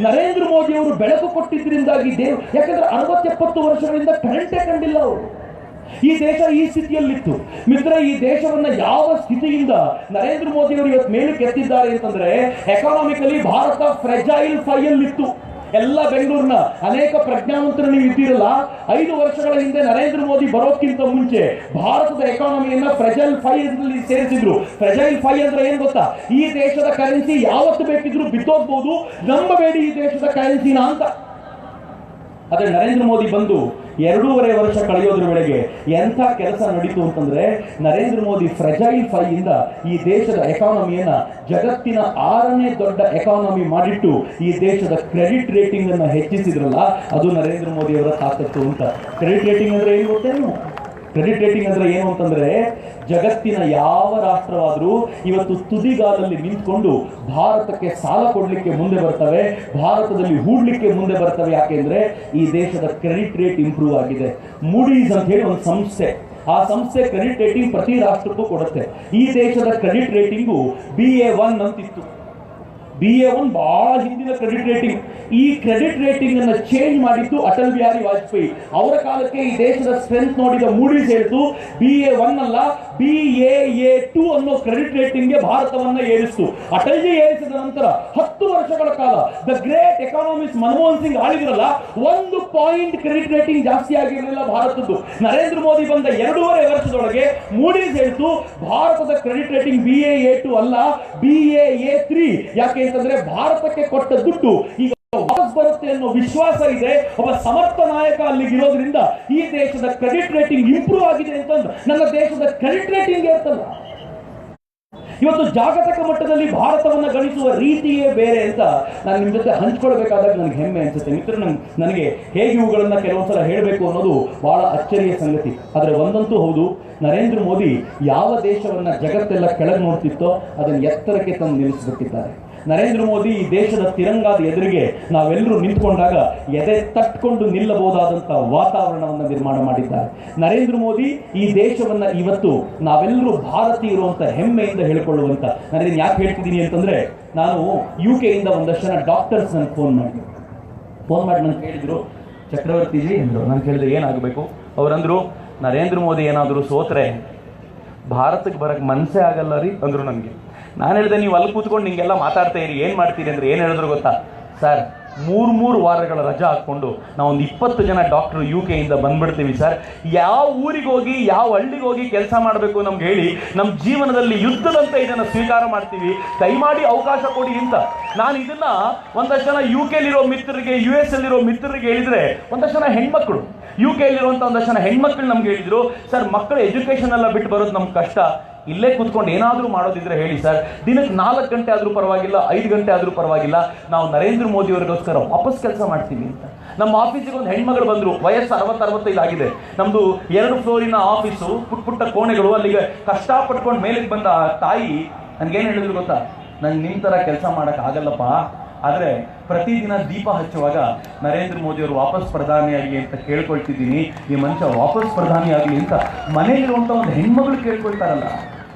ನರೇಂದ್ರ ಮೋದಿ ಅವರು ಬೆಳಕು ಕೊಟ್ಟಿದ್ರಿಂದಾಗಿ ದೇವ್ರು, ಯಾಕಂದ್ರೆ 60-70 ವರ್ಷಗಳಿಂದ ಕರೆಂಟೇ ಕಂಡಿಲ್ಲ ಅವರು. ಈ ದೇಶ ಈ ಸ್ಥಿತಿಯಲ್ಲಿತ್ತು ಮಿತ್ರ. ಈ ದೇಶವನ್ನ ಯಾವ ಸ್ಥಿತಿಯಿಂದ ನರೇಂದ್ರ ಮೋದಿ ಅವರು ಇವತ್ತು ಮೇಲಕ್ಕೆ ಎತ್ತಿದ್ದಾರೆ ಅಂತಂದ್ರೆ, ಎಕಾನಾಮಿಕಲಿ ಭಾರತ ಫ್ರೆಜೈಲ್ ಫೈಲ್ ಇತ್ತು. ಎಲ್ಲ ಬೆಂಗಳೂರಿನ ಅನೇಕ ಪ್ರಜ್ಞಾವಂತರು ನೀವು ಇದ್ದೀರಲ್ಲ, 5 ವರ್ಷಗಳ ಹಿಂದೆ ನರೇಂದ್ರ ಮೋದಿ ಬರೋಕ್ಕಿಂತ ಮುಂಚೆ ಭಾರತದ ಎಕಾನಮಿಯನ್ನ ಫ್ರೆಜೈಲ್ ಫೈಲ್ ಸೇರಿಸಿದ್ರು. ಫ್ರೆಜೈಲ್ ಫೈಲ್ ಅಂದ್ರೆ ಏನ್ ಗೊತ್ತಾ? ಈ ದೇಶದ ಕರೆನ್ಸಿ ಯಾವತ್ತು ಬೇಕಿದ್ರು ಬಿದ್ದೋಗ್ಬಹುದು, ನಂಬಬೇಡಿ ಈ ದೇಶದ ಕರೆನ್ಸಿನ ಅಂತ. ಅದೇ ನರೇಂದ್ರ ಮೋದಿ ಬಂದು 2.5 ವರ್ಷ ಕಳೆಯೋದ್ರ ವೇಳೆಗೆ ಎಂಥ ಕೆಲಸ ನಡೀತು ಅಂತಂದ್ರೆ, ನರೇಂದ್ರ ಮೋದಿ ಫ್ರೆಜೈಲ್ ಫೈಲ್ ಇಂದ ಈ ದೇಶದ ಎಕಾನಮಿಯನ್ನ ಜಗತ್ತಿನ 6ನೇ ದೊಡ್ಡ ಎಕಾನಮಿ ಮಾಡಿಟ್ಟು ಈ ದೇಶದ ಕ್ರೆಡಿಟ್ ರೇಟಿಂಗ್ ಅನ್ನ ಹೆಚ್ಚಿಸಿದ್ರಲ್ಲ, ಅದು ನರೇಂದ್ರ ಮೋದಿ ಅವರ ತಾಕತ್ತು ಅಂತ. ಕ್ರೆಡಿಟ್ ರೇಟಿಂಗ್ ಅಂದ್ರೆ ಏನು ಗೊತ್ತೇನು? ಕ್ರೆಡಿಟ್ ರೇಟಿಂಗ್ ಅಂದ್ರೆ ಏನು ಅಂತಂದ್ರೆ, ಜಗತ್ತಿನ ಯಾವ ರಾಷ್ಟ್ರವಾದರೂ ಇವತ್ತು ತುದಿಗಾಲಲ್ಲಿ ನಿಂತ್ಕೊಂಡು ಭಾರತಕ್ಕೆ ಸಾಲ ಕೊಡ್ಲಿಕ್ಕೆ ಮುಂದೆ ಬರ್ತವೆ, ಭಾರತದಲ್ಲಿ ಹೂಡ್ಲಿಕ್ಕೆ ಮುಂದೆ ಬರ್ತವೆ. ಯಾಕೆಂದ್ರೆ ಈ ದೇಶದ ಕ್ರೆಡಿಟ್ ರೇಟ್ ಇಂಪ್ರೂವ್ ಆಗಿದೆ. ಮೂಡೀಸ್ ಅಂತ ಹೇಳಿ ಒಂದು ಸಂಸ್ಥೆ, ಆ ಸಂಸ್ಥೆ ಕ್ರೆಡಿಟ್ ರೇಟಿಂಗ್ ಪ್ರತಿ ರಾಷ್ಟ್ರಕ್ಕೂ ಕೊಡುತ್ತೆ. ಈ ದೇಶದ ಕ್ರೆಡಿಟ್ ರೇಟಿಂಗು BA1 ಅಂತಿತ್ತು. BA1 ಬಹಳ ಹಿಂದಿನ ಕ್ರೆಡಿಟ್ ರೇಟಿಂಗ್. ಈ ಕ್ರೆಡಿಟ್ ರೇಟಿಂಗ್ ಅನ್ನು ಚೇಂಜ್ ಮಾಡಿದ್ದು ಅಟಲ್ ಬಿಹಾರಿ ವಾಜಪೇಯಿ ಅವರ ಕಾಲಕ್ಕೆ. ಈ ದೇಶದ ಸ್ಟ್ರೆಂತ್ ನೋಡಿದ ಮೂಡೀಸ್ ಹೇಳ್ತು, BA1 ಅಲ್ಲ BAA2 ಅನ್ನೋ ಕ್ರೆಡಿಟ್ ರೇಟಿಂಗ್ಗೆ ಭಾರತವನ್ನ ಏರಿಸಿತು. ಅಟಲ್ಜಿ ಏರಿಸಿದ ನಂತರ 10 ವರ್ಷಗಳ ಕಾಲ the great economist Manmohan Singh ಆಳಿದ್ರಲ್ಲ, 1 ಪಾಯಿಂಟ್ ಕ್ರೆಡಿಟ್ ರೇಟಿಂಗ್ ಜಾಸ್ತಿ ಆಗಿರಲಿಲ್ಲ ಭಾರತದ್ದು. ನರೇಂದ್ರ ಮೋದಿ ಬಂದ 2.5 ವರ್ಷದೊಳಗೆ ಮೂಡೀಸ್ ಹೇಳ್ತು, ಭಾರತದ ಕ್ರೆಡಿಟ್ ರೇಟಿಂಗ್ BAA2 ಅಲ್ಲ BAA3. ಯಾಕೆ ಅಂತಂದ್ರೆ ಭಾರತಕ್ಕೆ ಕೊಟ್ಟ ದುಡ್ಡು ಈಗ ವಾಪಸ್ ಬರುತ್ತೆ ಅನ್ನೋ ವಿಶ್ವಾಸ ಇದೆ. ಒಬ್ಬ ಸಮರ್ಥ ನಾಯಕ ಅಲ್ಲಿಗೆ ಇರೋದ್ರಿಂದ ಈ ದೇಶದ ಕ್ರೆಡಿಟ್ ರೇಟಿಂಗ್ ಇಂಪ್ರೂವ್ ಆಗಿದೆ ಅಂತಂದ್ರೆ ನನ್ನ ದೇಶದ ಕ್ರೆಡಿಟ್ ರೇಟಿಂಗ್ ಇರ್ತಲ್ಲ. ಇವತ್ತು ಜಾಗತಿಕ ಮಟ್ಟದಲ್ಲಿ ಭಾರತವನ್ನ ಗಣಿಸುವ ರೀತಿಯೇ ಬೇರೆ ಅಂತ ನಾನು ನಿಮ್ಮ ಜೊತೆ ಹಂಚ್ಕೊಳ್ಬೇಕಾದಾಗ ನನಗೆ ಹೆಮ್ಮೆ ಅನ್ಸುತ್ತೆ ಮಿತ್ರ. ನನಗೆ ಹೇಗೆ ಇವುಗಳನ್ನ ಕೆಲವೊಂದ್ಸಲ ಹೇಳಬೇಕು ಅನ್ನೋದು ಬಹಳ ಅಚ್ಚರಿಯ ಸಂಗತಿ. ಆದರೆ ಒಂದಂತೂ ಹೌದು, ನರೇಂದ್ರ ಮೋದಿ ಯಾವ ದೇಶವನ್ನ ಜಗತ್ತೆಲ್ಲ ಕೆಳಗೆ ನೋಡ್ತಿತ್ತೋ ಅದನ್ನು ಎತ್ತರಕ್ಕೆ ತಂದು ನಿಲ್ಲಿಸಿಬಿಟ್ಟಿದ್ದಾರೆ. ನರೇಂದ್ರ ಮೋದಿ ಈ ದೇಶದ ತಿರಂಗಾದ ಎದುರಿಗೆ ನಾವೆಲ್ಲರೂ ನಿಂತ್ಕೊಂಡಾಗ ಎದೆ ತಟ್ಕೊಂಡು ನಿಲ್ಲಬಹುದಾದಂತಹ ವಾತಾವರಣವನ್ನು ನಿರ್ಮಾಣ ಮಾಡಿದ್ದಾರೆ. ನರೇಂದ್ರ ಮೋದಿ ಈ ದೇಶವನ್ನ ಇವತ್ತು ನಾವೆಲ್ಲರೂ ಭಾರತೀಯರು ಅಂತ ಹೆಮ್ಮೆಯಿಂದ ಹೇಳಿಕೊಳ್ಳುವಂತ. ನಾನು ಇದನ್ನು ಯಾಕೆ ಹೇಳ್ತಿದ್ದೀನಿ ಅಂತಂದ್ರೆ, ನಾನು UK ಇಂದ ಒಂದಷ್ಟು ಜನ ಡಾಕ್ಟರ್ಸ್ ನನಗೆ ಫೋನ್ ಮಾಡಿ ನನಗೆ ಹೇಳಿದ್ರು, ಚಕ್ರವರ್ತಿಜಿ ಅಂದರು. ನಾನು ಕೇಳಿದೆ ಏನಾಗಬೇಕು? ಅವರಂದ್ರು, ನರೇಂದ್ರ ಮೋದಿ ಏನಾದರೂ ಸೋತ್ರೆ ಭಾರತಕ್ಕೆ ಬರಕ್ಕೆ ಮನಸ್ಸೇ ಆಗಲ್ಲ ರೀ ಅಂದರು ನನಗೆ. ನಾನು ಹೇಳಿದೆ, ನೀವು ಅಲ್ಲಿ ಕೂತ್ಕೊಂಡು ನಿಂಗೆಲ್ಲ ಮಾತಾಡ್ತಾ ಇರಿ, ಏನು ಮಾಡ್ತೀರಿ ಅಂದರೆ ಏನು ಹೇಳಿದ್ರು ಗೊತ್ತಾ? ಸರ್ ಮೂರು ವಾರಗಳ ರಜಾ ಹಾಕ್ಕೊಂಡು ನಾವೊಂದು 20 ಜನ ಡಾಕ್ಟರ್ UK ಇಂದ ಬಂದ್ಬಿಡ್ತೀವಿ ಸರ್. ಯಾವ ಊರಿಗೆ ಹೋಗಿ ಯಾವ ಹಳ್ಳಿಗೆ ಹೋಗಿ ಕೆಲಸ ಮಾಡಬೇಕು ನಮ್ಗೆ ಹೇಳಿ, ನಮ್ಮ ಜೀವನದಲ್ಲಿ ಯುದ್ಧದಂತೆ ಇದನ್ನು ಸ್ವೀಕಾರ ಮಾಡ್ತೀವಿ, ದಯಮಾಡಿ ಅವಕಾಶ ಕೊಡಿ ಅಂತ. ನಾನು ಇದನ್ನ ಒಂದಷ್ಟು ಜನ UK ಮಿತ್ರರಿಗೆ, US ಅಲ್ಲಿರೋ ಮಿತ್ರರಿಗೆ ಹೇಳಿದ್ರೆ, ಒಂದಷ್ಟು ಜನ ಹೆಣ್ಮಕ್ಳು UK ಅಲ್ಲಿರುವಂಥ ಒಂದಷ್ಟು ಜನ ಹೆಣ್ಮಕ್ಳು ನಮ್ಗೆ ಹೇಳಿದ್ರು, ಸರ್ ಮಕ್ಕಳ ಎಜುಕೇಶನ್ ಎಲ್ಲ ಬಿಟ್ಟು ಬರೋದು ನಮ್ಗೆ ಕಷ್ಟ, ಇಲ್ಲೇ ಕೂತ್ಕೊಂಡು ಏನಾದರೂ ಮಾಡೋದಿದ್ರೆ ಹೇಳಿ ಸರ್, ದಿನಕ್ಕೆ 4 ಗಂಟೆ ಆದರೂ ಪರವಾಗಿಲ್ಲ, 5 ಗಂಟೆ ಆದರೂ ಪರವಾಗಿಲ್ಲ, ನಾವು ನರೇಂದ್ರ ಮೋದಿ ಅವರಿಗೋಸ್ಕರ ವಾಪಸ್ ಕೆಲಸ ಮಾಡ್ತೀವಿ ಅಂತ. ನಮ್ಮ ಆಫೀಸಿಗೆ ಒಂದು ಹೆಣ್ಮಗಳು ಬಂದರು, ವಯಸ್ಸು 60-65 ಆಗಿದೆ. ನಮ್ಮದು 2 ಫ್ಲೋರಿನ ಆಫೀಸು, ಪುಟ್ಟ ಕೋಣೆಗಳು. ಅಲ್ಲಿಗೆ ಕಷ್ಟಪಟ್ಕೊಂಡು ಮೇಲಿಗೆ ಬಂದ ತಾಯಿ ನನಗೇನು ಹೇಳಿದ್ರು ಗೊತ್ತಾ, ನಂಗೆ ನಿಮ್ಮ ಥರ ಕೆಲಸ ಮಾಡೋಕ್ಕೆ ಆಗಲ್ಲಪ್ಪ, ಆದರೆ ಪ್ರತಿದಿನ ದೀಪ ಹಚ್ಚುವಾಗ ನರೇಂದ್ರ ಮೋದಿ ಅವರು ವಾಪಸ್ ಪ್ರಧಾನಿ ಆಗಲಿ ಅಂತ ಕೇಳ್ಕೊಳ್ತಿದ್ದೀನಿ, ಈ ಮನುಷ್ಯ ವಾಪಸ್ ಪ್ರಧಾನಿ ಆಗಲಿ ಅಂತ ಮನೆಯಲ್ಲಿರುವಂಥ ಒಂದು ಹೆಣ್ಮಗಳು ಕೇಳ್ಕೊಳ್ತಾರಲ್ಲ.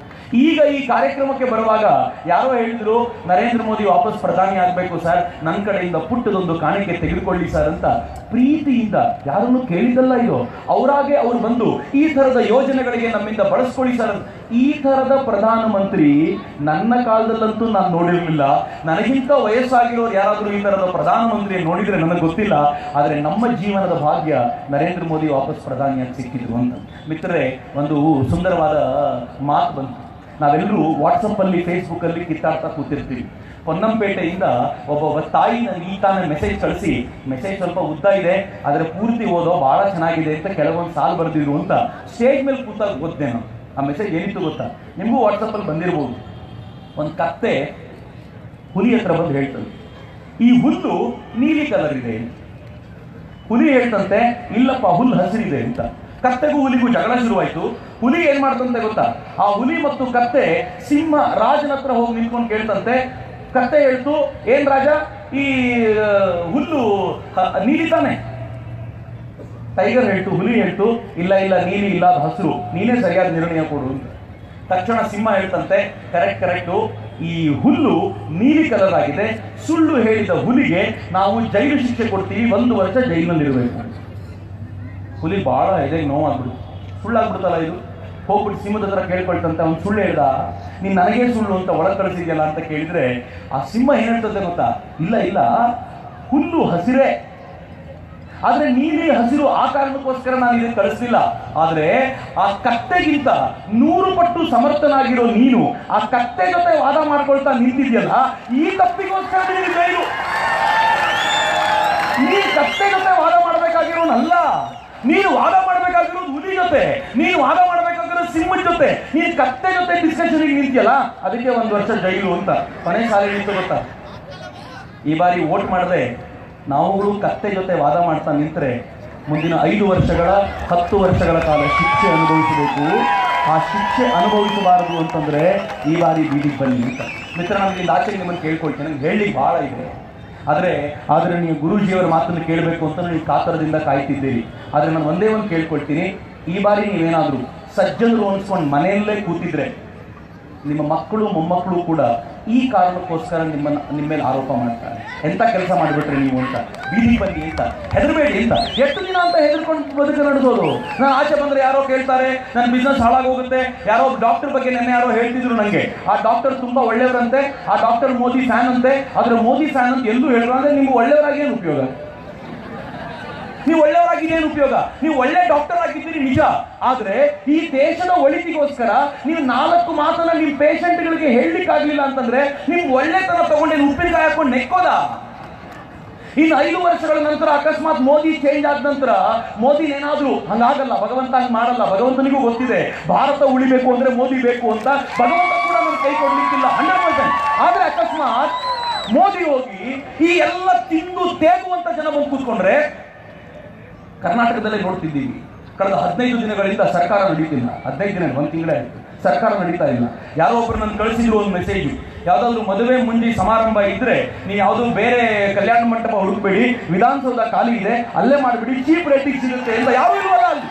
ಈಗ ಈ ಕಾರ್ಯಕ್ರಮಕ್ಕೆ ಬರುವಾಗ ಯಾರೋ ಹೇಳಿದ್ರು, ನರೇಂದ್ರ ಮೋದಿ ವಾಪಸ್ ಪ್ರಧಾನಿ ಆಗಬೇಕು ಸರ್, ನನ್ನ ಕಡೆಯಿಂದ ಪುಟ್ಟದೊಂದು ಕಾಣಿಕೆ ತೆಗೆದುಕೊಳ್ಳಿ ಸರ್ ಅಂತ. ಪ್ರೀತಿಯಿಂದ ಯಾರನ್ನು ಕೇಳಿದಲ್ಲ ಇದು, ಅವರಾಗೆ ಅವ್ರು ಬಂದು ಈ ಥರದ ಯೋಜನೆಗಳಿಗೆ ನಮ್ಮಿಂದ ಬಳಸ್ಕೊಳ್ಳಿ ಸರ್. ಈ ಥರದ ಪ್ರಧಾನಮಂತ್ರಿ ನನ್ನ ಕಾಲದಲ್ಲಂತೂ ನಾನು ನೋಡಿರಲಿಲ್ಲ. ನನಗಿಂತ ವಯಸ್ಸಾಗಿರೋರು ಯಾರಾದರೂ ಈ ಥರದ ಪ್ರಧಾನಮಂತ್ರಿ ನೋಡಿದರೆ ನನಗೆ ಗೊತ್ತಿಲ್ಲ. ಆದರೆ ನಮ್ಮ ಜೀವನದ ಭಾಗ್ಯ ನರೇಂದ್ರ ಮೋದಿ ವಾಪಸ್ ಪ್ರಧಾನಿಯಾಗಿ ಸಿಕ್ಕಿದ್ರು ಅಂತ. ಮಿತ್ರರೇ, ಒಂದು ಸುಂದರವಾದ ಮಾತು ಬಂತು. ನಾವೆಲ್ಲರೂ ವಾಟ್ಸಪ್ಪಲ್ಲಿ, ಫೇಸ್ಬುಕ್ಕಲ್ಲಿ ಕಿತ್ತಾಡ್ತಾ ಕೂತಿರ್ತೀವಿ. ಪೊನ್ನಂಪೇಟೆಯಿಂದ ಒಬ್ಬ ತಾಯಿ ನನಗೆ ಈ ತಾನೇ ಮೆಸೇಜ್ ಕಳಿಸಿ, ಮೆಸೇಜ್ ಸ್ವಲ್ಪ ಉದ್ದ ಇದೆ ಆದರೆ ಪೂರ್ತಿ ಓದೋ ಭಾಳ ಚೆನ್ನಾಗಿದೆ ಅಂತ ಕೆಲವೊಂದು ಸಾಲು ಬರೆದಿದ್ರು ಅಂತ ಸ್ಟೇಜ್ ಮೇಲೆ ಕೂತಾಗ ಓದ್ದೆ ನಾನು. ಆ ಮೆಸೇಜ್ ಏನಿತ್ತು ಗೊತ್ತಾ, ನಿಮಗೂ ವಾಟ್ಸಪ್ಪಲ್ಲಿ ಬಂದಿರ್ಬೋದು. ಒಂದು ಕತ್ತೆ ಹುಲಿ ಹತ್ರ ಬಂದು ಹೇಳ್ತದೆ, ಈ ಹುಲ್ಲು ನೀಲಿ ಕಲರ್ ಇದೆ. ಹುಲಿ ಹೇಳ್ತಂತೆ, ಇಲ್ಲಪ್ಪ ಹುಲ್ಲು ಹಸಿರಿದೆ ಅಂತ. ಕತ್ತೆಗೂ ಹುಲಿಗೂ ಜಗಳ ಶುರುವಾಯಿತು. ಹುಲಿ ಏನ್ ಮಾಡ್ತಂತೆ ಗೊತ್ತಾ, ಆ ಹುಲಿ ಮತ್ತು ಕತ್ತೆ ಸಿಂಹ ರಾಜನ ಹತ್ರ ಹೋಗಿ ನಿಂತ್ಕೊಂಡು ಕೇಳ್ತಂತೆ. ಕತ್ತೆ ಹೇಳ್ತು, ಏನ್ ರಾಜ, ಈ ಹುಲ್ಲು ನೀಲಿ ತಾನೆ? ಟೈಗರ್ ಹೇಳ್ತು, ಹುಲಿ ಹೇಳ್ತು, ಇಲ್ಲ ನೀಲಿ ಇಲ್ಲ, ಅದು ಹಸಿರು, ನೀನೇ ಸರಿಯಾದ ನಿರ್ಣಯ ಕೊಡು ಅಂತ. ತಕ್ಷಣ ಸಿಂಹ ಹೇಳ್ತಂತೆ, ಕರೆಕ್ಟು, ಈ ಹುಲ್ಲು ನೀಲಿ ಕಲರ್ ಆಗಿದೆ, ಸುಳ್ಳು ಹೇಳಿದ ಹುಲಿಗೆ ನಾವು ಜೈಲು ಶಿಕ್ಷೆ ಕೊಡ್ತೀವಿ, 1 ವರ್ಷ ಜೈಲಿನಲ್ಲಿರಬೇಕು. ಹುಲಿ ಭಾಳ ಎದೆಗೆ ನೋವಾಗ್ಬಿಡುತ್ತೆ, ಸುಳ್ಳಾಗ್ಬಿಡುತ್ತಲ್ಲ ಇದು. ಹೋಗ್ಬಿಟ್ಟು ಸಿಂಹದ ಹತ್ರ ಕೇಳ್ಕೊಳ್ತಂತೆ, ಅವ್ನು ಸುಳ್ಳು ಹೇಳ್ದ, ನೀನು ನನಗೇ ಸುಳ್ಳು ಅಂತ ಒಳಗೆ ಕಳಿಸಿದ್ಯಲ್ಲ ಅಂತ ಕೇಳಿದ್ರೆ, ಆ ಸಿಂಹ ಏನ್ ಹೇಳ್ತದೆ ಗೊತ್ತಾ, ಇಲ್ಲ ಹುಲ್ಲು ಹಸಿರೇ, ಆದ್ರೆ ನೀಲಿ ಹಸಿರು, ಆ ಕಾರಣಕ್ಕೋಸ್ಕರ ನಾನು ಇದನ್ನು ಕಳಿಸ್ಲಿಲ್ಲ. ಆದ್ರೆ ಆ ಕತ್ತೆಗಿಂತ 100 ಪಟ್ಟು ಸಮರ್ಥನಾಗಿರೋ ನೀನು ಆ ಕತ್ತೆ ಜೊತೆ ವಾದ ಮಾಡ್ಕೊಳ್ತಾ ನಿಂತಿದ್ಯಲ್ಲ, ಈ ತಪ್ಪಿಗೋಸ್ಕರ ನೀನು ಜೈಲು. ನೀ ಕತ್ತೆ ಜೊತೆ ವಾದ ಮಾಡಬೇಕಾಗಿರೋನಲ್ಲ, ನೀನು ವಾದ ಮಾಡಬೇಕಾಗಿರೋದು ಹುಲಿ ಜೊತೆ, ನೀನು ವಾದ ಮಾಡಬೇಕಾಗಿರೋದು ಸಿಂಹದ ಜೊತೆ. ನೀನು ಕತ್ತೆ ಜೊತೆ ಡಿಸ್ಕಷನ್ಗೆ ನಿಂತಿಯಲ್ಲ, ಅದಕ್ಕೆ 1 ವರ್ಷ ಜೈಲು ಅಂತ. ಕೊನೆ ಸಾಲಿ ನಿಂತು ಗೊತ್ತಾ, ಈ ಬಾರಿ ವೋಟ್ ಮಾಡದೆ ನಾವುಗಳು ಕತ್ತೆ ಜೊತೆ ವಾದ ಮಾಡ್ತಾ ನಿಂತರೆ ಮುಂದಿನ 5 ವರ್ಷಗಳ 10 ವರ್ಷಗಳ ಕಾಲ ಶಿಕ್ಷೆ ಅನುಭವಿಸಬೇಕು. ಆ ಶಿಕ್ಷೆ ಅನುಭವಿಸಬಾರದು ಅಂತಂದ್ರೆ ಈ ಬಾರಿ ಬೀದಿಗೆ ಬನ್ನಿ ಅಂತ. ಮಿತ್ರ, ನಮಗೆ ಆಚೆಗೆ ನಿಮ್ಮನ್ನು ಕೇಳ್ಕೊಳ್ತೇನೆ, ನನಗೆ ಹೇಳಲಿಕ್ಕೆ ಭಾಳ ಇದೆ. ಆದರೆ ನೀವು ಗುರೂಜಿಯವರ ಮಾತನ್ನು ಕೇಳಬೇಕು ಅಂತ ನೀವು ಕಾತರದಿಂದ ಕಾಯ್ತಿದ್ದೀರಿ. ಆದರೆ ನಾನು ಒಂದೇ ಒಂದು ಕೇಳ್ಕೊಳ್ತೀನಿ, ಈ ಬಾರಿ ನೀವೇನಾದರೂ ಸಜ್ಜನರು ಅನ್ಸ್ಕೊಂಡು ಮನೆಯಲ್ಲೇ ಕೂತಿದ್ರೆ ನಿಮ್ಮ ಮಕ್ಕಳು ಮೊಮ್ಮಕ್ಕಳು ಕೂಡ ಈ ಕಾರಣಕ್ಕೋಸ್ಕರ ನಿಮ್ಮ ಮೇಲೆ ಆರೋಪ ಮಾಡ್ತಾರೆ, ಎಂತ ಕೆಲಸ ಮಾಡಿಬಿಟ್ರೆ ನೀವು ಅಂತ. ಬೀದಿ ಬನ್ನಿ ಅಂತ, ಹೆದರಬೇಡಿ ಅಂತ. ಎಷ್ಟು ದಿನ ಅಂತ ಹೆದರ್ಕೊಂಡು ಬದುಕು ನಡೆಸೋದು? ನಾನು ಆಚೆ ಬಂದರೆ ಯಾರೋ ಕೇಳ್ತಾರೆ, ನನ್ನ ಬಿಸ್ನೆಸ್ ಹಾಳಾಗೋಗುತ್ತೆ. ಯಾರೋ ಡಾಕ್ಟರ್ ಬಗ್ಗೆ ನೆನ್ನೆ ಯಾರೋ ಹೇಳ್ತಿದ್ರು ನನಗೆ, ಆ ಡಾಕ್ಟರ್ ತುಂಬ ಒಳ್ಳೆಯವರಂತೆ, ಆ ಡಾಕ್ಟರ್ ಮೋದಿ ಫ್ಯಾನ್ ಅಂತೆ. ಆದರೆ ಮೋದಿ ಫ್ಯಾನ್ ಅಂತ ಎಲ್ಲೂ ಹೇಳಿದ್ರು ಅಂದರೆ ನೀವು ಒಳ್ಳೆಯವರಾಗಿ ಏನು ಉಪಯೋಗ? ನೀವು ಒಳ್ಳೆಯವರಾಗಿದ್ದೇನು ಉಪಯೋಗ? ನೀವು ಒಳ್ಳೆ ಡಾಕ್ಟರ್ ಆಗಿದ್ದೀರಿ ನಿಜ, ಆದ್ರೆ ಈ ದೇಶದ ಒಳಿತಿಗೋಸ್ಕರ ನೀವು 4 ಮಾತನ್ನ ನಿಮ್ಮ ಪೇಷಂಟ್ಗಳಿಗೆ ಹೇಳಲಿಕ್ಕಾಗಲಿಲ್ಲ ಅಂತಂದ್ರೆ ನಿಮ್ ಒಳ್ಳೆತನ ತಗೊಂಡು ಉಪ್ಪಿನಕಾಯಿ ಹಾಕೊಂಡು ನೆಕ್ಕೋದ? ಇನ್ನು 5 ವರ್ಷಗಳ ನಂತರ ಅಕಸ್ಮಾತ್ ಮೋದಿ ಚೇಂಜ್ ಆದ ನಂತರ ಮೋದಿನೇನಾದ್ರೂ ಹಂಗಾಗಲ್ಲ, ಭಗವಂತ ಹಂಗೆ ಮಾಡಲ್ಲ. ಭಗವಂತನಿಗೂ ಗೊತ್ತಿದೆ ಭಾರತ ಉಳಿಬೇಕು ಅಂದ್ರೆ ಮೋದಿ ಬೇಕು ಅಂತ. ಭಗವಂತ ಕೂಡ ನಮ್ಗೆ ಕೈ ಕೊಡ್ಲಿಕ್ಕಿಲ್ಲ 100%. ಆದ್ರೆ ಅಕಸ್ಮಾತ್ ಮೋದಿ ಹೋಗಿ ಈ ಎಲ್ಲ ತಿಂದು ತೇಗುವಂತ ಜನ ಬಂದು ಕೂತ್ಕೊಂಡ್ರೆ, ಕರ್ನಾಟಕದಲ್ಲೇ ನೋಡ್ತಿದ್ದೀವಿ, ಕಳೆದ 15 ದಿನಗಳಿಂದ ಸರ್ಕಾರ ನಡೀತಿಲ್ಲ. 15 ದಿನ, 1 ತಿಂಗಳೇ ಆಯಿತು, ಸರ್ಕಾರ ನಡೀತಾ ಇಲ್ಲ. ಯಾರೋ ಒಬ್ರು ನನ್ನ ಕಳಿಸಿದ್ರು ಒಂದು ಮೆಸೇಜ್, ಯಾವುದಾದ್ರೂ ಮದುವೆ ಮುಂಜಿ ಸಮಾರಂಭ ಇದ್ರೆ ನೀವು ಯಾವುದೋ ಬೇರೆ ಕಲ್ಯಾಣ ಮಂಟಪ ಹುಡುಕ್ಬೇಡಿ, ವಿಧಾನಸೌಧ ಖಾಲಿ ಇದೆ ಅಲ್ಲೇ ಮಾಡಿಬಿಡಿ, ಚೀಪ್ ರೇಟಿಗೆ ಸಿಗುತ್ತೆ ಅಂತ. ಯಾವ ಇಲ್ವಲ್ಲ ಅಲ್ಲಿ,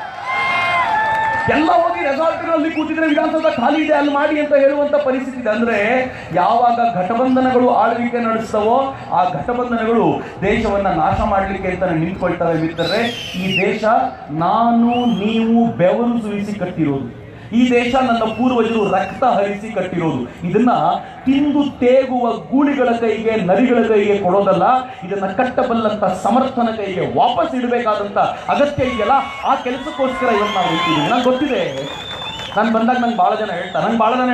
ಎಲ್ಲ ಹೋಗಿ ರೆಸಾರ್ಟ್ಗಳಲ್ಲಿ ಕೂತಿದ್ರೆ ವಿಧಾನಸೌಧ ಖಾಲಿ ಇದೆ ಅಲ್ಲಿ ಮಾಡಿ ಅಂತ ಹೇಳುವಂತ ಪರಿಸ್ಥಿತಿ ಇದೆ. ಅಂದ್ರೆ ಯಾವಾಗ ಘಟಬಂಧನಗಳು ಆಳ್ವಿಕೆ ನಡೆಸ್ತವೋ ಆ ಘಟಬಂಧನಗಳು ದೇಶವನ್ನ ನಾಶ ಮಾಡಲಿಕ್ಕೆ ಅಂತ ನಿಂತ್ಕೊಳ್ತವೆ. ಮಿತ್ರರೇ, ಈ ದೇಶ ನಾನು ನೀವು ಬೆವರು ಸುರಿಸಿ ಕಟ್ಟಿರೋದು. ಈ ದೇಶ ನನ್ನ ಪೂರ್ವಜರು ರಕ್ತ ಹರಿಸಿ ಕಟ್ಟಿರೋದು. ಇದನ್ನ ತಿಂದು ತೇಗುವ ಗೂಳಿಗಳ ಕೈಗೆ, ನರಿಗಳ ಕೈಗೆ ಕೊಡೋದಲ್ಲ, ಇದನ್ನ ಕಟ್ಟಬಲ್ಲಂತ ಸಮರ್ಥನ ಕೈಗೆ ವಾಪಸ್ ಇಡಬೇಕಾದಂತ ಅಗತ್ಯ ಇದೆಯಲ್ಲ, ಆ ಕೆಲಸಕ್ಕೋಸ್ಕರ ಇವತ್ತು ನಾವು ಹೇಳ್ತಿದ್ದೀವಿ. ನಂಗೆ ಗೊತ್ತಿದೆ, ನಾನು ಬಂದಾಗ ನಂಗೆ ಭಾಳ ಜನ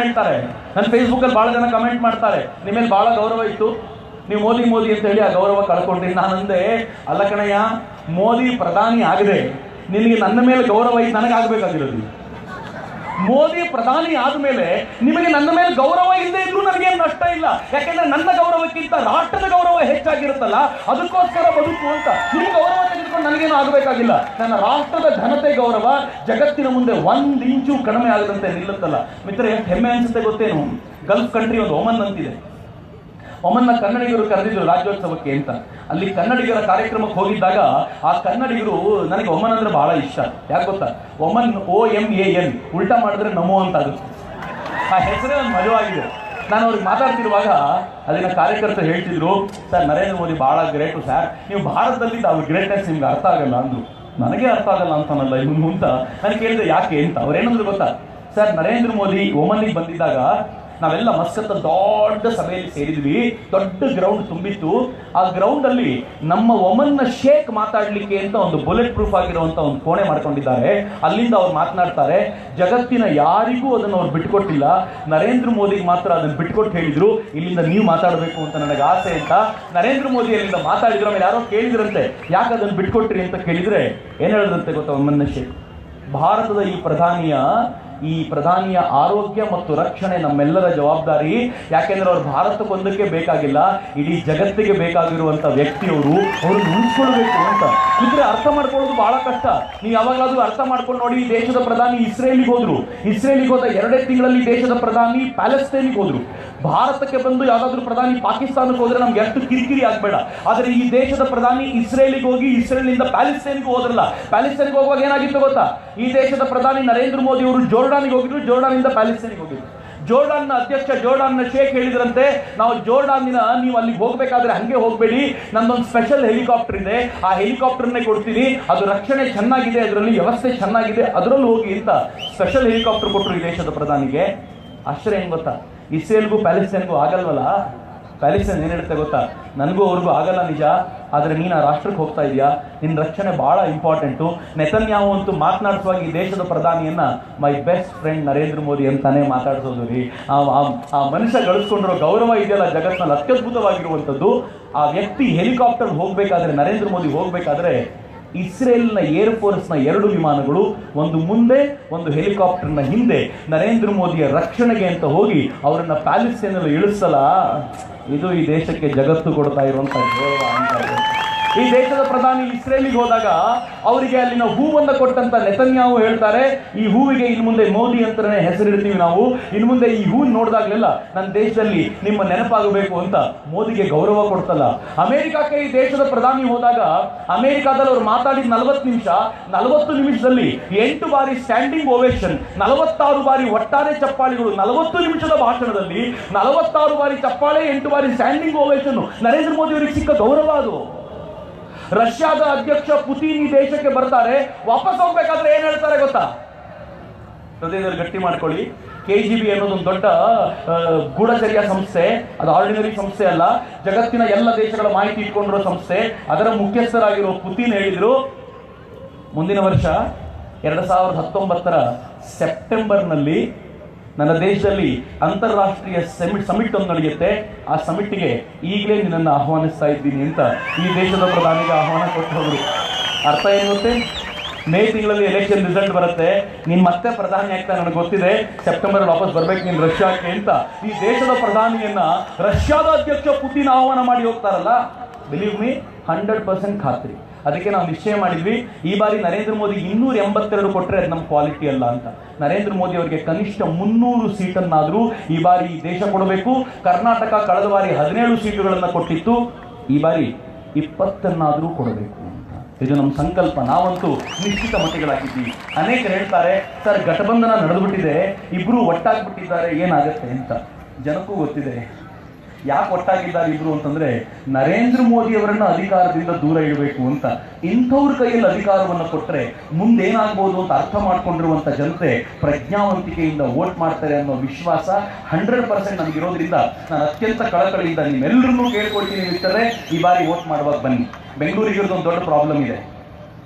ಹೇಳ್ತಾರೆ, ನನ್ನ ಫೇಸ್ಬುಕ್ಕಲ್ಲಿ ಭಾಳ ಜನ ಕಮೆಂಟ್ ಮಾಡ್ತಾರೆ, ನಿಮ್ಮ ಮೇಲೆ ಭಾಳ ಗೌರವ ಇತ್ತು, ನೀವು ಮೋದಿ ಅಂತ ಹೇಳಿ ಆ ಗೌರವ ಕಳ್ಕೊಂಡ್ರಿ. ನಾನಂದೆ, ಅಲ್ಲ ಕಣಯ್ಯ, ಮೋದಿ ಪ್ರಧಾನಿ ಆಗದೆ ನಿನಗೆ ನನ್ನ ಮೇಲೆ ಗೌರವ ಇತ್ತು, ನನಗಾಗಬೇಕಾಗಿರೋದು. ಮೋದಿ ಪ್ರಧಾನಿ ಆದ್ಮೇಲೆ ನಿಮಗೆ ನನ್ನ ಮೇಲೆ ಗೌರವ ಇಲ್ಲದೆ ಇದ್ರೂ ನನಗೇನು ನಷ್ಟ ಇಲ್ಲ. ಯಾಕೆಂದ್ರೆ ನನ್ನ ಗೌರವಕ್ಕಿಂತ ರಾಷ್ಟ್ರದ ಗೌರವ ಹೆಚ್ಚಾಗಿರುತ್ತಲ್ಲ, ಅದಕ್ಕೋಸ್ಕರ ಬದುಕು ಅಂತ. ನಿಮ್ಮ ಗೌರವ ತೆಗೆದುಕೊಂಡು ನನಗೇನು ಆಗಬೇಕಾಗಿಲ್ಲ. ನನ್ನ ರಾಷ್ಟ್ರದ ಘನತೆ ಗೌರವ ಜಗತ್ತಿನ ಮುಂದೆ 1 ಇಂಚು ಕಡಿಮೆ ಆಗದಂತೆ ನಿಲ್ಲುತ್ತಲ್ಲ. ಮಿತ್ರ, ಎಷ್ಟು ಹೆಮ್ಮೆ ಅನ್ಸುತ್ತೆ ಗೊತ್ತೇನು? ಗಲ್ಫ್ ಕಂಟ್ರಿ ಒಂದು ಒಮನ್ ಅಂತಿದೆ. ಒಮನ್ನ ಕನ್ನಡಿಗರು ಕರೆದಿದ್ರು ರಾಜ್ಯೋತ್ಸವಕ್ಕೆ ಅಂತ. ಅಲ್ಲಿ ಕನ್ನಡಿಗರ ಕಾರ್ಯಕ್ರಮಕ್ಕೆ ಹೋಗಿದ್ದಾಗ ಆ ಕನ್ನಡಿಗರು, ನನಗೆ ಒಮನ್ ಅಂದ್ರೆ ಬಹಳ ಇಷ್ಟ. ಯಾಕೆ ಗೊತ್ತಾ? ಒಮನ್, OMAN, ಉಲ್ಟಾ ಮಾಡಿದ್ರೆ ನಮೋ ಅಂತ ಆಗುತ್ತೆ. ಆ ಹೆಸರೇ ಒಂದು ಮಜವಾಗಿದೆ. ನಾನು ಅವ್ರಿಗೆ ಮಾತಾಡ್ತಿರುವಾಗ ಅಲ್ಲಿನ ಕಾರ್ಯಕರ್ತರು ಹೇಳ್ತಿದ್ರು, ಸರ್ ನರೇಂದ್ರ ಮೋದಿ ಬಹಳ ಗ್ರೇಟು ಸರ್, ನೀವು ಭಾರತದಲ್ಲಿ ಅವ್ರ ಗ್ರೇಟ್ನೆಸ್ ನಿಮ್ಗೆ ಅರ್ಥ ಆಗಲ್ಲ ಅಂದ್ರು. ನನಗೆ ಅರ್ಥ ಆಗಲ್ಲ ಅಂತಾನಲ್ಲ ಇವನು ಅಂತ ನಾನು ಕೇಳಿದೆ, ಯಾಕೆ ಅಂತ. ಅವ್ರೇನಂದ್ರು ಗೊತ್ತಾ? ಸರ್, ನರೇಂದ್ರ ಮೋದಿ ಒಮನ್ನಿಗೆ ಬಂದಿದ್ದಾಗ ನಾವೆಲ್ಲ ಮಸ್ಕತ್ತ ದೊಡ್ಡ ಸಭೆಯಲ್ಲಿ ಸೇರಿದ್ವಿ, ದೊಡ್ಡ ಗ್ರೌಂಡ್ ತುಂಬಿತ್ತು. ಆ ಗ್ರೌಂಡ್ ಅಲ್ಲಿ ನಮ್ಮ ಒಮನ್ನ ಶೇಖ್ ಮಾತಾಡ್ಲಿಕ್ಕೆ ಅಂತ ಒಂದು ಬುಲೆಟ್ ಪ್ರೂಫ್ ಆಗಿರುವಂತ ಒಂದು ಕೋಣೆ ಮಾಡ್ಕೊಂಡಿದ್ದಾರೆ. ಅಲ್ಲಿಂದ ಅವ್ರು ಮಾತನಾಡ್ತಾರೆ. ಜಗತ್ತಿನ ಯಾರಿಗೂ ಅದನ್ನು ಅವ್ರು ಬಿಟ್ಕೊಟ್ಟಿಲ್ಲ, ನರೇಂದ್ರ ಮೋದಿಗೆ ಮಾತ್ರ ಅದನ್ನು ಬಿಟ್ಕೊಟ್ಟು ಹೇಳಿದ್ರು, ಇಲ್ಲಿಂದ ನೀವು ಮಾತಾಡಬೇಕು ಅಂತ ನನಗೆ ಆಸೆ ಅಂತ. ನರೇಂದ್ರ ಮೋದಿ ಅಲ್ಲಿಂದ ಮಾತಾಡಿದ್ರು. ಆಮೇಲೆ ಯಾರೋ ಕೇಳಿದ್ರಂತೆ, ಯಾಕೆ ಅದನ್ನು ಬಿಟ್ಕೊಟ್ರಿ ಅಂತ ಕೇಳಿದ್ರೆ ಏನ್ ಹೇಳಿದ್ರಂತೆ ಗೊತ್ತಾ? ಒಮನ್ನ ಶೇಖ್, ಭಾರತದ ಈ ಪ್ರಧಾನಿಯ ಆರೋಗ್ಯ ಮತ್ತು ರಕ್ಷಣೆ ನಮ್ಮೆಲ್ಲರ ಜವಾಬ್ದಾರಿ. ಯಾಕೆಂದ್ರೆ ಅವರು ಭಾರತಕ್ಕೊಂದಕ್ಕೆ ಬೇಕಾಗಿಲ್ಲ, ಇಡೀ ಜಗತ್ತಿಗೆ ಬೇಕಾಗಿರುವಂತ ವ್ಯಕ್ತಿಯವರು, ಅವ್ರನ್ನ ಉಳಿಸ್ಕೊಳ್ಬೇಕು ಅಂತ. ಇದ್ರೆ ಅರ್ಥ ಮಾಡ್ಕೊಳ್ಳೋದು ಬಹಳ ಕಷ್ಟ. ನೀವು ಯಾವಾಗಲಾದ್ರೂ ಅರ್ಥ ಮಾಡ್ಕೊಂಡು ನೋಡಿ. ಈ ದೇಶದ ಪ್ರಧಾನಿ ಇಸ್ರೇಲಿಗೆ ಹೋದ್ರು, ಇಸ್ರೇಲಿಗೆ ಹೋದ 2 ತಿಂಗಳಲ್ಲಿ ದೇಶದ ಪ್ರಧಾನಿ ಪ್ಯಾಲೆಸ್ತೈನಿಗೆ ಹೋದ್ರು. ಭಾರತಕ್ಕೆ ಬಂದು ಯಾವ್ದಾದ್ರು ಪ್ರಧಾನಿ ಪಾಕಿಸ್ತಾನಕ್ಕೆ ಹೋದ್ರೆ ನಮ್ಗೆ ಎಷ್ಟು ಕಿರಿಕಿರಿ ಆಗ್ಬೇಡ. ಆದರೆ ಈ ದೇಶದ ಪ್ರಧಾನಿ ಇಸ್ರೇಲಿಗೆ ಹೋಗಿ ಇಸ್ರೇಲ್ನಿಂದ ಪ್ಯಾಲೆಸ್ತೈನ್ಗೆ ಹೋದ್ರಲ್ಲ, ಪ್ಯಾಲೆಸ್ತೈನ್ಗೆ ಹೋಗುವಾಗ ಏನಾಗಿತ್ತು ಗೊತ್ತಾ? ಈ ದೇಶದ ಪ್ರಧಾನಿ ನರೇಂದ್ರ ಮೋದಿ ಅವರು ಜೋರ್ಡಾನ್ಗೆ ಹೋಗಿದ್ರು, ಜೋರ್ಡಾನಿಂದ ಪ್ಯಾಲೆಸ್ತೈನ್ಗೆ ಹೋಗಿದ್ರು. ಜೋರ್ಡಾನ್ನ ಅಧ್ಯಕ್ಷ, ಜೋರ್ಡಾನ್ನ ಶೇಖ್ ಹೇಳಿದ್ರಂತೆ, ನಾವು ಜೋರ್ಡಾನಿನ ನೀವು ಅಲ್ಲಿಗೆ ಹೋಗ್ಬೇಕಾದ್ರೆ ಹಂಗೆ ಹೋಗ್ಬೇಡಿ, ನಂದೊಂದು ಸ್ಪೆಷಲ್ ಹೆಲಿಕಾಪ್ಟರ್ ಇದೆ, ಆ ಹೆಲಿಕಾಪ್ಟರ್ನೇ ಕೊಡ್ತೀನಿ, ಅದು ರಕ್ಷಣೆ ಚೆನ್ನಾಗಿದೆ, ಅದರಲ್ಲಿ ವ್ಯವಸ್ಥೆ ಚೆನ್ನಾಗಿದೆ, ಅದರಲ್ಲಿ ಹೋಗಿ ಅಂತ ಸ್ಪೆಷಲ್ ಹೆಲಿಕಾಪ್ಟರ್ ಕೊಟ್ಟರು ಈ ದೇಶದ ಪ್ರಧಾನಿಗೆ. ಆಶ್ಚರ್ಯ ಏನ್ ಗೊತ್ತಾ? ಇಸ್ರೇಲ್ಗೂ ಪ್ಯಾಲೆಸ್ತೈನ್ಗೂ ಆಗಲ್ವಲ್ಲ. ಪ್ಯಾಲೆಸ್ತೈನ್ ಏನ್ ಹೇಳುತ್ತೆ ಗೊತ್ತಾ? ನನಗೂ ಅವ್ರಿಗೂ ಆಗಲ್ಲ ನಿಜ, ಆದರೆ ನೀನು ಆ ರಾಷ್ಟ್ರಕ್ಕೆ ಹೋಗ್ತಾ ಇದೆಯಾ, ನಿನ್ನ ರಕ್ಷಣೆ ಬಹಳ ಇಂಪಾರ್ಟೆಂಟು. ನೆತನ್ಯಾಹು ಅಂತೂ ಮಾತನಾಡಿಸುವಾಗ ಈ ದೇಶದ ಪ್ರಧಾನಿಯನ್ನ my best friend Narendra Modi ಅಂತಾನೆ ಮಾತಾಡಿಸೋದು ರೀ. ಆ ಮನುಷ್ಯ ಗಳಿಸ್ಕೊಂಡಿರೋ ಗೌರವ ಇದೆಯಲ್ಲ ಜಗತ್ತಿನಲ್ಲಿ ಅತ್ಯದ್ಭುತವಾಗಿರುವಂಥದ್ದು. ಆ ವ್ಯಕ್ತಿ ಹೆಲಿಕಾಪ್ಟರ್ ಹೋಗ್ಬೇಕಾದ್ರೆ, ನರೇಂದ್ರ ಮೋದಿ ಹೋಗ್ಬೇಕಾದ್ರೆ, ಇಸ್ರೇಲ್ನ ಏರ್ ಫೋರ್ಸ್ನ 2 ವಿಮಾನಗಳು, ಒಂದು ಮುಂದೆ ಒಂದು ಹೆಲಿಕಾಪ್ಟರ್ನ ಹಿಂದೆ, ನರೇಂದ್ರ ಮೋದಿಯ ರಕ್ಷಣೆಗೆ ಅಂತ ಹೋಗಿ ಅವರನ್ನ ಪ್ಯಾಲೆಸ್ತೈನಲ್ಲಿ ಇಳಿಸಲ್ಲ. ಇದು ಈ ದೇಶಕ್ಕೆ ಜಗತ್ತು ಕೊಡ್ತಾ ಇರುವಂತ ಗೌರವ ಅಂತ. ಈ ದೇಶದ ಪ್ರಧಾನಿ ಇಸ್ರೇಲಿಗೆ ಹೋದಾಗ ಅವರಿಗೆ ಅಲ್ಲಿನ ಹೂವನ್ನು ಕೊಟ್ಟಂತ ನೆತನ್ಯಾಹು ಹೇಳ್ತಾರೆ, ಈ ಹೂವಿಗೆ ಇನ್ನು ಮುಂದೆ ಮೋದಿ ಅಂತಾನೆ ಹೆಸರಿಡ್ತೀವಿ ನಾವು, ಇನ್ನು ಮುಂದೆ ಈ ಹೂ ನೋಡಿದಾಗಲೆಲ್ಲ ನನ್ನ ದೇಶದಲ್ಲಿ ನಿಮ್ಮ ನೆನಪಾಗಬೇಕು ಅಂತ ಮೋದಿಗೆ ಗೌರವ ಕೊಡ್ತಲ್ಲ. ಅಮೆರಿಕಕ್ಕೆ ಈ ದೇಶದ ಪ್ರಧಾನಿ ಹೋದಾಗ ಅಮೆರಿಕಾದಲ್ಲಿ ಅವರು ಮಾತಾಡಿದ 40 ನಿಮಿಷದಲ್ಲಿ 8 ಬಾರಿ ಸ್ಟ್ಯಾಂಡಿಂಗ್ ಓವೇಷನ್, 46 ಬಾರಿ ಒಟ್ಟಾರೆ ಚಪ್ಪಾಳಿಗಳು. 40 ನಿಮಿಷದ ಭಾಷಣದಲ್ಲಿ 46 ಬಾರಿ ಚಪ್ಪಾಳೆ, 8 ಬಾರಿ ಸ್ಟ್ಯಾಂಡಿಂಗ್ ಓವೇಷನ್. ನರೇಂದ್ರ ಮೋದಿ ಅವರಿಗೆ ಸಿಕ್ಕ ಗೌರವ ಅದು. ರಷ್ಯಾದ ಅಧ್ಯಕ್ಷ ಪುತಿನ್ ಈ ದೇಶಕ್ಕೆ ಬರ್ತಾರೆ, ವಾಪಸ್ ಹೋಗ್ಬೇಕಾದ್ರೆ ಏನ್ ಹೇಳ್ತಾರೆ ಗೊತ್ತಾ? ಹೃದಯದಲ್ಲಿ ಗಟ್ಟಿ ಮಾಡ್ಕೊಳ್ಳಿ. KGB ಅನ್ನೋದೊಂದು ದೊಡ್ಡ ಗೂಢಚರ್ಯ ಸಂಸ್ಥೆ, ಅದು ಆರ್ಡಿನರಿ ಸಂಸ್ಥೆ ಅಲ್ಲ, ಜಗತ್ತಿನ ಎಲ್ಲ ದೇಶಗಳ ಮಾಹಿತಿ ಇಟ್ಕೊಂಡಿರೋ ಸಂಸ್ಥೆ. ಅದರ ಮುಖ್ಯಸ್ಥರಾಗಿರೋ ಪುತಿನ್ ಹೇಳಿದ್ರು, ಮುಂದಿನ ವರ್ಷ 2019ರ ಸೆಪ್ಟೆಂಬರ್ನಲ್ಲಿ ನನ್ನ ದೇಶದಲ್ಲಿ ಅಂತಾರಾಷ್ಟ್ರೀಯ ಸಮಿಟ್ ಒಂದು ನಡೆಯುತ್ತೆ, ಆ ಸಮಿಟ್ಗೆ ಈಗಲೇ ನಿನ್ನನ್ನು ಆಹ್ವಾನಿಸ್ತಾ ಇದ್ದೀನಿ ಅಂತ ಈ ದೇಶದ ಪ್ರಧಾನಿಗೆ ಆಹ್ವಾನ ಕೊಟ್ಟು ಹೋದ್ರು. ಅರ್ಥ ಏನು ಗೊತ್ತೇ? ಮೇ ತಿಂಗಳಲ್ಲಿ ಎಲೆಕ್ಷನ್ ರಿಸಲ್ಟ್ ಬರುತ್ತೆ, ನೀನ್ ಮತ್ತೆ ಪ್ರಧಾನಿ ಆಗ್ತಾ ನನಗೆ ಗೊತ್ತಿದೆ, ಸೆಪ್ಟೆಂಬರ್ ವಾಪಸ್ ಬರ್ಬೇಕು ನೀನು ರಷ್ಯಾಕ್ಕೆ ಅಂತ ಈ ದೇಶದ ಪ್ರಧಾನಿಯನ್ನ ರಷ್ಯಾದ ಅಧ್ಯಕ್ಷ ಪುತಿನ್ ಆಹ್ವಾನ ಮಾಡಿ ಹೋಗ್ತಾರಲ್ಲ. ಬಿಲೀವ್ ಮೀ, 100% ಖಾತ್ರಿ. ಅದಕ್ಕೆ ನಾವು ನಿಶ್ಚಯ ಮಾಡಿದ್ವಿ, ಈ ಬಾರಿ ನರೇಂದ್ರ ಮೋದಿ 282 ಕೊಟ್ಟರೆ ಅದು ನಮ್ಮ ಕ್ವಾಲಿಟಿ ಅಲ್ಲ ಅಂತ. ನರೇಂದ್ರ ಮೋದಿ ಅವರಿಗೆ ಕನಿಷ್ಠ 300 ಸೀಟನ್ನಾದರೂ ಈ ಬಾರಿ ದೇಶ ಕೊಡಬೇಕು. ಕರ್ನಾಟಕ ಕಳೆದ ಬಾರಿ 17 ಸೀಟುಗಳನ್ನು ಕೊಟ್ಟಿತ್ತು, ಈ ಬಾರಿ 20 ಕೊಡಬೇಕು ಅಂತ. ಇದು ನಮ್ಮ ಸಂಕಲ್ಪ. ನಾವಂತೂ ನಿಶ್ಚಿತ ಮತಗಳಾಗಿದ್ದೀವಿ. ಅನೇಕರು ಹೇಳ್ತಾರೆ, ಸರ್ ಗಠಬಂಧನ ನಡೆದುಬಿಟ್ಟಿದೆ, ಇಬ್ರು ಒಟ್ಟಾಗ್ಬಿಟ್ಟಿದ್ದಾರೆ, ಏನಾಗತ್ತೆ ಅಂತ. ಜನಕ್ಕೂ ಗೊತ್ತಿದೆ, ಯಾಕೆ ಒಟ್ಟಾಗಿದ್ದಾರೆ ಇಬ್ರು ಅಂತಂದ್ರೆ ನರೇಂದ್ರ ಮೋದಿ ಅವರನ್ನ ಅಧಿಕಾರದಿಂದ ದೂರ ಇಡಬೇಕು ಅಂತ. ಇಂಥವ್ರ ಕೈಯಲ್ಲಿ ಅಧಿಕಾರವನ್ನು ಕೊಟ್ಟರೆ ಮುಂದೇನಾಗ್ಬೋದು ಅಂತ ಅರ್ಥ ಮಾಡ್ಕೊಂಡಿರುವಂತ ಜನತೆ ಪ್ರಜ್ಞಾವಂತಿಕೆಯಿಂದ ವೋಟ್ ಮಾಡ್ತಾರೆ ಅನ್ನೋ ವಿಶ್ವಾಸ 100% ನನಗಿರೋದ್ರಿಂದ ನಾನು ಅತ್ಯಂತ ಕಳಕಳಿಯಿಂದ ನಿಮ್ಮೆಲ್ಲರನ್ನೂ ಕೇಳ್ಕೊಳ್ತೀನಿ ಮಿತ್ರರೇ, ಈ ಬಾರಿ ವೋಟ್ ಮಾಡುವಾಗ ಬನ್ನಿ. ಬೆಂಗಳೂರಿಗೆ ಒಂದು ದೊಡ್ಡ ಪ್ರಾಬ್ಲಮ್ ಇದೆ,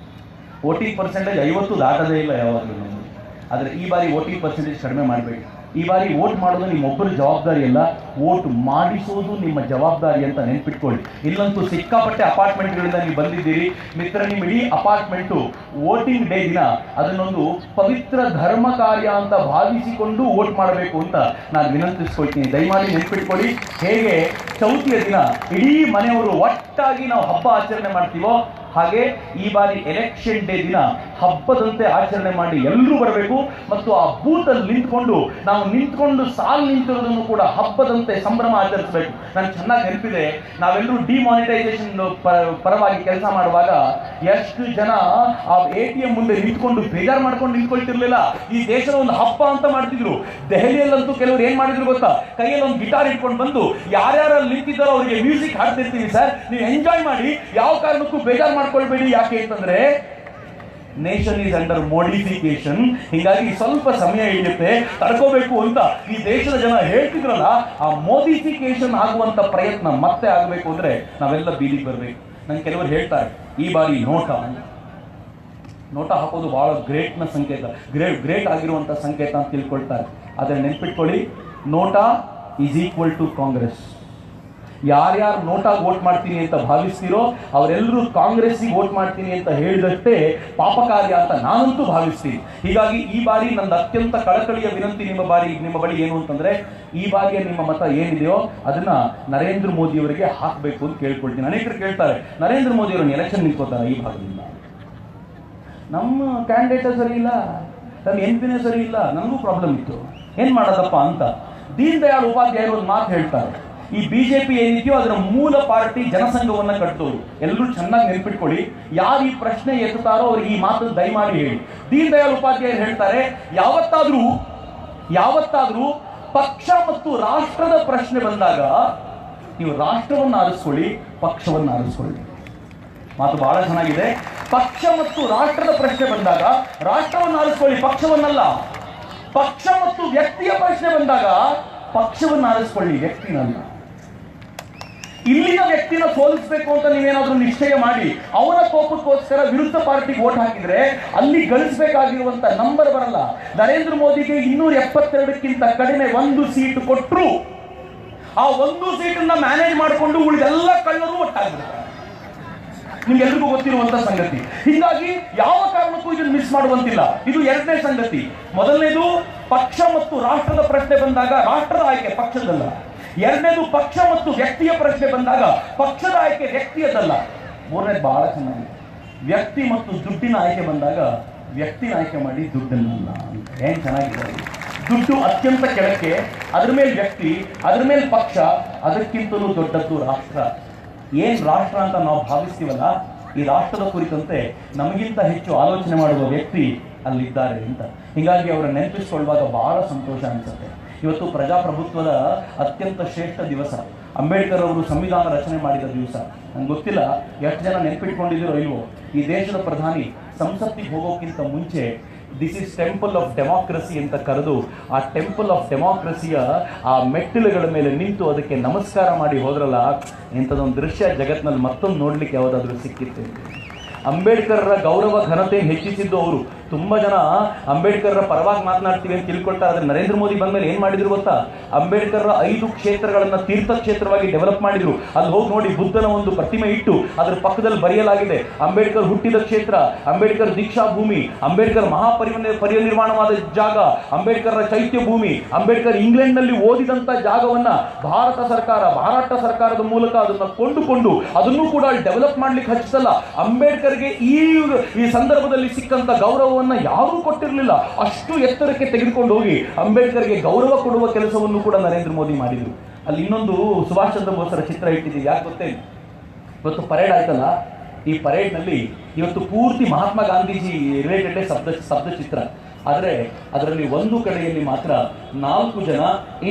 ವೋಟಿಂಗ್ ಪರ್ಸೆಂಟೇಜ್ 50 ದಾಟದೇ ಇಲ್ಲ ಯಾವಾಗಲೂ ನಮಗೆ. ಆದರೆ ಈ ಬಾರಿ ವೋಟಿಂಗ್ ಪರ್ಸೆಂಟೇಜ್ ಕಡಿಮೆ ಮಾಡಬೇಡಿ. ಈ ಬಾರಿ ವೋಟ್ ಮಾಡೋದು ನಿಮ್ಮೊಬ್ಬರ ಜವಾಬ್ದಾರಿ ಅಲ್ಲ, ವೋಟ್ ಮಾಡಿಸೋದು ನಿಮ್ಮ ಜವಾಬ್ದಾರಿ ಅಂತ ನೆನ್ಪಿಟ್ಕೊಳ್ಳಿ. ಇಲ್ಲಂತೂ ಸಿಕ್ಕಾಪಟ್ಟೆ ಅಪಾರ್ಟ್ಮೆಂಟ್ಗಳಿಂದ ನೀವು ಬಂದಿದ್ದೀರಿ ಮಿತ್ರ, ನಿಮ್ಮ ಇಡೀ ಅಪಾರ್ಟ್ಮೆಂಟು ವೋಟಿಂಗ್ ಡೇ ದಿನ ಅದನ್ನೊಂದು ಪವಿತ್ರ ಧರ್ಮ ಕಾರ್ಯ ಅಂತ ಭಾವಿಸಿಕೊಂಡು ವೋಟ್ ಮಾಡಬೇಕು ಅಂತ ನಾನು ವಿನಂತಿಸ್ಕೊಳ್ತೀನಿ. ದಯಮಾಡಿ ನೆನ್ಪಿಟ್ಕೊಳ್ಳಿ, ಹೇಗೆ ಚೌತಿಯ ದಿನ ಇಡೀ ಮನೆಯವರು ಒಟ್ಟಾಗಿ ನಾವು ಹಬ್ಬ ಆಚರಣೆ ಮಾಡ್ತೀವೋ ಹಾಗೆ ಈ ಬಾರಿ ಎಲೆಕ್ಷನ್ ಡೇ ದಿನ ಹಬ್ಬದಂತೆ ಆಚರಣೆ ಮಾಡಿ ಎಲ್ಲರೂ ಬರಬೇಕು. ಮತ್ತು ಆ ಬೂತಲ್ಲಿ ನಿಂತ್ಕೊಂಡು ಸಾಲು ನಿಂತಿರೋದನ್ನು ಕೂಡ ಹಬ್ಬದಂತೆ ಸಂಭ್ರಮ ಆಚರಿಸಬೇಕು. ನಾನು ಚೆನ್ನಾಗಿ ನೆನಪಿದೆ, ನಾವೆಲ್ಲರೂ ಡಿಮಾನಿಟೈಸೇಷನ್ ಪರವಾಗಿ ಕೆಲಸ ಮಾಡುವಾಗ ಎಷ್ಟು ಜನ ಆ ATM ಮುಂದೆ ನಿಂತ್ಕೊಂಡು ಬೇಜಾರು ಮಾಡ್ಕೊಂಡು ನಿಂತ್ಕೊಳ್ತಿರ್ಲಿಲ್ಲ. ಈ ದೇಶದ ಒಂದು ಹಬ್ಬ ಅಂತ ಮಾಡ್ತಿದ್ರು. ದೆಹಲಿಯಲ್ಲಂತೂ ಕೆಲವರು ಏನ್ ಮಾಡಿದ್ರು ಗೊತ್ತಾ, ಕೈಯಲ್ಲಿ ಒಂದು ಗಿಟಾರ್ ಇಟ್ಕೊಂಡು ಬಂದು ಯಾರ್ಯಾರು ನಿಂತಿದ್ದಾರೋ ಅವರಿಗೆ ಮ್ಯೂಸಿಕ್ ಹಾಡ್ತಿರ್ತೀವಿ ಸರ್, ನೀವು ಎಂಜಾಯ್ ಮಾಡಿ, ಯಾವ ಕಾರಣಕ್ಕೂ ಬೇಜಾರು ಮಾಡ್ಕೊಳ್ಬೇಡಿ. ಯಾಕೆ ಅಂತಂದ್ರೆ ನೇಷನ್ ಈಸ್ ಅಂಡರ್ ಮೋಡಿಫಿಕೇಶನ್, ಹೀಗಾಗಿ ಸ್ವಲ್ಪ ಸಮಯ ಹಿಡಿಯುತ್ತೆ, ತಡ್ಕೋಬೇಕು ಅಂತ ಈ ದೇಶದ ಜನ ಹೇಳ್ತಿದ್ರಲ್ಲ, ಆ ಮೋಡಿಫಿಕೇಶನ್ ಆಗುವಂತ ಪ್ರಯತ್ನ ಮತ್ತೆ ಆಗಬೇಕು ಅಂದ್ರೆ ನಾವೆಲ್ಲ ಬೀದಿಗೆ ಬರಬೇಕು. ನಂಗೆ ಕೆಲವರು ಹೇಳ್ತಾರೆ ಈ ಬಾರಿ ನೋಟ ಹಾಕೋದು ಬಹಳ ಗ್ರೇಟ್ನ ಸಂಕೇತ, ಗ್ರೇಟ್ ಆಗಿರುವಂತ ಸಂಕೇತ ಅಂತ ತಿಳ್ಕೊಳ್ತಾರೆ. ಆದರೆ ನೆನ್ಪಿಟ್ಕೊಳ್ಳಿ, NOTA is equal to Congress. ಯಾರ್ಯಾರು ನೋಟಾಗಿ ವೋಟ್ ಮಾಡ್ತೀನಿ ಅಂತ ಭಾವಿಸ್ತೀರೋ ಅವರೆಲ್ಲರೂ ಕಾಂಗ್ರೆಸ್ಸಿಗೆ ವೋಟ್ ಮಾಡ್ತೀನಿ ಅಂತ ಹೇಳಿದಷ್ಟೇ ಪಾಪಕಾರ್ಯ ಅಂತ ನಾನಂತೂ ಭಾವಿಸ್ತೀನಿ. ಹೀಗಾಗಿ ಈ ಬಾರಿ ನನ್ನ ಅತ್ಯಂತ ಕಳಕಳಿಯ ವಿನಂತಿ ನಿಮ್ಮ ಬಳಿ ಏನು ಅಂತಂದ್ರೆ, ಈ ಬಾರಿಯ ನಿಮ್ಮ ಮತ ಏನಿದೆಯೋ ಅದನ್ನ ನರೇಂದ್ರ ಮೋದಿ ಅವರಿಗೆ ಹಾಕಬೇಕು ಅಂತ ಕೇಳ್ಕೊಳ್ತೀನಿ. ಅನೇಕರು ಕೇಳ್ತಾರೆ, ನರೇಂದ್ರ ಮೋದಿ ಅವರನ್ನು ಎಲೆಕ್ಷನ್ ನಿಂತ್ಕೋತಾರೆ ಈ ಭಾಗದಿಂದ, ನಮ್ಮ ಕ್ಯಾಂಡಿಡೇಟ್ ಸರಿ ಇಲ್ಲ, ನಮ್ಮ MP ಸರಿ ಇಲ್ಲ, ನನಗೂ ಪ್ರಾಬ್ಲಮ್ ಇತ್ತು, ಏನ್ ಮಾಡೋದಪ್ಪ ಅಂತ ದೀನ್ ದಯಾಳ್ ಉಪಾಧ್ಯಾಯರು ಒಂದು ಮಾತು ಹೇಳ್ತಾರೆ. ಈ BJP ಏನಿದೆಯೋ ಅದರ ಮೂಲ ಪಾರ್ಟಿ ಜನಸಂಘವನ್ನ ಕಟ್ಟೋರು. ಎಲ್ಲರೂ ಚೆನ್ನಾಗಿ ನೆನ್ಪಿಟ್ಕೊಳ್ಳಿ, ಯಾರು ಈ ಪ್ರಶ್ನೆ ಎತ್ತುತ್ತಾರೋ ಅವ್ರಿಗೆ ಈ ಮಾತು ದಯಮಾಡಿ ಹೇಳಿ. ದೀನ್ ದಯಾಳ್ ಉಪಾಧ್ಯಾಯರು ಹೇಳ್ತಾರೆ, ಯಾವತ್ತಾದ್ರೂ ಪಕ್ಷ ಮತ್ತು ರಾಷ್ಟ್ರದ ಪ್ರಶ್ನೆ ಬಂದಾಗ ನೀವು ರಾಷ್ಟ್ರವನ್ನು ಆರಿಸ್ಕೊಳ್ಳಿ, ಪಕ್ಷವನ್ನು ಆರಿಸ್ಕೊಳ್ಳಿ. ಮಾತು ಬಹಳ ಚೆನ್ನಾಗಿದೆ. ಪಕ್ಷ ಮತ್ತು ರಾಷ್ಟ್ರದ ಪ್ರಶ್ನೆ ಬಂದಾಗ ರಾಷ್ಟ್ರವನ್ನು ಆರಿಸ್ಕೊಳ್ಳಿ, ಪಕ್ಷವನ್ನಲ್ಲ. ಪಕ್ಷ ಮತ್ತು ವ್ಯಕ್ತಿಯ ಪ್ರಶ್ನೆ ಬಂದಾಗ ಪಕ್ಷವನ್ನು ಆರಿಸ್ಕೊಳ್ಳಿ, ವ್ಯಕ್ತಿನಲ್ಲ. ಇಲ್ಲಿನ ವ್ಯಕ್ತಿನ ಸೋಲಿಸಬೇಕು ಅಂತ ನೀವೇನಾದ್ರೂ ನಿಶ್ಚಯ ಮಾಡಿ ಅವನ ಕೋಪಕ್ಕೋಸ್ಕರ ವಿರುದ್ಧ ಪಾರ್ಟಿಗೆ ವೋಟ್ ಹಾಕಿದ್ರೆ ಅಲ್ಲಿ ಗಳಿಸಬೇಕಾಗಿರುವಂತ ನಂಬರ್ ಬರಲ್ಲ. ನರೇಂದ್ರ ಮೋದಿಗೆ 272ಕ್ಕಿಂತ ಕಡಿಮೆ 1 ಸೀಟ್ ಕೊಟ್ಟರು, ಆ 1 ಸೀಟನ್ನ ಮ್ಯಾನೇಜ್ ಮಾಡಿಕೊಂಡು ಉಳಿದೆಲ್ಲ ಕಳ್ಳರು ಒಟ್ಟಾಗಿರ್ತಾರೆ. ನಿಮ್ಗೆಲ್ರಿಗೂ ಗೊತ್ತಿರುವಂತ ಸಂಗತಿ. ಹೀಗಾಗಿ ಯಾವ ಕಾರಣಕ್ಕೂ ಇದನ್ನು ಮಿಸ್ ಮಾಡುವಂತಿಲ್ಲ. ಇದು ಎರಡನೇ ಸಂಗತಿ. ಮೊದಲನೇದು, ಪಕ್ಷ ಮತ್ತು ರಾಷ್ಟ್ರದ ಪ್ರಶ್ನೆ ಬಂದಾಗ ರಾಷ್ಟ್ರದ ಆಯ್ಕೆ ಪಕ್ಷದಲ್ಲ. ಎರಡನೇದು, ಪಕ್ಷ ಮತ್ತು ವ್ಯಕ್ತಿಯ ಪ್ರಶ್ನೆ ಬಂದಾಗ ಪಕ್ಷದ ಆಯ್ಕೆ ವ್ಯಕ್ತಿಯದಲ್ಲ. ಮೂರನೇದು ಬಹಳ ಚೆನ್ನಾಗಿದೆ, ವ್ಯಕ್ತಿ ಮತ್ತು ದುಡ್ಡಿನ ಆಯ್ಕೆ ಬಂದಾಗ ವ್ಯಕ್ತಿನ ಆಯ್ಕೆ ಮಾಡಿ ದುಡ್ಡನ್ನಲ್ಲ. ಏನ್ ಚೆನ್ನಾಗಿದೆ. ದುಡ್ಡು ಅತ್ಯಂತ ಕೆಳಕ್ಕೆ, ಅದ್ರ ಮೇಲೆ ವ್ಯಕ್ತಿ, ಅದ್ರ ಮೇಲೆ ಪಕ್ಷ, ಅದಕ್ಕಿಂತಲೂ ದೊಡ್ಡದ್ದು ರಾಷ್ಟ್ರ. ಏನ್ ರಾಷ್ಟ್ರ ಅಂತ ನಾವು ಭಾವಿಸ್ತೀವಲ್ಲ, ಈ ರಾಷ್ಟ್ರದ ಕುರಿತಂತೆ ನಮಗಿಂತ ಹೆಚ್ಚು ಆಲೋಚನೆ ಮಾಡುವ ವ್ಯಕ್ತಿ ಅಲ್ಲಿದ್ದಾರೆ ಅಂತ. ಹೀಗಾಗಿ ಅವರ ನೆನಪಿಸಿಕೊಳ್ಳುವಾಗ ಬಹಳ ಸಂತೋಷ ಅನಿಸುತ್ತೆ. ಇವತ್ತು ಪ್ರಜಾಪ್ರಭುತ್ವದ ಅತ್ಯಂತ ಶ್ರೇಷ್ಠ ದಿವಸ. ಅಂಬೇಡ್ಕರ್ ಅವರು ಸಂವಿಧಾನ ರಚನೆ ಮಾಡಿದ ದಿವಸ. ನಂಗೆ ಗೊತ್ತಿಲ್ಲ ಎಷ್ಟು ಜನ ನೆನಪಿಟ್ಕೊಂಡಿದ್ದೀರೋ ಇಲ್ವೋ, ಈ ದೇಶದ ಪ್ರಧಾನಿ ಸಂಸತ್ತಿಗೆ ಹೋಗೋಕ್ಕಿಂತ ಮುಂಚೆ this is temple of democracy ಅಂತ ಕರೆದು ಆ ಟೆಂಪಲ್ ಆಫ್ ಡೆಮಾಕ್ರಸಿಯ ಆ ಮೆಟ್ಟಿಲುಗಳ ಮೇಲೆ ನಿಂತು ಅದಕ್ಕೆ ನಮಸ್ಕಾರ ಮಾಡಿ ಹೋದ್ರಲ್ಲ, ಇಂಥದೊಂದು ದೃಶ್ಯ ಜಗತ್ತಿನಲ್ಲಿ ಮತ್ತೊಂದು ನೋಡ್ಲಿಕ್ಕೆ ಯಾವುದಾದ್ರೂ ಸಿಕ್ಕಿತ್ತು. ಅಂಬೇಡ್ಕರ್ರ ಗೌರವ ಘನತೆ ಹೆಚ್ಚಿಸಿದ್ದು ಅವರು. ತುಂಬಾ ಜನ ಅಂಬೇಡ್ಕರ್ರ ಪರವಾಗಿ ಮಾತನಾಡ್ತೀವಿ ಅಂತ ತಿಳ್ಕೊಳ್ತಾರೆ. ಆದರೆ ನರೇಂದ್ರ ಮೋದಿ ಬಂದ ಮೇಲೆ ಏನ್ ಮಾಡಿದ್ರು ಗೊತ್ತಾ, ಅಂಬೇಡ್ಕರ್ರ 5 ಕ್ಷೇತ್ರಗಳನ್ನ ತೀರ್ಥ ಕ್ಷೇತ್ರವಾಗಿ ಡೆವಲಪ್ ಮಾಡಿದ್ರು. ಅಲ್ಲಿ ಹೋಗಿ ನೋಡಿ, ಬುದ್ಧನ ಒಂದು ಪ್ರತಿಮೆ ಇಟ್ಟು ಅದರ ಪಕ್ಕದಲ್ಲಿ ಬರೆಯಲಾಗಿದೆ ಅಂಬೇಡ್ಕರ್ ಹುಟ್ಟಿದ ಕ್ಷೇತ್ರ, ಅಂಬೇಡ್ಕರ್ ದೀಕ್ಷಾ ಭೂಮಿ, ಅಂಬೇಡ್ಕರ್ ಪರಿನಿರ್ವಾಣವಾದ ಜಾಗ, ಅಂಬೇಡ್ಕರ್ರ ಚೈತ್ಯ ಭೂಮಿ, ಅಂಬೇಡ್ಕರ್ ಇಂಗ್ಲೆಂಡ್ ನಲ್ಲಿ ಓದಿದಂತ ಜಾಗವನ್ನ ಮಹಾರಾಷ್ಟ್ರ ಸರ್ಕಾರದ ಮೂಲಕ ಅದನ್ನ ಕೊಂಡುಕೊಂಡು ಅದನ್ನು ಕೂಡ ಡೆವಲಪ್ ಮಾಡ್ಲಿಕ್ಕೆ ಹಚ್ಚಿಸಲ್ಲ. ಅಂಬೇಡ್ಕರ್ಗೆ ಈ ಸಂದರ್ಭದಲ್ಲಿ ಸಿಕ್ಕಂತ ಗೌರವವನ್ನ ಯಾರೂ ಕೊಟ್ಟಿರಲಿಲ್ಲ. ಅಷ್ಟು ಎತ್ತರಕ್ಕೆ ತೆಗೆದುಕೊಂಡು ಹೋಗಿ ಅಂಬೇಡ್ಕರ್ಗೆ ಗೌರವ ಕೊಡುವ ಕೆಲಸವನ್ನು ಕೂಡ ನರೇಂದ್ರ ಮೋದಿ ಮಾಡಿದ್ರು. ಅಲ್ಲಿ ಇನ್ನೊಂದು ಸುಭಾಷ್ ಚಂದ್ರ ಬೋಸರ ಚಿತ್ರ ಇಟ್ಟಿದ್ದೀವಿ. ಯಾಕೆ ಗೊತ್ತೇ, ಇವತ್ತು ಪರೇಡ್ ಆಯ್ತಲ್ಲ, ಈ ಪರೇಡ್ ನಲ್ಲಿ ಇವತ್ತು ಪೂರ್ತಿ ಮಹಾತ್ಮ ಗಾಂಧೀಜಿ ರಿಲೇಟೆಡ್ ಶಬ್ದ ಚಿತ್ರ. ಆದರೆ ಅದರಲ್ಲಿ ಒಂದು ಕಡೆಯಲ್ಲಿ ಮಾತ್ರ 4 ಜನ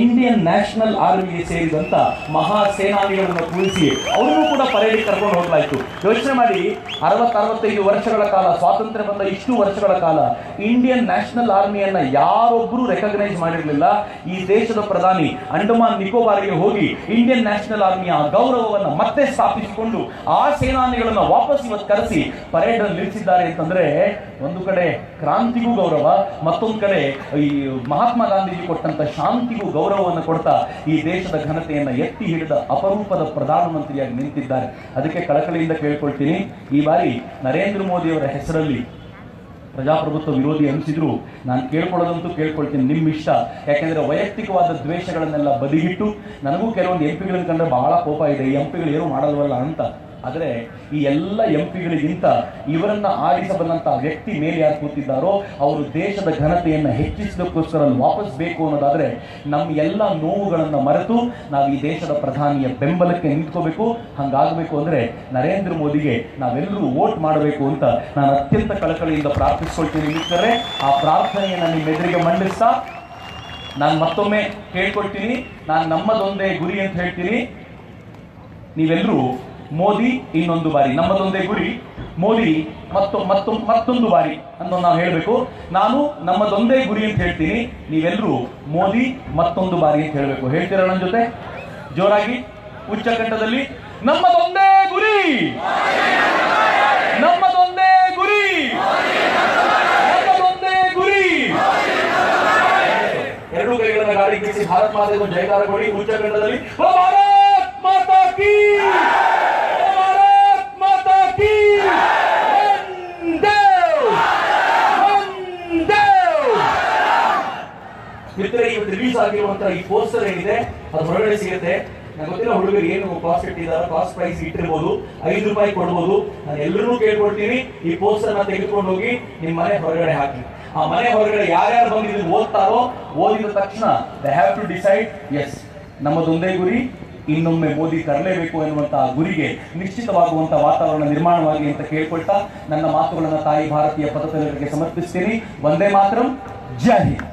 ಇಂಡಿಯನ್ ನ್ಯಾಷನಲ್ ಆರ್ಮಿಗೆ ಸೇರಿದಂತ ಮಹಾ ಸೇನಾನಿಗಳನ್ನು ಕೂರಿಸಿ ಅವರನ್ನು ಕೂಡ ಪರೇಡಿಗೆ ಕರ್ಕೊಂಡು ಹೋಗ್ಲಾಯ್ತು. ಯೋಚನೆ ಮಾಡಿ, 60-65 ವರ್ಷಗಳ ಕಾಲ, ಸ್ವಾತಂತ್ರ್ಯ ಬಂದ ಇಷ್ಟು ವರ್ಷಗಳ ಕಾಲ ಇಂಡಿಯನ್ ನ್ಯಾಷನಲ್ ಆರ್ಮಿಯನ್ನ ಯಾರೊಬ್ಬರು ರೆಕಗ್ನೈಸ್ ಮಾಡಿರಲಿಲ್ಲ. ಈ ದೇಶದ ಪ್ರಧಾನಿ ಅಂಡಮಾನ್ ನಿಕೋಬಾರ್ಗೆ ಹೋಗಿ ಇಂಡಿಯನ್ ನ್ಯಾಷನಲ್ ಆರ್ಮಿಯ ಗೌರವವನ್ನು ಮತ್ತೆ ಸ್ಥಾಪಿಸಿಕೊಂಡು ಆ ಸೇನಾನಿಗಳನ್ನು ವಾಪಸ್ ಇವತ್ತು ಕರೆಸಿ ಪರೇಡ್ ಅಲ್ಲಿ ನಿಲ್ಲಿಸಿದ್ದಾರೆ ಅಂತಂದ್ರೆ, ಒಂದು ಕಡೆ ಕ್ರಾಂತಿಗೂ ಗೌರವ, ಮತ್ತೊಂದು ಕಡೆ ಈ ಮಹಾತ್ಮ ಗಾಂಧೀಜಿ ಕೊಟ್ಟಂತ ಶಾಂತಿಗೂ ಗೌರವವನ್ನು ಕೊಡ್ತಾ ಈ ದೇಶದ ಘನತೆಯನ್ನ ಎತ್ತಿ ಹಿಡಿದ ಅಪರೂಪದ ಪ್ರಧಾನಮಂತ್ರಿಯಾಗಿ ನಿಂತಿದ್ದಾರೆ. ಅದಕ್ಕೆ ಕಳಕಳಿಯಿಂದ ಕೇಳ್ಕೊಳ್ತೀನಿ, ಈ ಬಾರಿ ನರೇಂದ್ರ ಮೋದಿ ಅವರ ಹೆಸರಲ್ಲಿ ಪ್ರಜಾಪ್ರಭುತ್ವ ವಿರೋಧಿ ಅನಿಸಿದ್ರು ನಾನು ಕೇಳ್ಕೊಳ್ಳೋದಂತೂ ಕೇಳ್ಕೊಳ್ತೀನಿ, ನಿಮ್ಮ ಇಷ್ಟ. ಯಾಕೆಂದ್ರೆ ವೈಯಕ್ತಿಕವಾದ ದ್ವೇಷಗಳನ್ನೆಲ್ಲ ಬದಿಗಿಟ್ಟು, ನನಗೂ ಕೆಲವೊಂದು ಎಂಪಿಗಳನ್ನು ಕಂಡ್ರೆ ಬಹಳ ಕೋಪ ಇದೆ, ಈ ಎಂಪಿಗಳು ಏನು ಮಾಡಲ್ವಲ್ಲ ಅಂತ. ಆದರೆ ಈ ಎಲ್ಲ ಎಂಪಿಗಳಿಗಿಂತ ಇವರನ್ನ ಆರಿಸಬಲ್ಲಂತಹ ವ್ಯಕ್ತಿ ಮೇಲೆ ಯಾರು ಕೂತಿದ್ದಾರೋ ಅವರು ದೇಶದ ಘನತೆಯನ್ನು ಹೆಚ್ಚಿಸೋದಕ್ಕೋಸ್ಕರ ವಾಪಸ್ ಬೇಕು ಅನ್ನೋದಾದ್ರೆ ನಮ್ಮ ಎಲ್ಲ ನೋವುಗಳನ್ನು ಮರೆತು ನಾವು ಈ ದೇಶದ ಪ್ರಧಾನಿಯ ಬೆಂಬಲಕ್ಕೆ ನಿಂತ್ಕೋಬೇಕು. ಹಂಗಾಗಬೇಕು ಅಂದ್ರೆ ನರೇಂದ್ರ ಮೋದಿಗೆ ನಾವೆಲ್ಲರೂ ವೋಟ್ ಮಾಡಬೇಕು ಅಂತ ನಾನು ಅತ್ಯಂತ ಕಳಕಳಿಯಿಂದ ಪ್ರಾರ್ಥಿಸ್ಕೊಳ್ತೀನಿ ಮಿತ್ರರೇ. ಆ ಪ್ರಾರ್ಥನೆಯನ್ನು ನಿಮ್ಮ ಎದುರಿಗೆ ಮಂಡಿಸ್ತಾ ನಾನು ಮತ್ತೊಮ್ಮೆ ಕೇಳ್ಕೊಳ್ತೀನಿ, ನಾನು ನಮ್ಮದೊಂದೇ ಗುರಿ ಅಂತ ಹೇಳ್ತೀನಿ. ನೀವೆಲ್ಲರೂ ಮೋದಿ ಇನ್ನೊಂದು ಬಾರಿ, ನಮ್ಮದೊಂದೇ ಗುರಿ ಮೋದಿ ಮತ್ತೊಂದು ಬಾರಿ ಅಂತ ನಾವು ಹೇಳಬೇಕು. ನಾನು ನಮ್ಮದೊಂದೇ ಗುರಿ ಅಂತ ಹೇಳ್ತೀನಿ, ನೀವೆಲ್ಲರೂ ಮೋದಿ ಮತ್ತೊಂದು ಬಾರಿ ಅಂತ ಹೇಳಬೇಕು. ಹೇಳ್ತೀರಾ ನನ್ನ ಜೊತೆ ಜೋರಾಗಿ ಉಚ್ಚಕಂಠದಲ್ಲಿ? ನಮ್ಮದೊಂದೇ ಗುರಿ, ನಮ್ಮದೊಂದೇ ಗುರಿ, ನಮ್ಮದೊಂದೇ ಗುರಿ. ಎರಡು ಕೈಗಳನ್ನು ಗಾಳಿ ಬೀಸಿ ಭಾರತ್ ಮಾತೆಗೂ ಜಯಕಾರ ಕೊಡಿ ಉಚ್ಚಕಂಠದಲ್ಲಿ. ಭಾರತ್ ಮಾತಾ ಕೀ, ಮಿತ್ರ, ಇವತ್ತು ರಿಲೀಸ್ ಆಗಿರುವಂತಹ ಈ ಪೋಸ್ಟರ್ ಏನಿದೆ ಅದು ಹೊರಗಡೆ ಸಿಗುತ್ತೆ. ನಂಗೆ ಗೊತ್ತಿಲ್ಲ ಹುಡುಗರು ಏನು ಕಾಸ್ಟ್ ಇಟ್ಟಿದ್ದಾರೆ, ಕಾಸ್ಟ್ ಪ್ರೈಸ್ ಇಟ್ಟಿರ್ಬೋದು, 5 ರೂಪಾಯಿ ಕೊಡ್ಬೋದು. ನಾನು ಎಲ್ಲರೂ ಕೇಳ್ಕೊಳ್ತೀನಿ, ಈ ಪೋಸ್ಟರ್ ನ ತೆಗೆದುಕೊಂಡು ಹೋಗಿ ನಿಮ್ಮ ಮನೆ ಹೊರಗಡೆ ಹಾಕಿ. ಆ ಮನೆ ಹೊರಗಡೆ ಯಾರ್ಯಾರು ಬಂದು ಇದನ್ನು ಓದ್ತಾರೋ, ಓದಿದ ತಕ್ಷಣ they have to decide, yes ನಮ್ಮದೊಂದೇ ಗುರಿ, ಇನ್ನೊಮ್ಮೆ ಮೋದಿ ತರಲೇಬೇಕು ಎನ್ನುವಂತಹ ಗುರಿಗೆ ನಿಶ್ಚಿತವಾಗುವಂತಹ ವಾತಾವರಣ ನಿರ್ಮಾಣವಾಗಿ ಅಂತ ಕೇಳ್ಕೊಳ್ತಾ ನನ್ನ ಮಾತುಗಳನ್ನು ತಾಯಿ ಭಾರತೀಯ ಪದತಲೆಗಳಿಗೆ ಸಮರ್ಪಿಸ್ತೀನಿ. ವಂದೇ ಮಾತರಂ, ಜೈ ಹಿಂದ್.